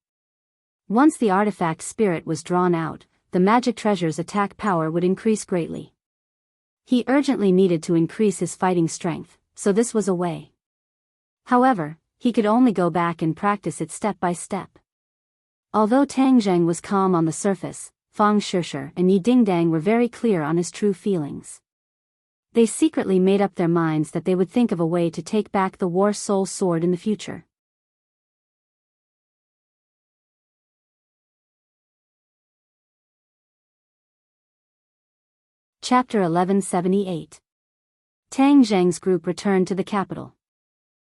Once the artifact spirit was drawn out, the magic treasure's attack power would increase greatly. He urgently needed to increase his fighting strength, so this was a way. However, he could only go back and practice it step by step. Although Tang Zheng was calm on the surface, Fang Shishir and Yi Dingdang were very clear on his true feelings. They secretly made up their minds that they would think of a way to take back the War Soul Sword in the future. Chapter 1178. Tang Zheng's group returned to the capital.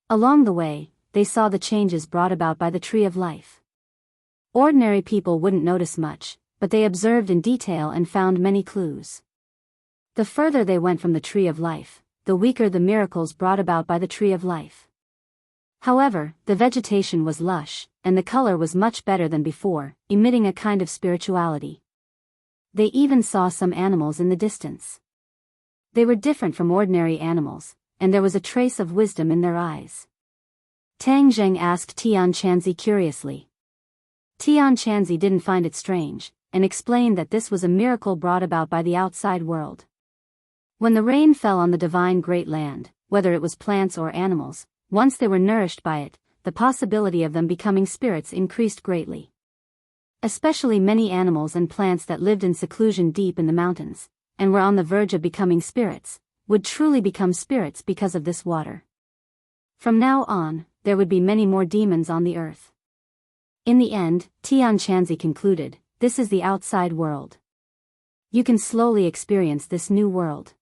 Along the way, they saw the changes brought about by the Tree of Life. Ordinary people wouldn't notice much, but they observed in detail and found many clues. The further they went from the Tree of Life, the weaker the miracles brought about by the Tree of Life. However, the vegetation was lush, and the color was much better than before, emitting a kind of spirituality. They even saw some animals in the distance. They were different from ordinary animals, and there was a trace of wisdom in their eyes. Tang Zheng asked Tian Chanzi curiously. Tian Chanzi didn't find it strange, and explained that this was a miracle brought about by the outside world. When the rain fell on the divine great land, whether it was plants or animals, once they were nourished by it, the possibility of them becoming spirits increased greatly. Especially many animals and plants that lived in seclusion deep in the mountains, and were on the verge of becoming spirits, would truly become spirits because of this water. From now on, there would be many more demons on the earth. In the end, Tian Chanzi concluded, this is the outside world. You can slowly experience this new world.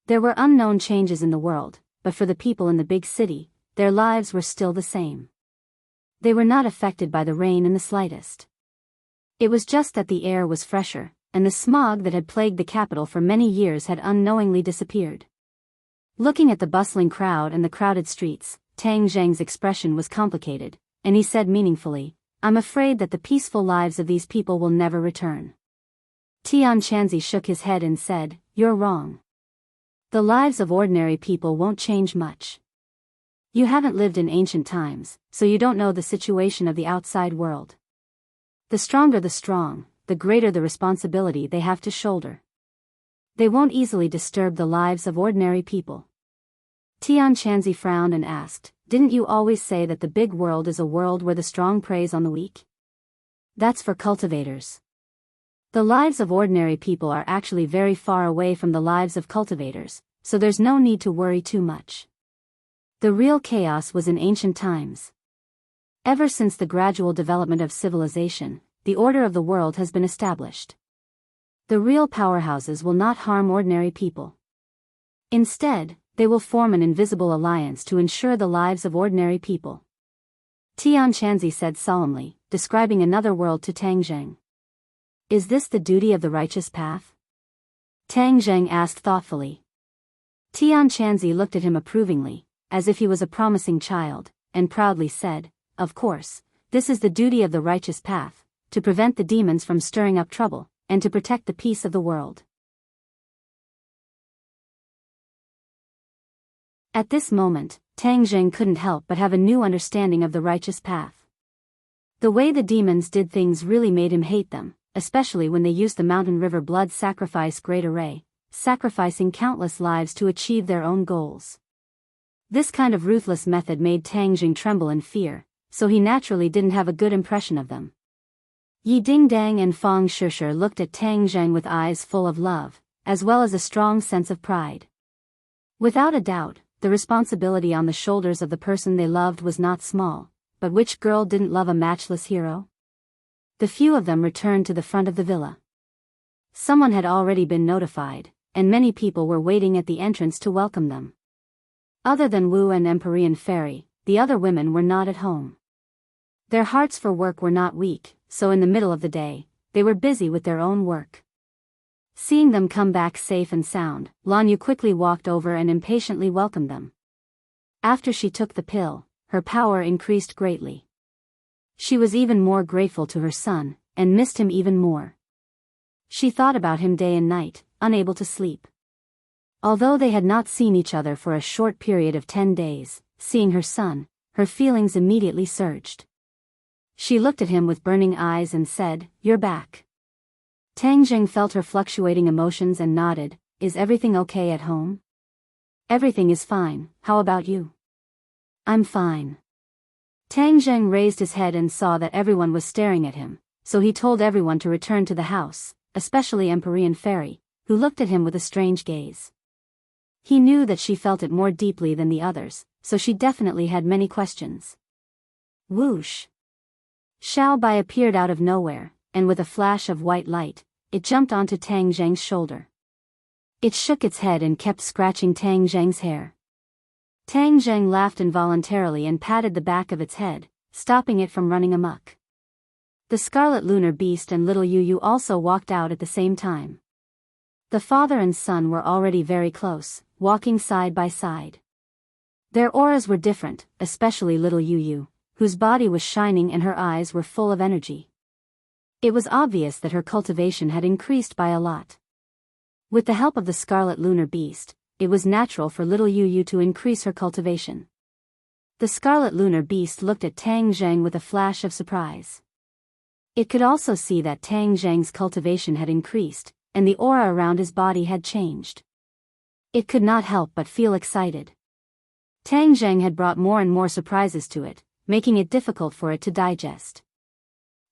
There were unknown changes in the world, but for the people in the big city, their lives were still the same. They were not affected by the rain in the slightest. It was just that the air was fresher, and the smog that had plagued the capital for many years had unknowingly disappeared. Looking at the bustling crowd and the crowded streets, Tang Zheng's expression was complicated, and he said meaningfully, I'm afraid that the peaceful lives of these people will never return. Tian Chanzi shook his head and said, you're wrong. The lives of ordinary people won't change much. You haven't lived in ancient times, so you don't know the situation of the outside world. The stronger the strong, the greater the responsibility they have to shoulder. They won't easily disturb the lives of ordinary people. Tian Chanzi frowned and asked, didn't you always say that the big world is a world where the strong preys on the weak? That's for cultivators. The lives of ordinary people are actually very far away from the lives of cultivators, so there's no need to worry too much. The real chaos was in ancient times. Ever since the gradual development of civilization, the order of the world has been established. The real powerhouses will not harm ordinary people. Instead, they will form an invisible alliance to ensure the lives of ordinary people. Tian Chanzi said solemnly, describing another world to Tang Zheng. Is this the duty of the righteous path? Tang Zheng asked thoughtfully. Tian Chanzi looked at him approvingly, as if he was a promising child, and proudly said, of course, this is the duty of the righteous path, to prevent the demons from stirring up trouble, and to protect the peace of the world. At this moment, Tang Zheng couldn't help but have a new understanding of the righteous path. The way the demons did things really made him hate them, especially when they used the mountain river blood sacrifice great array, sacrificing countless lives to achieve their own goals. This kind of ruthless method made Tang Zheng tremble in fear, so he naturally didn't have a good impression of them. Yi Dingdang and Fang Shishir looked at Tang Zheng with eyes full of love, as well as a strong sense of pride. Without a doubt, the responsibility on the shoulders of the person they loved was not small, but which girl didn't love a matchless hero? The few of them returned to the front of the villa. Someone had already been notified, and many people were waiting at the entrance to welcome them. Other than Wu and Empyrean Fairy, the other women were not at home. Their hearts for work were not weak, so in the middle of the day, they were busy with their own work. Seeing them come back safe and sound, Lan Yu quickly walked over and impatiently welcomed them. After she took the pill, her power increased greatly. She was even more grateful to her son, and missed him even more. She thought about him day and night, unable to sleep. Although they had not seen each other for a short period of 10 days, seeing her son, her feelings immediately surged. She looked at him with burning eyes and said, "You're back." Tang Jing felt her fluctuating emotions and nodded, "Is everything okay at home?" "Everything is fine, how about you?" "I'm fine." Tang Jing raised his head and saw that everyone was staring at him, so he told everyone to return to the house, especially Empyrean Fairy, who looked at him with a strange gaze. He knew that she felt it more deeply than the others, so she definitely had many questions. Whoosh! Xiao Bai appeared out of nowhere, and with a flash of white light, it jumped onto Tang Zheng's shoulder. It shook its head and kept scratching Tang Zheng's hair. Tang Zheng laughed involuntarily and patted the back of its head, stopping it from running amok. The Scarlet Lunar Beast and little Yu Yu also walked out at the same time. The father and son were already very close, walking side by side. Their auras were different, especially little Yu Yu, whose body was shining and her eyes were full of energy. It was obvious that her cultivation had increased by a lot. With the help of the Scarlet Lunar Beast, it was natural for little Yu Yu to increase her cultivation. The Scarlet Lunar Beast looked at Tang Zheng with a flash of surprise. It could also see that Tang Zheng's cultivation had increased, and the aura around his body had changed. It could not help but feel excited. Tang Zheng had brought more and more surprises to it, making it difficult for it to digest.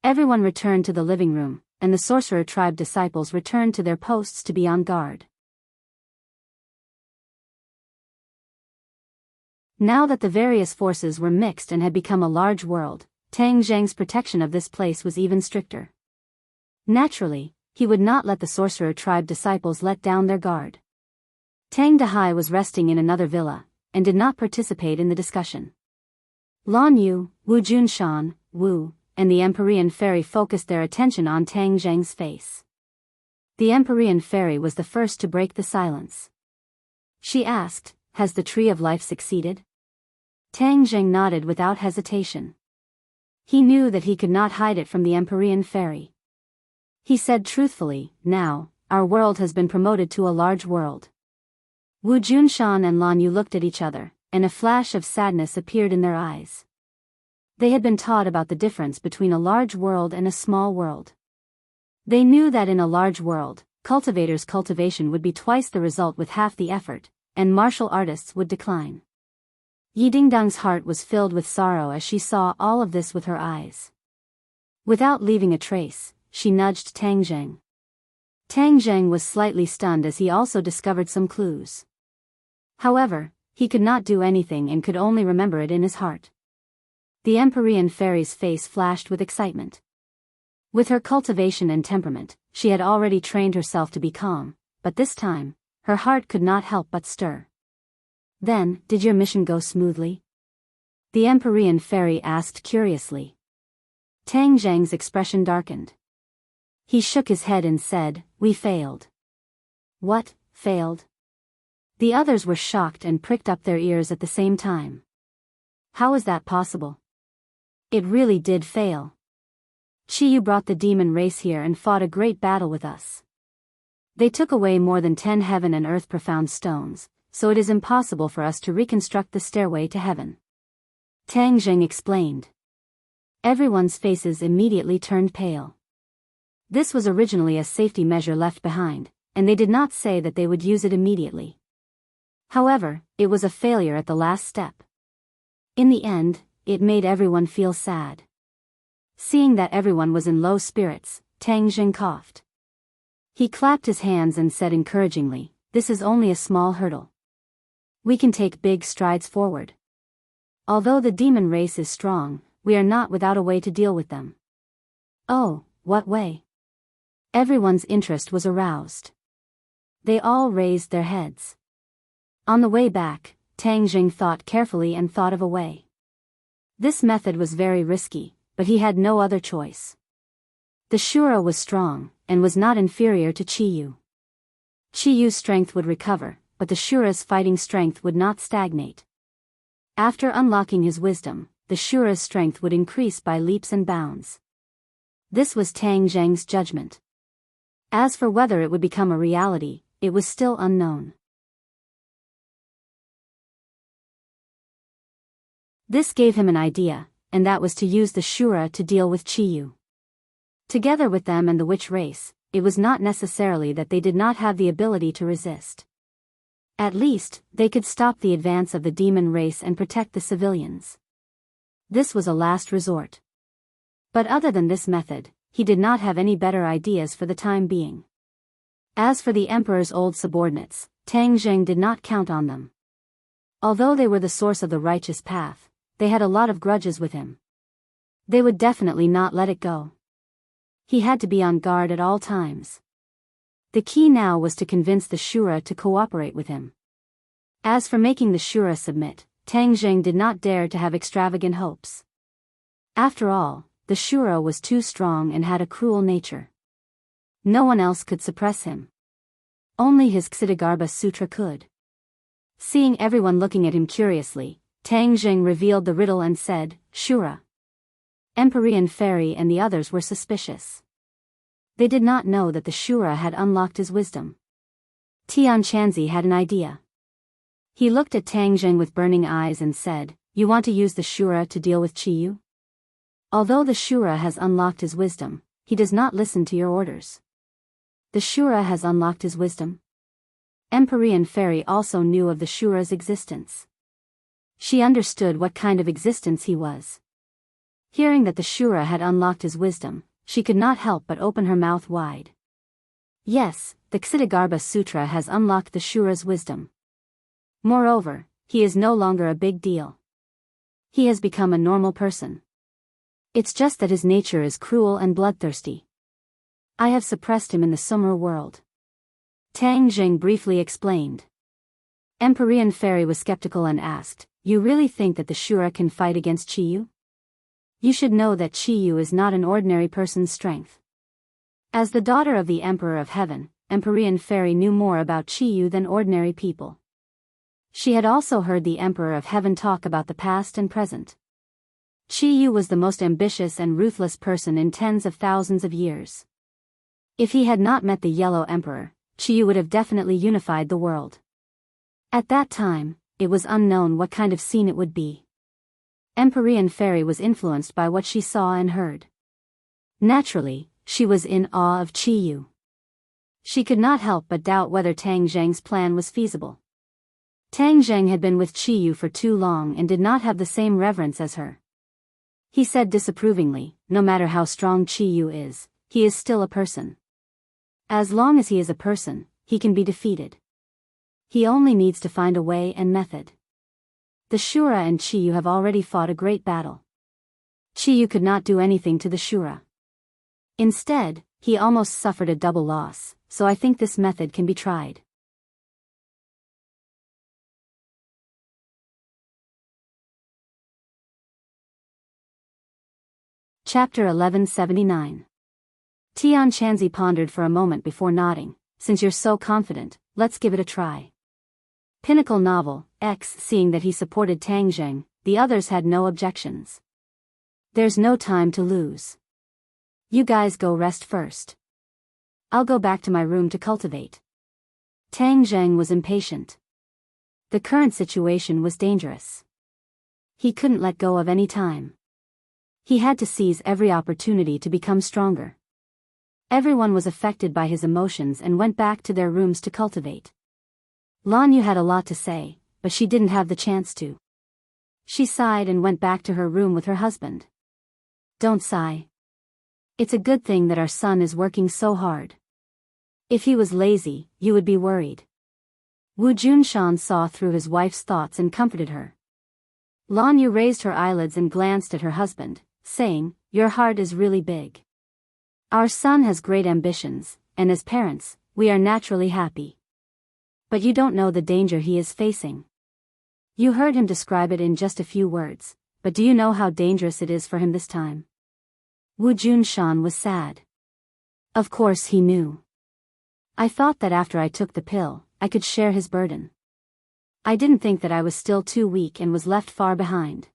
Everyone returned to the living room, and the sorcerer tribe disciples returned to their posts to be on guard. Now that the various forces were mixed and had become a large world, Tang Zheng's protection of this place was even stricter. Naturally, he would not let the sorcerer tribe disciples let down their guard. Tang Dahai was resting in another villa, and did not participate in the discussion. Lan Yu, Wu Junshan, Wu, and the Empyrean Fairy focused their attention on Tang Zheng's face. The Empyrean Fairy was the first to break the silence. She asked, "Has the Tree of Life succeeded?" Tang Zheng nodded without hesitation. He knew that he could not hide it from the Empyrean Fairy. He said truthfully, "Now, our world has been promoted to a large world." Wu Junshan and Lan Yu looked at each other, and a flash of sadness appeared in their eyes. They had been taught about the difference between a large world and a small world. They knew that in a large world, cultivators' cultivation would be twice the result with half the effort, and martial artists would decline. Yi Dingdang's heart was filled with sorrow as she saw all of this with her eyes. Without leaving a trace, she nudged Tang Zheng. Tang Zheng was slightly stunned as he also discovered some clues. However, he could not do anything and could only remember it in his heart. The Empyrean Fairy's face flashed with excitement. With her cultivation and temperament, she had already trained herself to be calm, but this time, her heart could not help but stir. "Then, did your mission go smoothly?" The Empyrean Fairy asked curiously. Tang Zheng's expression darkened. He shook his head and said, "We failed." "What, failed?" The others were shocked and pricked up their ears at the same time. "How is that possible?" "It really did fail. Chiyu brought the demon race here and fought a great battle with us. They took away more than 10 heaven and earth profound stones, so it is impossible for us to reconstruct the stairway to heaven." Tang Zheng explained. Everyone's faces immediately turned pale. This was originally a safety measure left behind, and they did not say that they would use it immediately. However, it was a failure at the last step. In the end, it made everyone feel sad. Seeing that everyone was in low spirits, Tang Zheng coughed. He clapped his hands and said encouragingly, "This is only a small hurdle. We can take big strides forward. Although the demon race is strong, we are not without a way to deal with them." "Oh, what way?" Everyone's interest was aroused. They all raised their heads. On the way back, Tang Jing thought carefully and thought of a way. This method was very risky, but he had no other choice. The Shura was strong, and was not inferior to Chi-Yu. Chi-Yu's strength would recover, but the Shura's fighting strength would not stagnate. After unlocking his wisdom, the Shura's strength would increase by leaps and bounds. This was Tang Zheng's judgment. As for whether it would become a reality, it was still unknown. This gave him an idea, and that was to use the Shura to deal with Chi-Yu. Together with them and the witch race, it was not necessarily that they did not have the ability to resist. At least, they could stop the advance of the demon race and protect the civilians. This was a last resort. But other than this method, he did not have any better ideas for the time being. As for the emperor's old subordinates, Tang Zheng did not count on them. Although they were the source of the righteous path, they had a lot of grudges with him. They would definitely not let it go. He had to be on guard at all times. The key now was to convince the Shura to cooperate with him. As for making the Shura submit, Tang Zheng did not dare to have extravagant hopes. After all, the Shura was too strong and had a cruel nature. No one else could suppress him. Only his Ksitigarbha Sutra could. Seeing everyone looking at him curiously, Tang Zheng revealed the riddle and said, Shura. Empyrean Fairy and the others were suspicious. They did not know that the Shura had unlocked his wisdom. Tian Chanzi had an idea. He looked at Tang Zheng with burning eyes and said, You want to use the Shura to deal with Chi-Yu? Although the Shura has unlocked his wisdom, he does not listen to your orders. The Shura has unlocked his wisdom? Empyrean Fairy also knew of the Shura's existence. She understood what kind of existence he was. Hearing that the Shura had unlocked his wisdom, she could not help but open her mouth wide. Yes, the Ksitigarbha Sutra has unlocked the Shura's wisdom. Moreover, he is no longer a big deal. He has become a normal person. It's just that his nature is cruel and bloodthirsty. I have suppressed him in the Sumer world. Tang Zheng briefly explained. Empyrean Fairy was skeptical and asked, You really think that the Shura can fight against Chi-Yu? You should know that Chi-Yu is not an ordinary person's strength. As the daughter of the Emperor of Heaven, Empyrean Fairy knew more about Chi-Yu than ordinary people. She had also heard the Emperor of Heaven talk about the past and present. Chi-Yu was the most ambitious and ruthless person in tens of thousands of years. If he had not met the Yellow Emperor, Chi-Yu would have definitely unified the world. At that time, it was unknown what kind of scene it would be. Empyrean Fairy was influenced by what she saw and heard. Naturally, she was in awe of Chi-Yu. She could not help but doubt whether Tang Zheng's plan was feasible. Tang Zheng had been with Chi-Yu for too long and did not have the same reverence as her. He said disapprovingly, No matter how strong Chi-Yu is, he is still a person. As long as he is a person, he can be defeated. He only needs to find a way and method. The Shura and Chi-Yu have already fought a great battle. Chi-Yu could not do anything to the Shura. Instead, he almost suffered a double loss, so I think this method can be tried. Chapter 1179. Tian Chanzi pondered for a moment before nodding. Since you're so confident, let's give it a try. Pinnacle Novel, X. Seeing that he supported Tang Zheng, the others had no objections. There's no time to lose. You guys go rest first. I'll go back to my room to cultivate. Tang Zheng was impatient. The current situation was dangerous. He couldn't let go of any time. He had to seize every opportunity to become stronger. Everyone was affected by his emotions and went back to their rooms to cultivate. Lan Yu had a lot to say, but she didn't have the chance to. She sighed and went back to her room with her husband. Don't sigh. It's a good thing that our son is working so hard. If he was lazy, you would be worried. Wu Junshan saw through his wife's thoughts and comforted her. Lan Yu raised her eyelids and glanced at her husband, saying, Your heart is really big. Our son has great ambitions, and as parents, we are naturally happy. But you don't know the danger he is facing. You heard him describe it in just a few words, but do you know how dangerous it is for him this time? Wu Junshan was sad. Of course he knew. I thought that after I took the pill, I could share his burden. I didn't think that I was still too weak and was left far behind.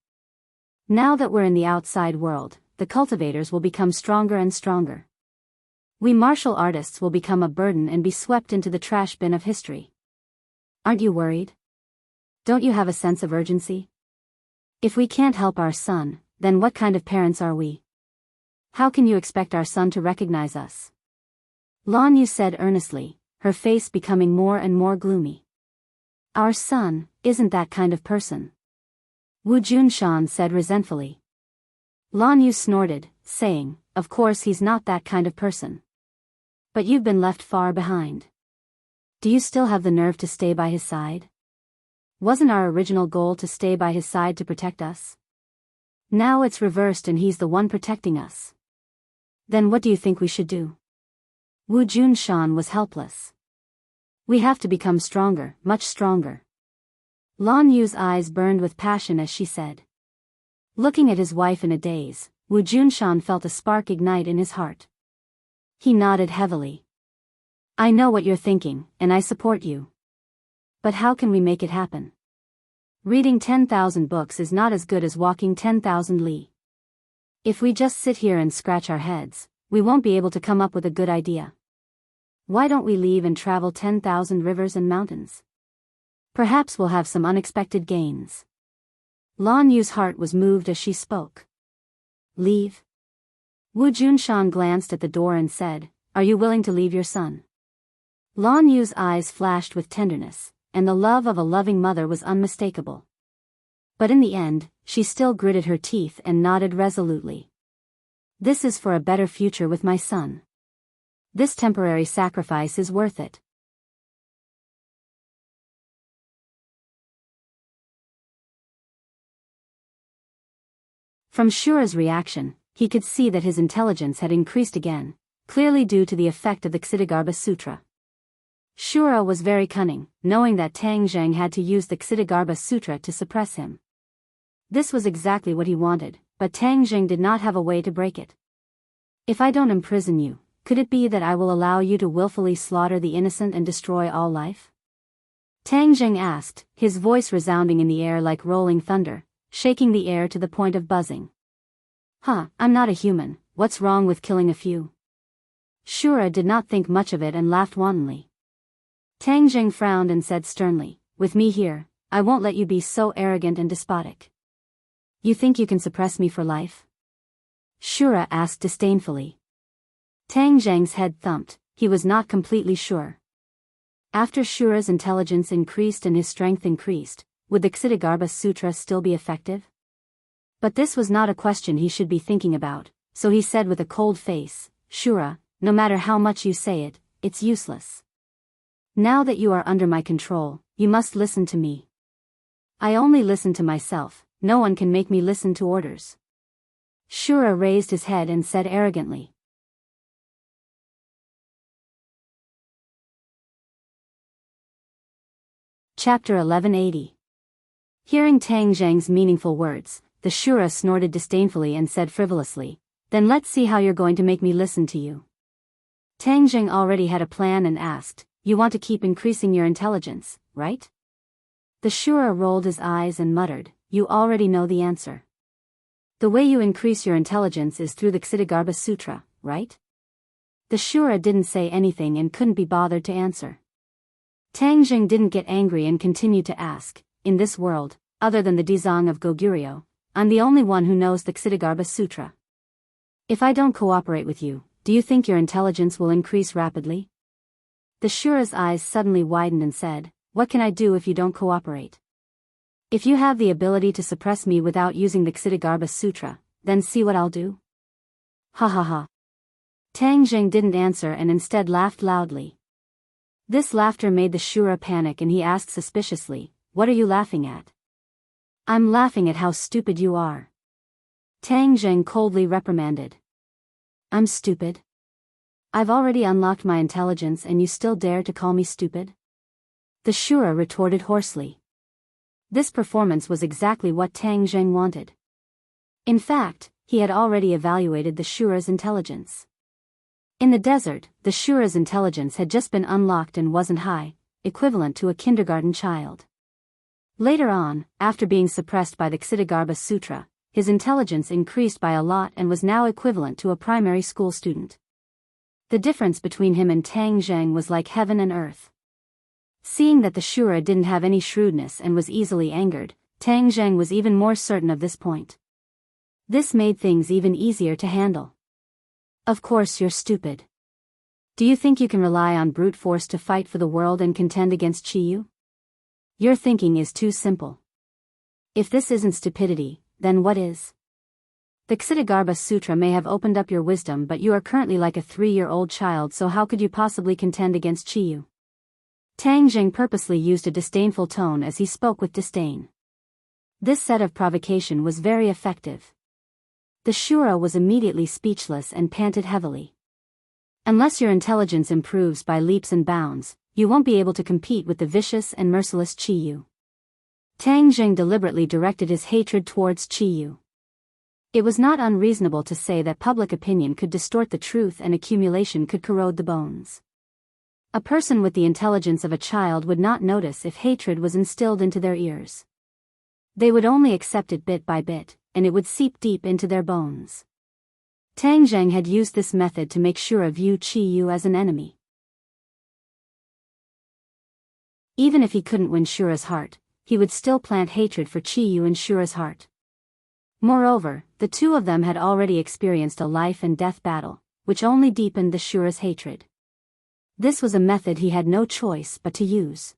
Now that we're in the outside world, the cultivators will become stronger and stronger. We martial artists will become a burden and be swept into the trash bin of history. Aren't you worried? Don't you have a sense of urgency? If we can't help our son, then what kind of parents are we? How can you expect our son to recognize us? Lan Yu said earnestly, her face becoming more and more gloomy. Our son isn't that kind of person. Wu Junshan said resentfully. Lan Yu snorted, saying, of course he's not that kind of person. But you've been left far behind. Do you still have the nerve to stay by his side? Wasn't our original goal to stay by his side to protect us? Now it's reversed and he's the one protecting us. Then what do you think we should do? Wu Junshan was helpless. We have to become stronger, much stronger. Lan Yu's eyes burned with passion as she said. Looking at his wife in a daze, Wu Junshan felt a spark ignite in his heart. He nodded heavily. I know what you're thinking, and I support you. But how can we make it happen? Reading 10,000 books is not as good as walking 10,000 li. If we just sit here and scratch our heads, we won't be able to come up with a good idea. Why don't we leave and travel 10,000 rivers and mountains? Perhaps we'll have some unexpected gains. Lan Yu's heart was moved as she spoke. Leave? Wu Junshan glanced at the door and said, are you willing to leave your son? Lan Yu's eyes flashed with tenderness, and the love of a loving mother was unmistakable. But in the end, she still gritted her teeth and nodded resolutely. This is for a better future with my son. This temporary sacrifice is worth it. From Shura's reaction, he could see that his intelligence had increased again, clearly due to the effect of the Ksitigarbha Sutra. Shura was very cunning, knowing that Tang Zheng had to use the Ksitigarbha Sutra to suppress him. This was exactly what he wanted, but Tang Zheng did not have a way to break it. If I don't imprison you, could it be that I will allow you to willfully slaughter the innocent and destroy all life? Tang Zheng asked, his voice resounding in the air like rolling thunder, shaking the air to the point of buzzing. I'm not a human, what's wrong with killing a few? Shura did not think much of it and laughed wantonly. Tang Zheng frowned and said sternly, with me here, I won't let you be so arrogant and despotic. You think you can suppress me for life? Shura asked disdainfully. Tang Zheng's head thumped, he was not completely sure. After Shura's intelligence increased and his strength increased, would the Ksitigarbha Sutra still be effective? But this was not a question he should be thinking about, so he said with a cold face, Shura, no matter how much you say it, it's useless. Now that you are under my control, you must listen to me. I only listen to myself, no one can make me listen to orders. Shura raised his head and said arrogantly. Chapter 1180. Hearing Tang Zheng's meaningful words, the Shura snorted disdainfully and said frivolously, then let's see how you're going to make me listen to you. Tang Zheng already had a plan and asked, you want to keep increasing your intelligence, right? The Shura rolled his eyes and muttered, you already know the answer. The way you increase your intelligence is through the Ksitigarbha Sutra, right? The Shura didn't say anything and couldn't be bothered to answer. Tang Zheng didn't get angry and continued to ask, in this world, other than the Dizang of Goguryeo, I'm the only one who knows the Ksitigarbha Sutra. If I don't cooperate with you, do you think your intelligence will increase rapidly? The Shura's eyes suddenly widened and said, what can I do if you don't cooperate? If you have the ability to suppress me without using the Ksitigarbha Sutra, then see what I'll do. Ha ha ha. Tang Zheng didn't answer and instead laughed loudly. This laughter made the Shura panic and he asked suspiciously, what are you laughing at? I'm laughing at how stupid you are. Tang Zheng coldly reprimanded. I'm stupid? I've already unlocked my intelligence and you still dare to call me stupid? The Shura retorted hoarsely. This performance was exactly what Tang Zheng wanted. In fact, he had already evaluated the Shura's intelligence. In the desert, the Shura's intelligence had just been unlocked and wasn't high, equivalent to a kindergarten child. Later on, after being suppressed by the Ksitigarbha Sutra, his intelligence increased by a lot and was now equivalent to a primary school student. The difference between him and Tang Zheng was like heaven and earth. Seeing that the Shura didn't have any shrewdness and was easily angered, Tang Zheng was even more certain of this point. This made things even easier to handle. Of course you're stupid. Do you think you can rely on brute force to fight for the world and contend against Chiyu? Your thinking is too simple. If this isn't stupidity, then what is? The Ksitigarbha Sutra may have opened up your wisdom, but you are currently like a 3-year-old child, so how could you possibly contend against Chiyu? Tang Zheng purposely used a disdainful tone as he spoke with disdain. This set of provocation was very effective. The Shura was immediately speechless and panted heavily. Unless your intelligence improves by leaps and bounds, you won't be able to compete with the vicious and merciless Chiyu. Tang Zheng deliberately directed his hatred towards Chiyu. It was not unreasonable to say that public opinion could distort the truth and accumulation could corrode the bones. A person with the intelligence of a child would not notice if hatred was instilled into their ears. They would only accept it bit by bit, and it would seep deep into their bones. Tang Zheng had used this method to make Shura view Chiyu as an enemy. Even if he couldn't win Shura's heart, he would still plant hatred for Chiyu in Shura's heart. Moreover, the two of them had already experienced a life and death battle, which only deepened the Shura's hatred. This was a method he had no choice but to use.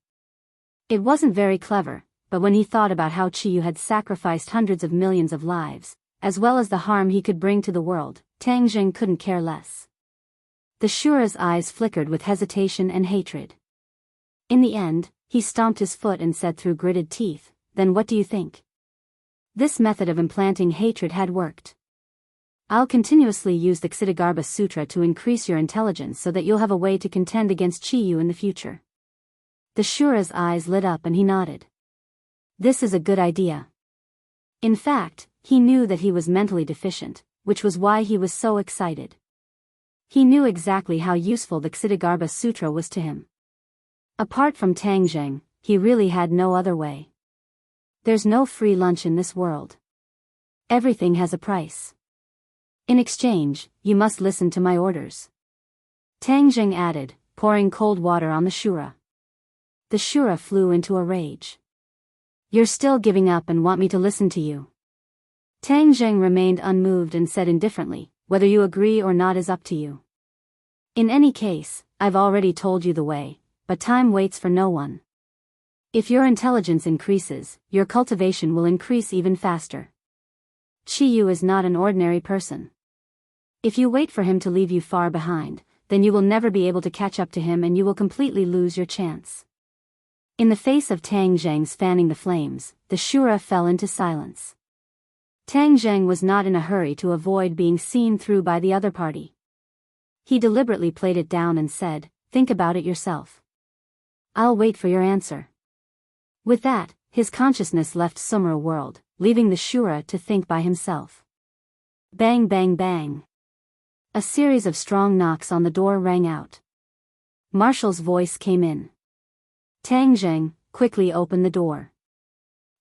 It wasn't very clever, but when he thought about how Chiyu had sacrificed hundreds of millions of lives, as well as the harm he could bring to the world, Tang Zheng couldn't care less. The Shura's eyes flickered with hesitation and hatred. In the end, he stomped his foot and said through gritted teeth, "Then what do you think?" This method of implanting hatred had worked. I'll continuously use the Ksitigarbha Sutra to increase your intelligence so that you'll have a way to contend against Chiyu in the future. The Shura's eyes lit up and he nodded. This is a good idea. In fact, he knew that he was mentally deficient, which was why he was so excited. He knew exactly how useful the Ksitigarbha Sutra was to him. Apart from Tang Zheng, he really had no other way. There's no free lunch in this world. Everything has a price. In exchange, you must listen to my orders. Tang Zheng added, pouring cold water on the Shura. The Shura flew into a rage. You're still giving up and want me to listen to you. Tang Zheng remained unmoved and said indifferently, whether you agree or not is up to you. In any case, I've already told you the way, but time waits for no one. If your intelligence increases, your cultivation will increase even faster. Chiyu is not an ordinary person. If you wait for him to leave you far behind, then you will never be able to catch up to him and you will completely lose your chance. In the face of Tang Zheng's fanning the flames, the Shura fell into silence. Tang Zheng was not in a hurry to avoid being seen through by the other party. He deliberately played it down and said, "Think about it yourself. I'll wait for your answer." With that, his consciousness left Sumra world, leaving the Shura to think by himself. Bang bang bang. A series of strong knocks on the door rang out. Marshall's voice came in. Tang Zheng, quickly open the door.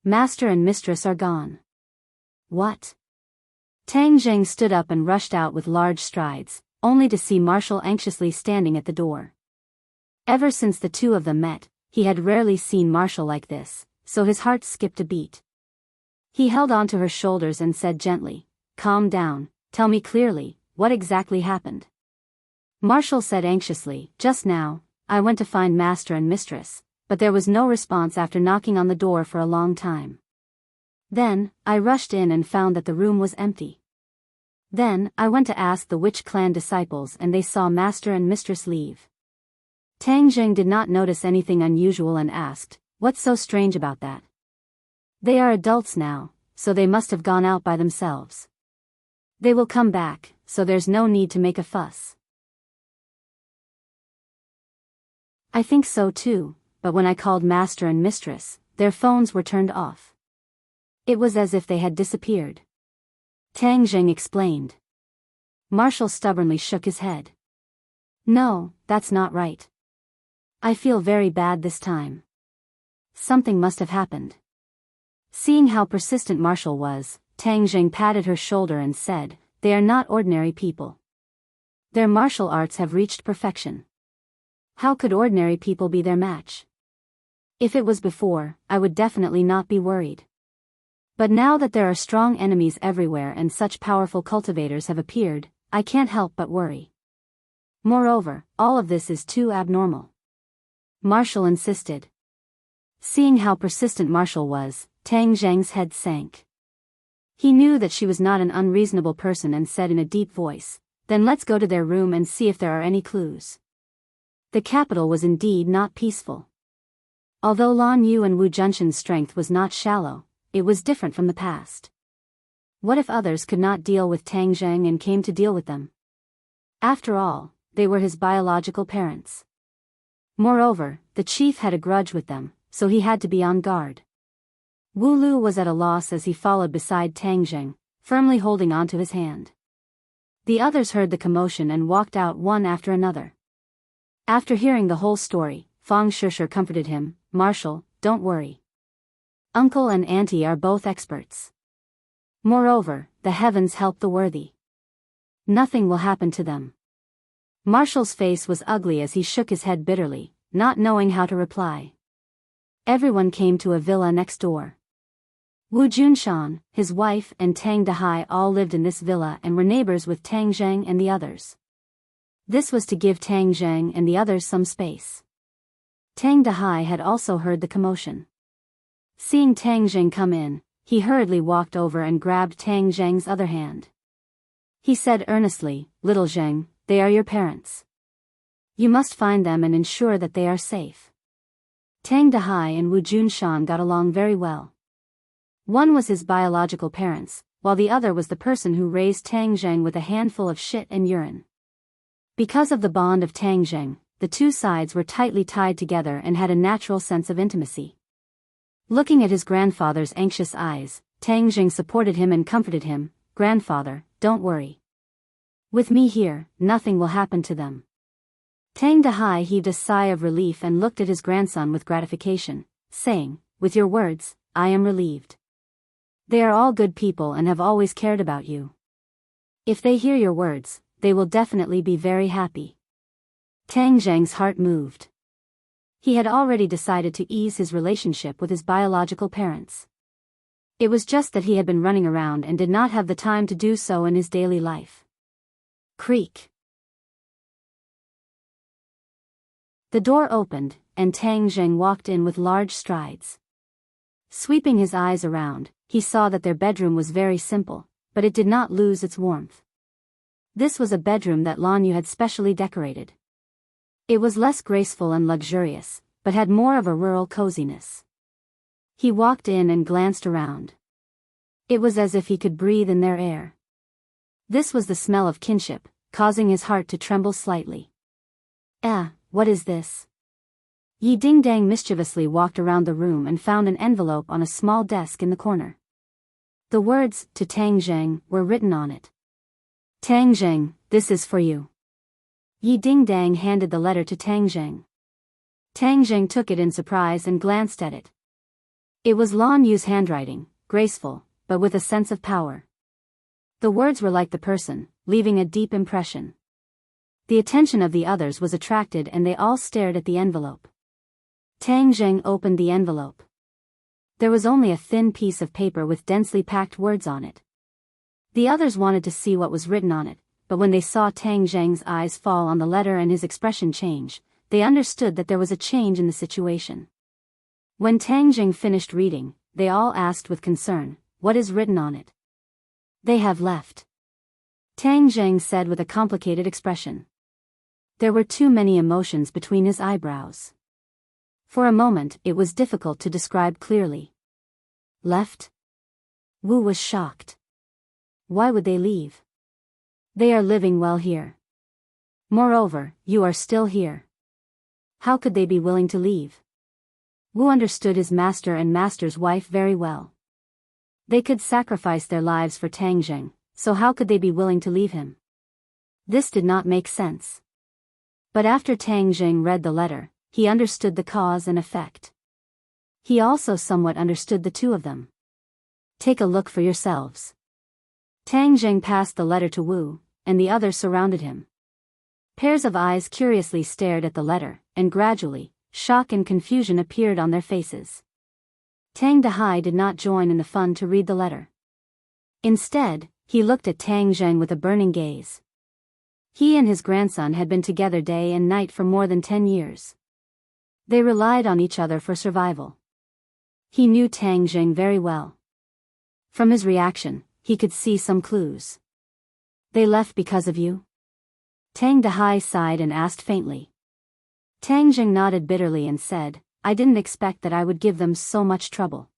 Master and mistress are gone. What? Tang Zheng stood up and rushed out with large strides, only to see Marshall anxiously standing at the door. Ever since the two of them met, he had rarely seen Marshall like this, so his heart skipped a beat. He held onto her shoulders and said gently, "Calm down, tell me clearly, what exactly happened?" Marshall said anxiously, "Just now, I went to find master and mistress, but there was no response after knocking on the door for a long time. Then, I rushed in and found that the room was empty. Then, I went to ask the Witch Clan disciples and they saw master and mistress leave." Tang Zheng did not notice anything unusual and asked, "What's so strange about that?" "They are adults now, so they must have gone out by themselves. They will come back, so there's no need to make a fuss." I think so too, but when I called master and mistress, their phones were turned off. It was as if they had disappeared. Tang Jing explained. Marshall stubbornly shook his head. No, that's not right. I feel very bad this time. Something must have happened. Seeing how persistent Marshall was, Tang Jing patted her shoulder and said, they are not ordinary people. Their martial arts have reached perfection. How could ordinary people be their match? If it was before, I would definitely not be worried. But now that there are strong enemies everywhere and such powerful cultivators have appeared, I can't help but worry. Moreover, all of this is too abnormal. Marshall insisted. Seeing how persistent Marshall was, Tang Zheng's head sank. He knew that she was not an unreasonable person and said in a deep voice, then let's go to their room and see if there are any clues. The capital was indeed not peaceful. Although Lan Yu and Wu Junshan's strength was not shallow, it was different from the past. What if others could not deal with Tang Zheng and came to deal with them? After all, they were his biological parents. Moreover, the chief had a grudge with them, so he had to be on guard. Wu Lu was at a loss as he followed beside Tang Zheng, firmly holding onto his hand. The others heard the commotion and walked out one after another. After hearing the whole story, Fang Shishir comforted him, Marshall, don't worry. Uncle and auntie are both experts. Moreover, the heavens help the worthy. Nothing will happen to them. Marshall's face was ugly as he shook his head bitterly, not knowing how to reply. Everyone came to a villa next door. Wu Junshan, his wife and Tang Dahai all lived in this villa and were neighbors with Tang Zheng and the others. This was to give Tang Zheng and the others some space. Tang Dahai had also heard the commotion. Seeing Tang Zheng come in, he hurriedly walked over and grabbed Tang Zheng's other hand. He said earnestly, little Zheng, they are your parents. You must find them and ensure that they are safe. Tang Dahai and Wu Junshan got along very well. One was his biological parents, while the other was the person who raised Tang Zheng with a handful of shit and urine. Because of the bond of Tang Zheng, the two sides were tightly tied together and had a natural sense of intimacy. Looking at his grandfather's anxious eyes, Tang Zheng supported him and comforted him, Grandfather, don't worry. With me here, nothing will happen to them. Tang Dahai heaved a sigh of relief and looked at his grandson with gratification, saying, with your words, I am relieved. They are all good people and have always cared about you. If they hear your words, they will definitely be very happy. Tang Zheng's heart moved. He had already decided to ease his relationship with his biological parents. It was just that he had been running around and did not have the time to do so in his daily life. Creak. The door opened, and Tang Zheng walked in with large strides. Sweeping his eyes around, he saw that their bedroom was very simple, but it did not lose its warmth. This was a bedroom that Lan Yu had specially decorated. It was less graceful and luxurious, but had more of a rural coziness. He walked in and glanced around. It was as if he could breathe in their air. This was the smell of kinship, causing his heart to tremble slightly. What is this? Yi Dingdang mischievously walked around the room and found an envelope on a small desk in the corner. The words, to Tang Zheng, were written on it. Tang Zheng, this is for you. Yi Dingdang handed the letter to Tang Zheng. Tang Zheng took it in surprise and glanced at it. It was Lan Yu's handwriting, graceful, but with a sense of power. The words were like the person, leaving a deep impression. The attention of the others was attracted and they all stared at the envelope. Tang Zheng opened the envelope. There was only a thin piece of paper with densely packed words on it. The others wanted to see what was written on it, but when they saw Tang Zheng's eyes fall on the letter and his expression change, they understood that there was a change in the situation. When Tang Zheng finished reading, they all asked with concern, what is written on it? They have left. Tang Zheng said with a complicated expression. There were too many emotions between his eyebrows. For a moment it was difficult to describe clearly. Left? Wu was shocked. Why would they leave? They are living well here. Moreover, you are still here. How could they be willing to leave? Wu understood his master and master's wife very well. They could sacrifice their lives for Tang Zheng, so how could they be willing to leave him? This did not make sense. But after Tang Zheng read the letter, he understood the cause and effect. He also somewhat understood the two of them. Take a look for yourselves. Tang Zheng passed the letter to Wu, and the others surrounded him. Pairs of eyes curiously stared at the letter, and gradually, shock and confusion appeared on their faces. Tang Dahai did not join in the fun to read the letter. Instead, he looked at Tang Zheng with a burning gaze. He and his grandson had been together day and night for more than 10 years. They relied on each other for survival. He knew Tang Zheng very well. From his reaction, he could see some clues. They left because of you? Tang Dahai sighed and asked faintly. Tang Zheng nodded bitterly and said, I didn't expect that I would give them so much trouble.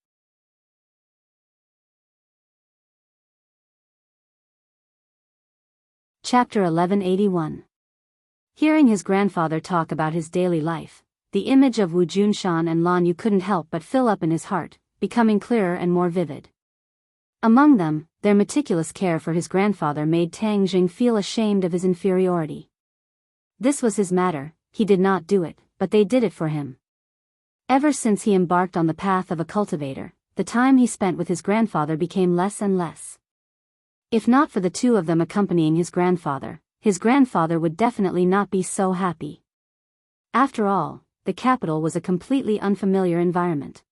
Chapter 1181. Hearing his grandfather talk about his daily life, the image of Wu Junshan and Lan Yu couldn't help but fill up in his heart, becoming clearer and more vivid. Among them, their meticulous care for his grandfather made Tang Zheng feel ashamed of his inferiority. This was his matter, he did not do it, but they did it for him. Ever since he embarked on the path of a cultivator, the time he spent with his grandfather became less and less. If not for the two of them accompanying his grandfather would definitely not be so happy. After all, the capital was a completely unfamiliar environment.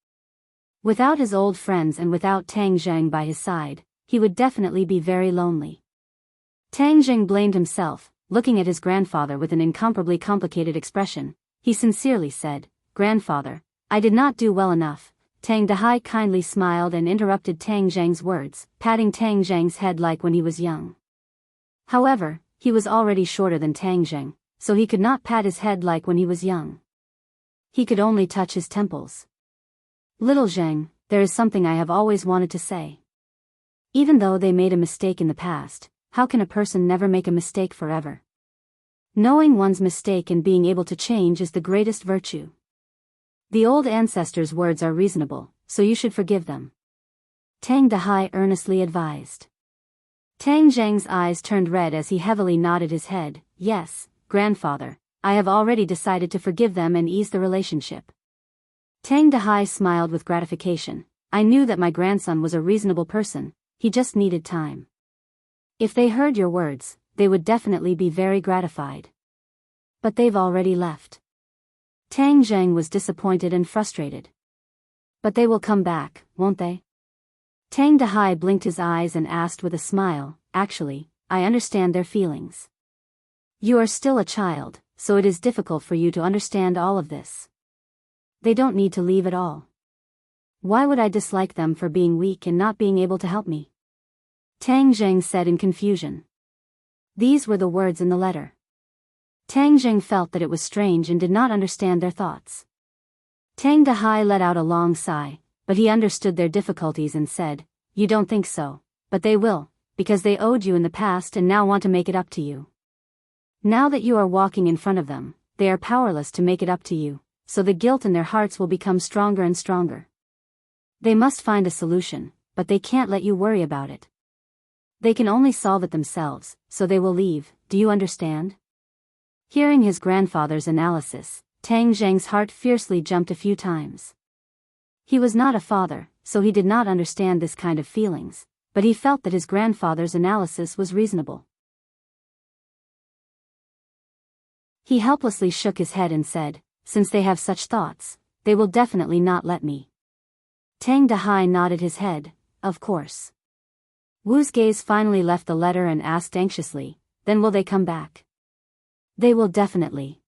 Without his old friends and without Tang Zheng by his side, he would definitely be very lonely. Tang Zheng blamed himself, looking at his grandfather with an incomparably complicated expression. He sincerely said, Grandfather, I did not do well enough. Tang Dahai kindly smiled and interrupted Tang Zheng's words, patting Tang Zheng's head like when he was young. However, he was already shorter than Tang Zheng, so he could not pat his head like when he was young. He could only touch his temples. Little Zheng, there is something I have always wanted to say. Even though they made a mistake in the past, how can a person never make a mistake forever? Knowing one's mistake and being able to change is the greatest virtue. The old ancestors' words are reasonable, so you should forgive them. Tang Dahai earnestly advised. Tang Zheng's eyes turned red as he heavily nodded his head. Yes, grandfather, I have already decided to forgive them and ease the relationship. Tang Dahai smiled with gratification. I knew that my grandson was a reasonable person, he just needed time. If they heard your words, they would definitely be very gratified. But they've already left. Tang Zheng was disappointed and frustrated. But they will come back, won't they? Tang Dahai blinked his eyes and asked with a smile, Actually, I understand their feelings. You are still a child, so it is difficult for you to understand all of this. They don't need to leave at all. Why would I dislike them for being weak and not being able to help me? Tang Zheng said in confusion. These were the words in the letter. Tang Zheng felt that it was strange and did not understand their thoughts. Tang Dahai let out a long sigh, but he understood their difficulties and said, You don't think so, but they will, because they owed you in the past and now want to make it up to you. Now that you are walking in front of them, they are powerless to make it up to you, so the guilt in their hearts will become stronger and stronger. They must find a solution, but they can't let you worry about it. They can only solve it themselves, so they will leave, do you understand? Hearing his grandfather's analysis, Tang Zheng's heart fiercely jumped a few times. He was not a father, so he did not understand this kind of feelings, but he felt that his grandfather's analysis was reasonable. He helplessly shook his head and said, Since they have such thoughts, they will definitely not let me. Tang Dahai nodded his head, Of course. Wu's gaze finally left the letter and asked anxiously, Then will they come back? They will definitely.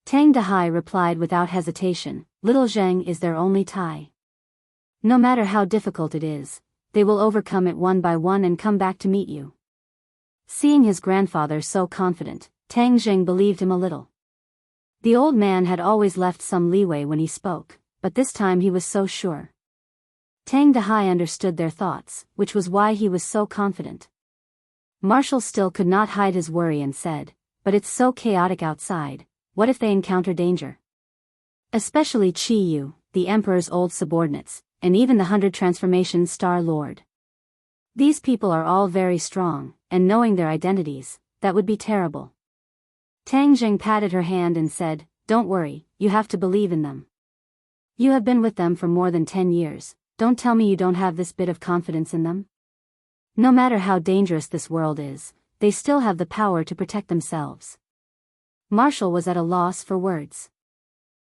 Tang Dahai replied without hesitation, Little Zheng is their only tie. No matter how difficult it is, they will overcome it one by one and come back to meet you. Seeing his grandfather so confident, Tang Zheng believed him a little. The old man had always left some leeway when he spoke, but this time he was so sure. Tang Dahai understood their thoughts, which was why he was so confident. Marshall still could not hide his worry and said, But it's so chaotic outside, what if they encounter danger? Especially Chi-Yu, the Emperor's old subordinates, and even the 100 Transformations Star Lord. These people are all very strong, and knowing their identities, that would be terrible. Tang Jing patted her hand and said, "Don't worry, you have to believe in them. You have been with them for more than 10 years, don't tell me you don't have this bit of confidence in them. No matter how dangerous this world is, they still have the power to protect themselves." Marshall was at a loss for words.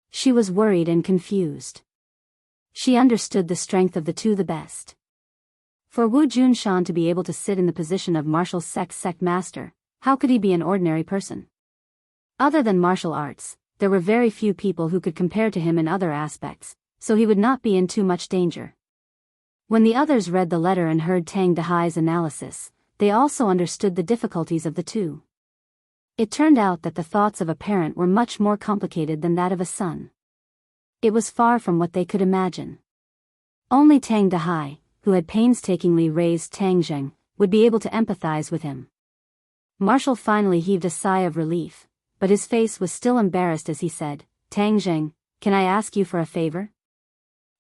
She was worried and confused. She understood the strength of the two the best. For Wu Junshan to be able to sit in the position of martial sect master, how could he be an ordinary person? Other than martial arts, there were very few people who could compare to him in other aspects, so he would not be in too much danger. When the others read the letter and heard Tang Dehai's analysis, they also understood the difficulties of the two. It turned out that the thoughts of a parent were much more complicated than that of a son. It was far from what they could imagine. Only Tang Dehai, who had painstakingly raised Tang Jing, would be able to empathize with him. Marshall finally heaved a sigh of relief, but his face was still embarrassed as he said, "Tang Jing, can I ask you for a favor?"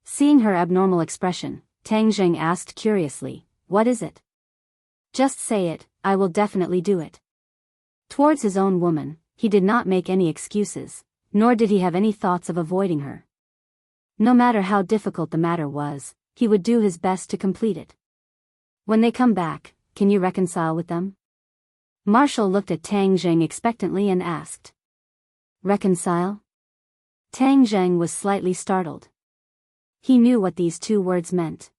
Seeing her abnormal expression, Tang Jing asked curiously, "What is it?" "Just say it, I will definitely do it." Towards his own woman, he did not make any excuses, nor did he have any thoughts of avoiding her. No matter how difficult the matter was, he would do his best to complete it. "When they come back, can you reconcile with them?" Marshall looked at Tang Jing expectantly and asked. "Reconcile?" Tang Jing was slightly startled. He knew what these two words meant.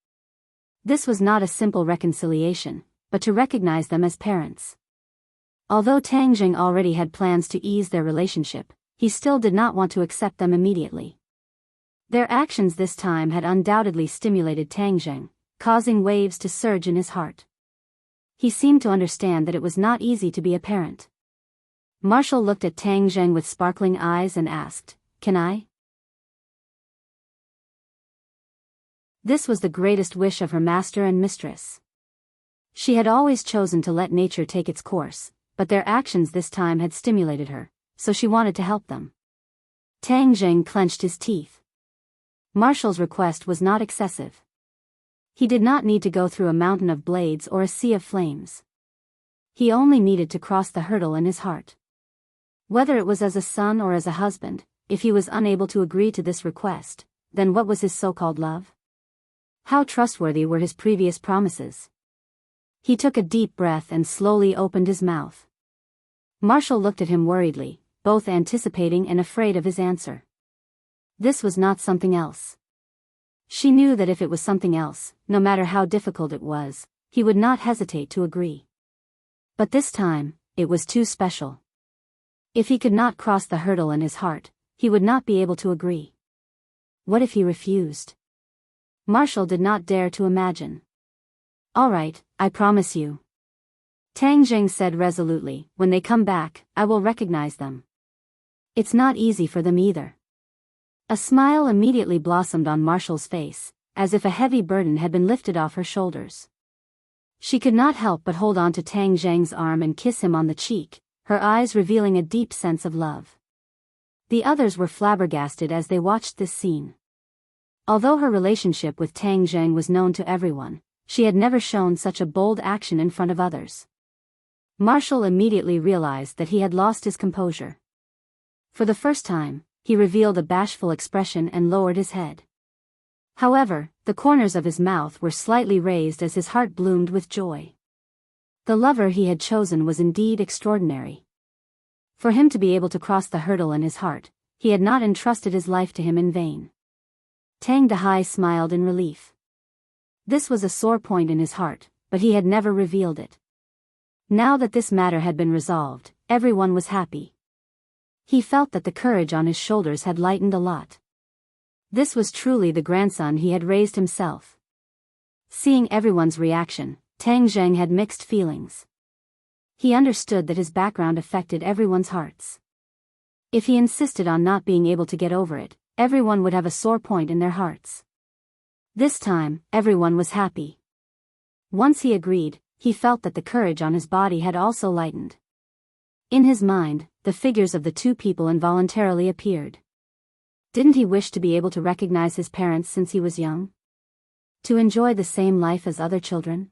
This was not a simple reconciliation, but to recognize them as parents. Although Tang Jing already had plans to ease their relationship, he still did not want to accept them immediately. Their actions this time had undoubtedly stimulated Tang Jing, causing waves to surge in his heart. He seemed to understand that it was not easy to be a parent. Marshall looked at Tang Jing with sparkling eyes and asked, "Can I?" This was the greatest wish of her master and mistress. She had always chosen to let nature take its course, but their actions this time had stimulated her, so she wanted to help them. Tang Jing clenched his teeth. Marshall's request was not excessive. He did not need to go through a mountain of blades or a sea of flames. He only needed to cross the hurdle in his heart. Whether it was as a son or as a husband, if he was unable to agree to this request, then what was his so-called love? How trustworthy were his previous promises? He took a deep breath and slowly opened his mouth. Marshall looked at him worriedly, both anticipating and afraid of his answer. This was not something else. She knew that if it was something else, no matter how difficult it was, he would not hesitate to agree. But this time, it was too special. If he could not cross the hurdle in his heart, he would not be able to agree. What if he refused? Marshall did not dare to imagine. "All right, I promise you," Tang Jing said resolutely. "When they come back, I will recognize them. It's not easy for them either." A smile immediately blossomed on Marshall's face, as if a heavy burden had been lifted off her shoulders. She could not help but hold on to Tang Jing's arm and kiss him on the cheek, her eyes revealing a deep sense of love. The others were flabbergasted as they watched this scene. Although her relationship with Tang Jing was known to everyone, she had never shown such a bold action in front of others. Marshall immediately realized that he had lost his composure. For the first time, he revealed a bashful expression and lowered his head. However, the corners of his mouth were slightly raised as his heart bloomed with joy. The lover he had chosen was indeed extraordinary. For him to be able to cross the hurdle in his heart, he had not entrusted his life to him in vain. Tang Dehai smiled in relief. This was a sore point in his heart, but he had never revealed it. Now that this matter had been resolved, everyone was happy. He felt that the courage on his shoulders had lightened a lot. This was truly the grandson he had raised himself. Seeing everyone's reaction, Tang Jing had mixed feelings. He understood that his background affected everyone's hearts. If he insisted on not being able to get over it, everyone would have a sore point in their hearts. This time, everyone was happy. Once he agreed, he felt that the courage on his body had also lightened. In his mind, the figures of the two people involuntarily appeared. Didn't he wish to be able to recognize his parents since he was young? To enjoy the same life as other children?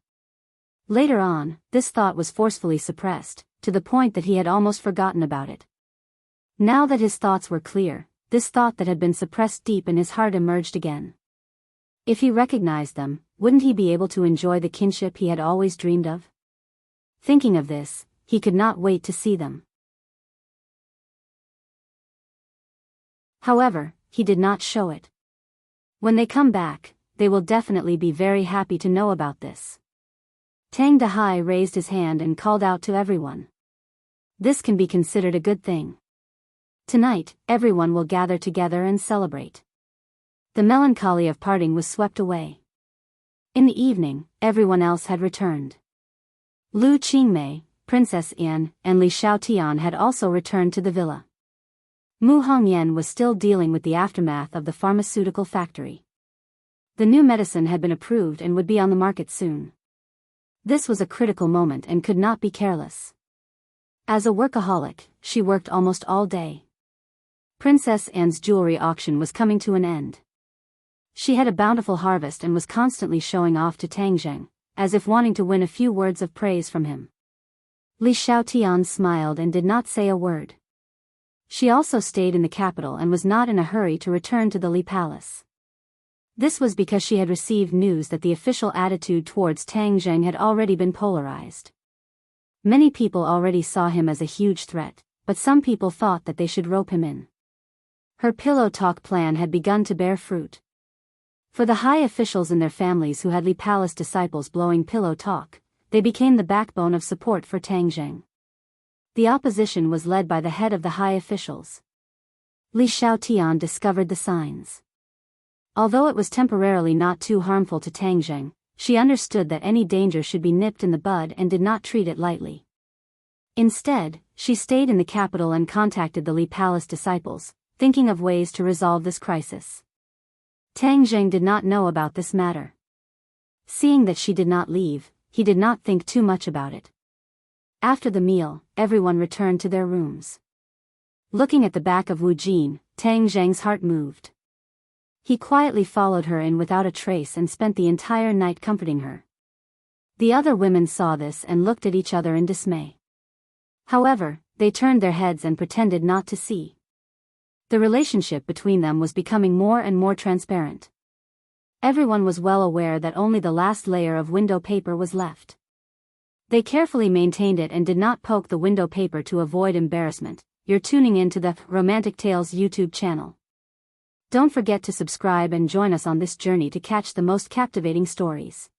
Later on, this thought was forcefully suppressed, to the point that he had almost forgotten about it. Now that his thoughts were clear, this thought that had been suppressed deep in his heart emerged again. If he recognized them, wouldn't he be able to enjoy the kinship he had always dreamed of? Thinking of this, he could not wait to see them. However, he did not show it. When they come back, they will definitely be very happy to know about this. Tang Dahai raised his hand and called out to everyone. This can be considered a good thing. Tonight, everyone will gather together and celebrate. The melancholy of parting was swept away. In the evening, everyone else had returned. Lu Qingmei, Princess Yan, and Li Xiaotian had also returned to the villa. Mu Hongyan was still dealing with the aftermath of the pharmaceutical factory. The new medicine had been approved and would be on the market soon. This was a critical moment and could not be careless. As a workaholic, she worked almost all day. Princess Anne's jewelry auction was coming to an end. She had a bountiful harvest and was constantly showing off to Tang Zheng, as if wanting to win a few words of praise from him. Li Xiaotian smiled and did not say a word. She also stayed in the capital and was not in a hurry to return to the Li Palace. This was because she had received news that the official attitude towards Tang Zheng had already been polarized. Many people already saw him as a huge threat, but some people thought that they should rope him in. Her pillow talk plan had begun to bear fruit. For the high officials in their families who had Li Palace disciples blowing pillow talk, they became the backbone of support for Tang Zheng. The opposition was led by the head of the high officials. Li Xiaotian discovered the signs. Although it was temporarily not too harmful to Tang Zheng, she understood that any danger should be nipped in the bud and did not treat it lightly. Instead, she stayed in the capital and contacted the Li Palace disciples, thinking of ways to resolve this crisis. Tang Zheng did not know about this matter. Seeing that she did not leave, he did not think too much about it. After the meal, everyone returned to their rooms. Looking at the back of Wu Jin, Tang Zheng's heart moved. He quietly followed her in without a trace and spent the entire night comforting her. The other women saw this and looked at each other in dismay. However, they turned their heads and pretended not to see. The relationship between them was becoming more and more transparent. Everyone was well aware that only the last layer of window paper was left. They carefully maintained it and did not poke the window paper to avoid embarrassment. You're tuning in to the Romantic Tales YouTube channel. Don't forget to subscribe and join us on this journey to catch the most captivating stories.